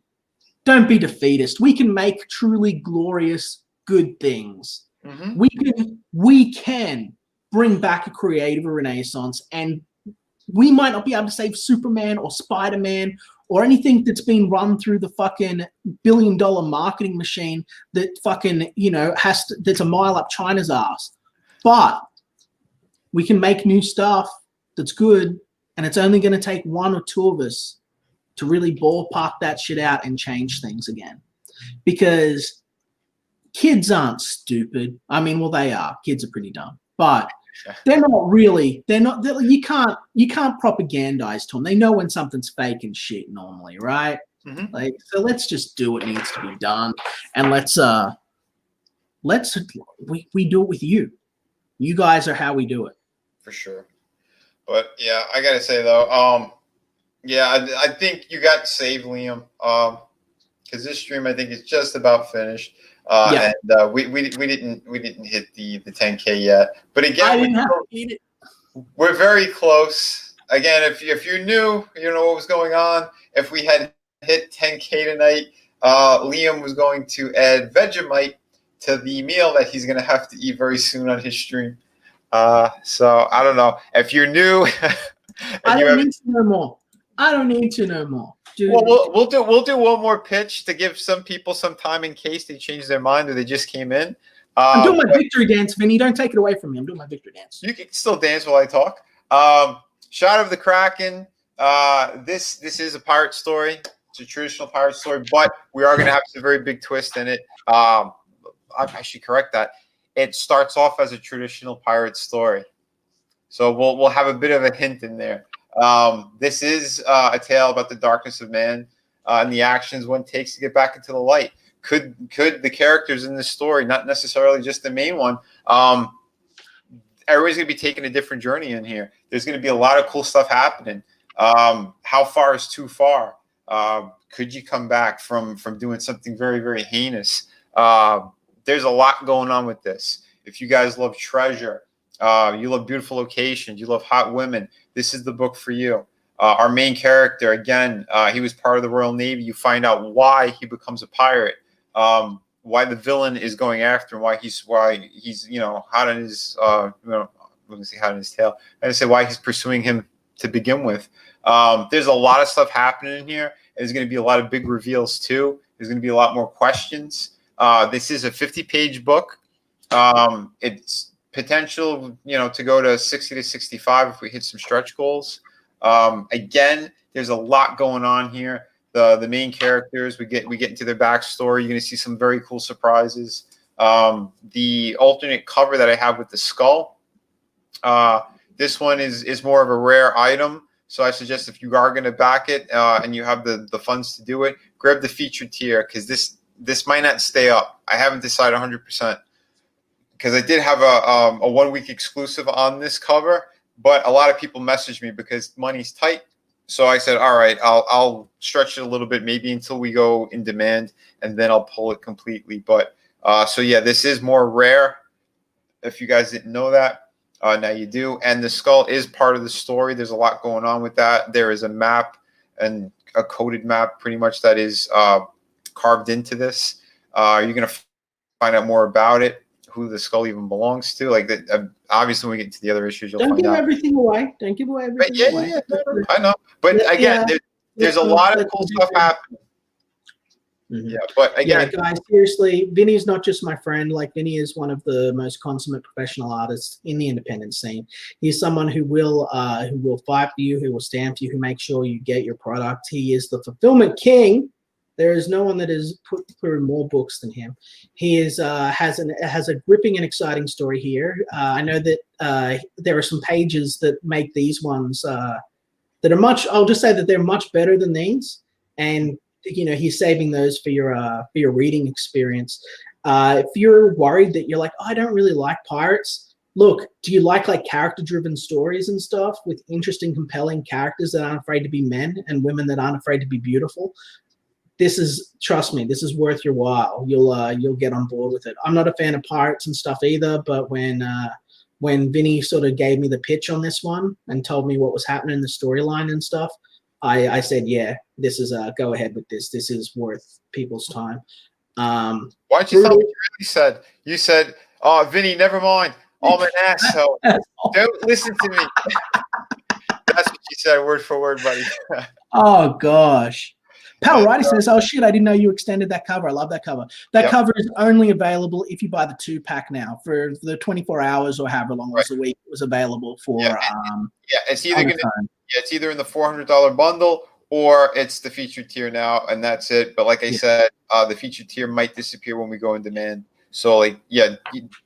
Don't be defeatist. We can make truly glorious, good things. Mm-hmm. We can bring back a creative renaissance, and we might not be able to save Superman or Spider-Man or anything that's been run through the fucking billion-dollar marketing machine that fucking, that's a mile up China's ass. But we can make new stuff that's good, and it's only going to take one or two of us to really ballpark that shit out and change things again. Because kids aren't stupid. I mean, well, they are. Kids are pretty dumb. But they're not really. You can't propagandize to them. They know when something's fake and shit normally, right? Mm-hmm. So let's just do what needs to be done, and we do it with you. You guys are how we do it. For sure. But yeah, I gotta say though, I think you got to save Liam, because this stream I think is just about finished. And we didn't hit the 10K yet. But again, we're very close. Again, if you're new, you know what was going on. If we had hit 10K tonight, Liam was going to add Vegemite to the meal that he's going to have to eat very soon on his stream. So I don't know if you're new. I don't need to know more. Dude. Well, we'll do one more pitch to give some people some time in case they change their mind or they just came in. I'm doing my victory dance, Vinny. Don't take it away from me. I'm doing my victory dance. You can still dance while I talk. Shot of the Kraken. This is a pirate story. It's a traditional pirate story, but we are going to have some very big twist in it. I should correct that. It starts off as a traditional pirate story, so we'll have a bit of a hint in there. This is a tale about the darkness of man and the actions one takes to get back into the light. Could the characters in this story, not necessarily just the main one, everybody's going to be taking a different journey in here. There's going to be a lot of cool stuff happening. How far is too far? Could you come back from doing something very, very heinous? There's a lot going on with this. If you guys love treasure, you love beautiful locations, you love hot women, this is the book for you. Our main character, again, he was part of the Royal Navy. You find out why he becomes a pirate, why the villain is going after him, why he's hot on his hot on his tail. I say why he's pursuing him to begin with. There's a lot of stuff happening in here. There's going to be a lot of big reveals too. There's going to be a lot more questions. This is a 50-page book. It's potential, to go to 60 to 65 if we hit some stretch goals. Again, there's a lot going on here. The main characters, we get into their backstory. You're going to see some very cool surprises. The alternate cover that I have with the skull, this one is more of a rare item. So I suggest if you are going to back it and you have the funds to do it, grab the featured tier, because this might not stay up. I haven't decided 100%, because I did have a 1-week exclusive on this cover, but a lot of people messaged me because money's tight. So I said, all right, I'll stretch it a little bit, maybe until we go in demand, and then I'll pull it completely. But so yeah, this is more rare. If you guys didn't know that, now you do. And the skull is part of the story. There's a lot going on with that. There is a map, and a coded map pretty much that is carved into this. You're going to find out more about it, who the skull even belongs to. Like that, obviously, when we get to the other issues, you'll find out. Don't give everything away. Don't give away everything away. No, I know. But again, there's a lot of cool stuff happening. Mm-hmm. Yeah, but again, guys, seriously, Vinny's not just my friend. Like, Vinny is one of the most consummate professional artists in the independent scene. He's someone who will fight for you, who will stand for you, who makes sure you get your product. He is the fulfillment king. There is no one that has put through more books than him. He has a gripping and exciting story here. I know that there are some pages that make these ones that are much. I'll just say that they're much better than these, and he's saving those for your reading experience. If you're worried that you're like, I don't really like pirates. Look, do you like character-driven stories and stuff with interesting, compelling characters that aren't afraid to be men and women that aren't afraid to be beautiful? this is, trust me, this is worth your while. You'll get on board with it. I'm not a fan of pirates and stuff either, but when Vinny sort of gave me the pitch on this one and told me what was happening in the storyline and stuff, I said, yeah, this is go ahead with this. This is worth people's time. Why'd you tell me what you really said? You said, "Oh, Vinny, never mind. I'm an asshole. Don't listen to me." That's what you said, word for word, buddy. Oh gosh. Pal Righty says, "Oh shit, I didn't know you extended that cover. I love that cover. That cover is only available if you buy the 2-pack now for the 24 hours or however long it was a week. It was available for it's either in the $400 bundle or it's the featured tier now, and that's it. But like I said, the featured tier might disappear when we go in demand. So like, you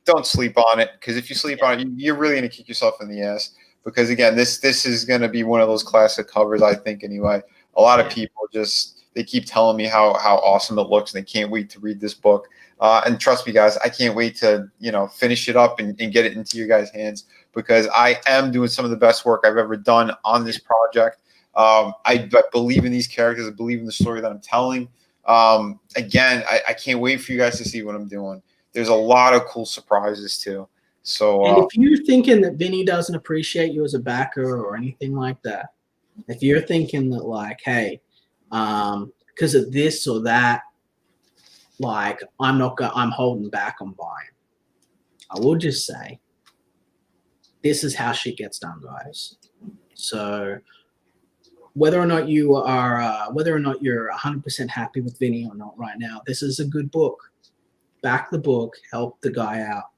don't sleep on it, because if you sleep on it, you're really gonna kick yourself in the ass. Because again, this is gonna be one of those classic covers, I think. Anyway, a lot of people they keep telling me how awesome it looks, and they can't wait to read this book. And trust me, guys, I can't wait to finish it up and get it into your guys' hands, because I am doing some of the best work I've ever done on this project. I believe in these characters. I believe in the story that I'm telling. Again, I can't wait for you guys to see what I'm doing. There's a lot of cool surprises too. So, and if you're thinking that Vinny doesn't appreciate you as a backer or anything like that, if you're thinking that like, hey, because of this or that, like I'm holding back on buying, I will just say, this is how shit gets done, guys. So whether or not you're 100% happy with Vinny or not right now, this is a good book. Back the book, help the guy out,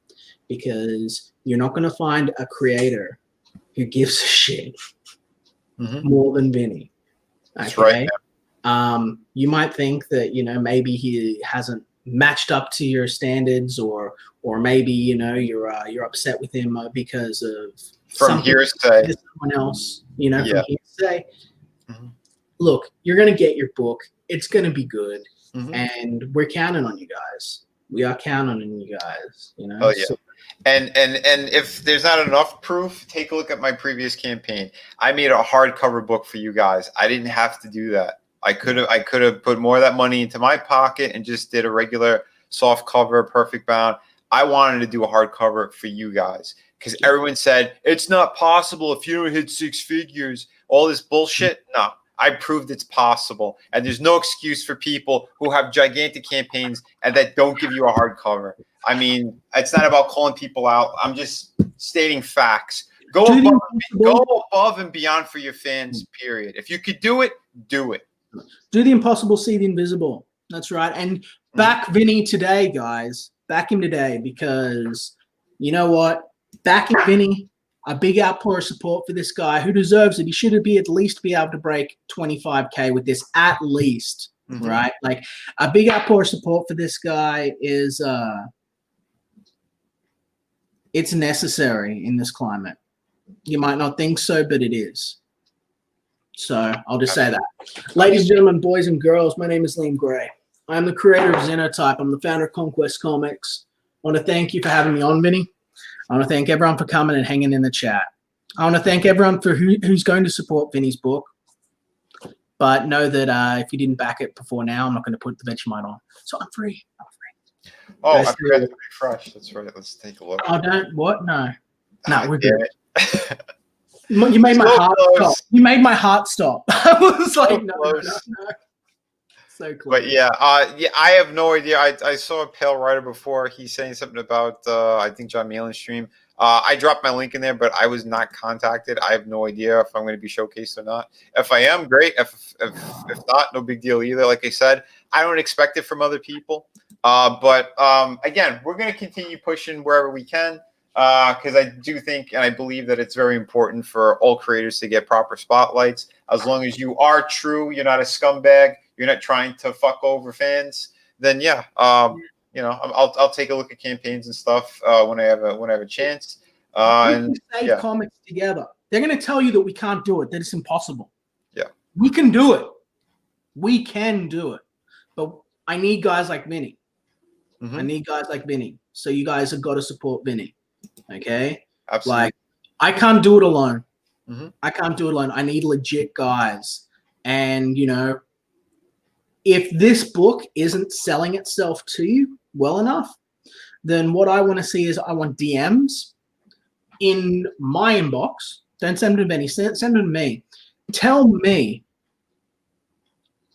because you're not going to find a creator who gives a shit more than Vinny. Okay? That's right. You might think that maybe he hasn't matched up to your standards, or maybe you're upset with him because of from hearsay, someone else, from hearsay. Look, you're going to get your book. It's going to be good, and we're counting on you guys. We are counting on you guys. Oh yeah. So, and if there's not enough proof, take a look at my previous campaign. I made a hardcover book for you guys. I didn't have to do that. I could have put more of that money into my pocket and just did a regular soft cover, perfect bound. I wanted to do a hardcover for you guys, because everyone said it's not possible if you don't hit 6 figures. All this bullshit. No, I proved it's possible, and there's no excuse for people who have gigantic campaigns and that don't give you a hardcover. I mean, it's not about calling people out. I'm just stating facts. Go above and beyond for your fans, period. If you could do it, do it. Do the impossible, see the invisible. That's right. And back Vinny today, guys. Back him today, because you know what? Backing Vinny, a big outpour of support for this guy who deserves it. He should be at least be able to break 25K with this, at least, right? Like a big outpour of support for this guy is it's necessary in this climate. You might not think so, but it is. So I'll just say that. Ladies and gentlemen, boys and girls, my name is Liam Gray. I'm the creator of Xenotype. I'm the founder of Conquest Comics. I want to thank you for having me on, Vinny. I want to thank everyone for coming and hanging in the chat. I want to thank everyone for who's going to support Vinny's book. But know that if you didn't back it before now, I'm not going to put the Vegemite on. So I'm free. Oh, I forgot to refresh. That's right. Let's take a look. Oh, don't what? No, we're good. You made my heart stop. You made my heart stop. I was like, no. So close. But yeah, I have no idea. I saw a Pale Rider before. He's saying something about I think John Malin's stream. I dropped my link in there, but I was not contacted. I have no idea if I'm going to be showcased or not. If I am, great. If not, no big deal either. Like I said, I don't expect it from other people. But again, we're going to continue pushing wherever we can. Because I do think and I believe that it's very important for all creators to get proper spotlights. As long as you are true, you're not a scumbag, you're not trying to fuck over fans, then yeah, I'll take a look at campaigns and stuff when I have a chance. And save comics together. They're going to tell you that we can't do it, that it's impossible. Yeah, we can do it. We can do it, but I need guys like Vinny. I need guys like Vinny. So you guys have got to support Vinny. Okay, absolutely. Like I can't do it alone. I can't do it alone. I need legit guys, and if this book isn't selling itself to you well enough, then what I want to see is I want DMs in my inbox. Don't send them to Benny. Send them to me. Tell me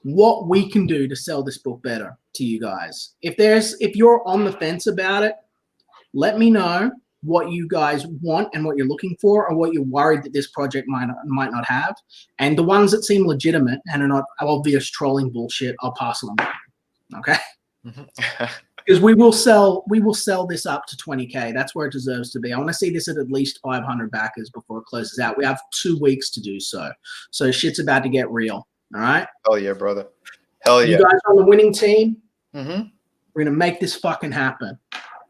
what we can do to sell this book better to you guys. If you're on the fence about it, let me know what you guys want and what you're looking for, or what you're worried that this project might not have. And the ones that seem legitimate and are not obvious trolling bullshit, I'll pass them on. Okay? Because we will sell this up to 20K. That's where it deserves to be. I want to see this at least 500 backers before it closes out. We have 2 weeks to do so. So shit's about to get real. All right? Hell yeah, brother. Hell yeah. You guys on the winning team? Mm-hmm. We're going to make this fucking happen.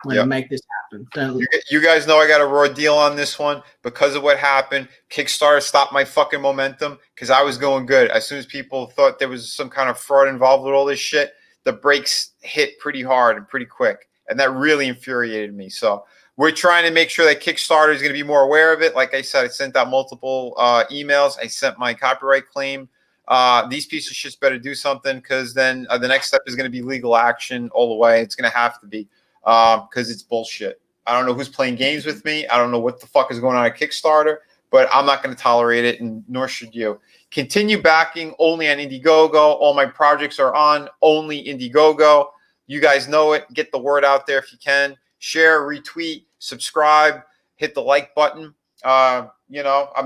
We're going to make this happen. You guys know I got a raw deal on this one because of what happened. Kickstarter stopped my fucking momentum because I was going good. As soon as people thought there was some kind of fraud involved with all this shit, the brakes hit pretty hard and pretty quick. And that really infuriated me. So we're trying to make sure that Kickstarter is going to be more aware of it. Like I said, I sent out multiple emails. I sent my copyright claim. These pieces of shit better do something, because then the next step is going to be legal action all the way. It's going to have to be, because it's bullshit. I don't know who's playing games with me. I don't know what the fuck is going on at Kickstarter, but I'm not going to tolerate it, and nor should you. Continue backing only on Indiegogo. All my projects are on only Indiegogo. You guys know it. Get the word out there if you can. Share, retweet, subscribe, hit the like button. I'm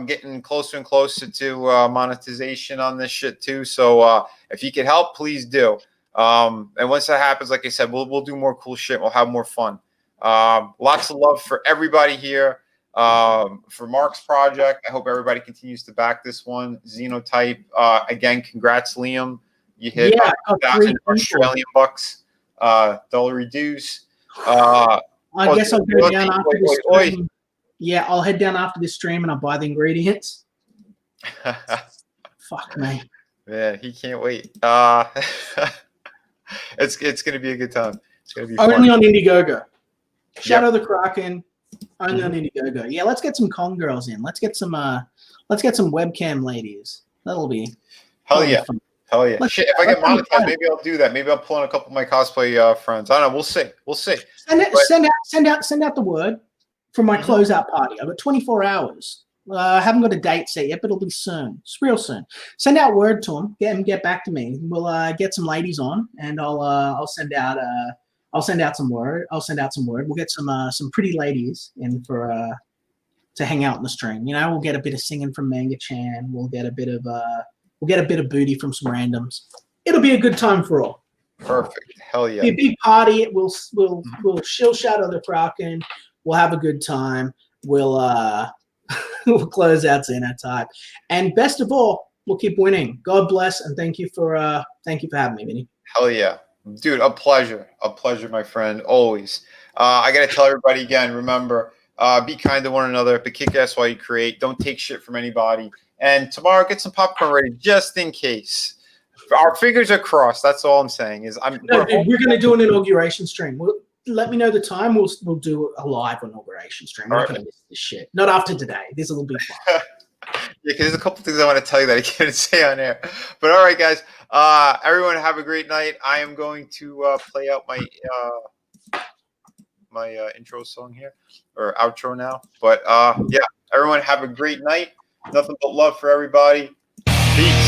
getting closer and closer to monetization on this shit too. So if you could help, please do. And once that happens, like I said, we'll do more cool shit. We'll have more fun. Lots of love for everybody here. For Mark's project, I hope everybody continues to back this one. Xenotype, again, congrats, Liam. You hit 1,000 Australian bucks. They'll reduce. I guess I'll go down after this stream. Yeah, I'll head down after this stream and I'll buy the ingredients. Fuck me. Man, he can't wait. It's gonna be a good time. It's gonna be only fun. On Indiegogo. Shadow the Kraken. Only on Indiegogo. Yeah, let's get some con girls in. Let's get some webcam ladies. That'll be fun. Hell yeah. Shit, if I get monetized, maybe I'll do that. Maybe I'll pull in a couple of my cosplay friends. I don't know. We'll see. Send out the word for my closeout party. I've got 24 hours. I haven't got a date set yet, but it'll be soon. It's real soon. Send out word to them. Get back to me. We'll get some ladies on, and I'll send out some word. We'll get some pretty ladies in for to hang out in the stream. We'll get a bit of singing from Manga Chan. We'll get a bit of booty from some randoms. It'll be a good time for all. Perfect. Hell yeah. It'll be a big party. We'll shill Shadow the Kraken. We'll have a good time. We'll close out Xenotype. And best of all, we'll keep winning. God bless, and thank you for having me, Vinny. Hell yeah. Dude, a pleasure. A pleasure, my friend. Always. I gotta tell everybody again, remember, be kind to one another, but kick ass while you create. Don't take shit from anybody. And tomorrow, get some popcorn ready just in case. Our fingers are crossed. That's all I'm saying. We're gonna do an inauguration stream. Let me know the time. We'll do a live inauguration stream. I'm not gonna miss this shit. Not after today. This will be fun. Yeah, because there's a couple things I want to tell you that I can't say on air. But all right, guys. Everyone have a great night. I am going to play out my intro song here, or outro now. But yeah, everyone have a great night. Nothing but love for everybody. Peace.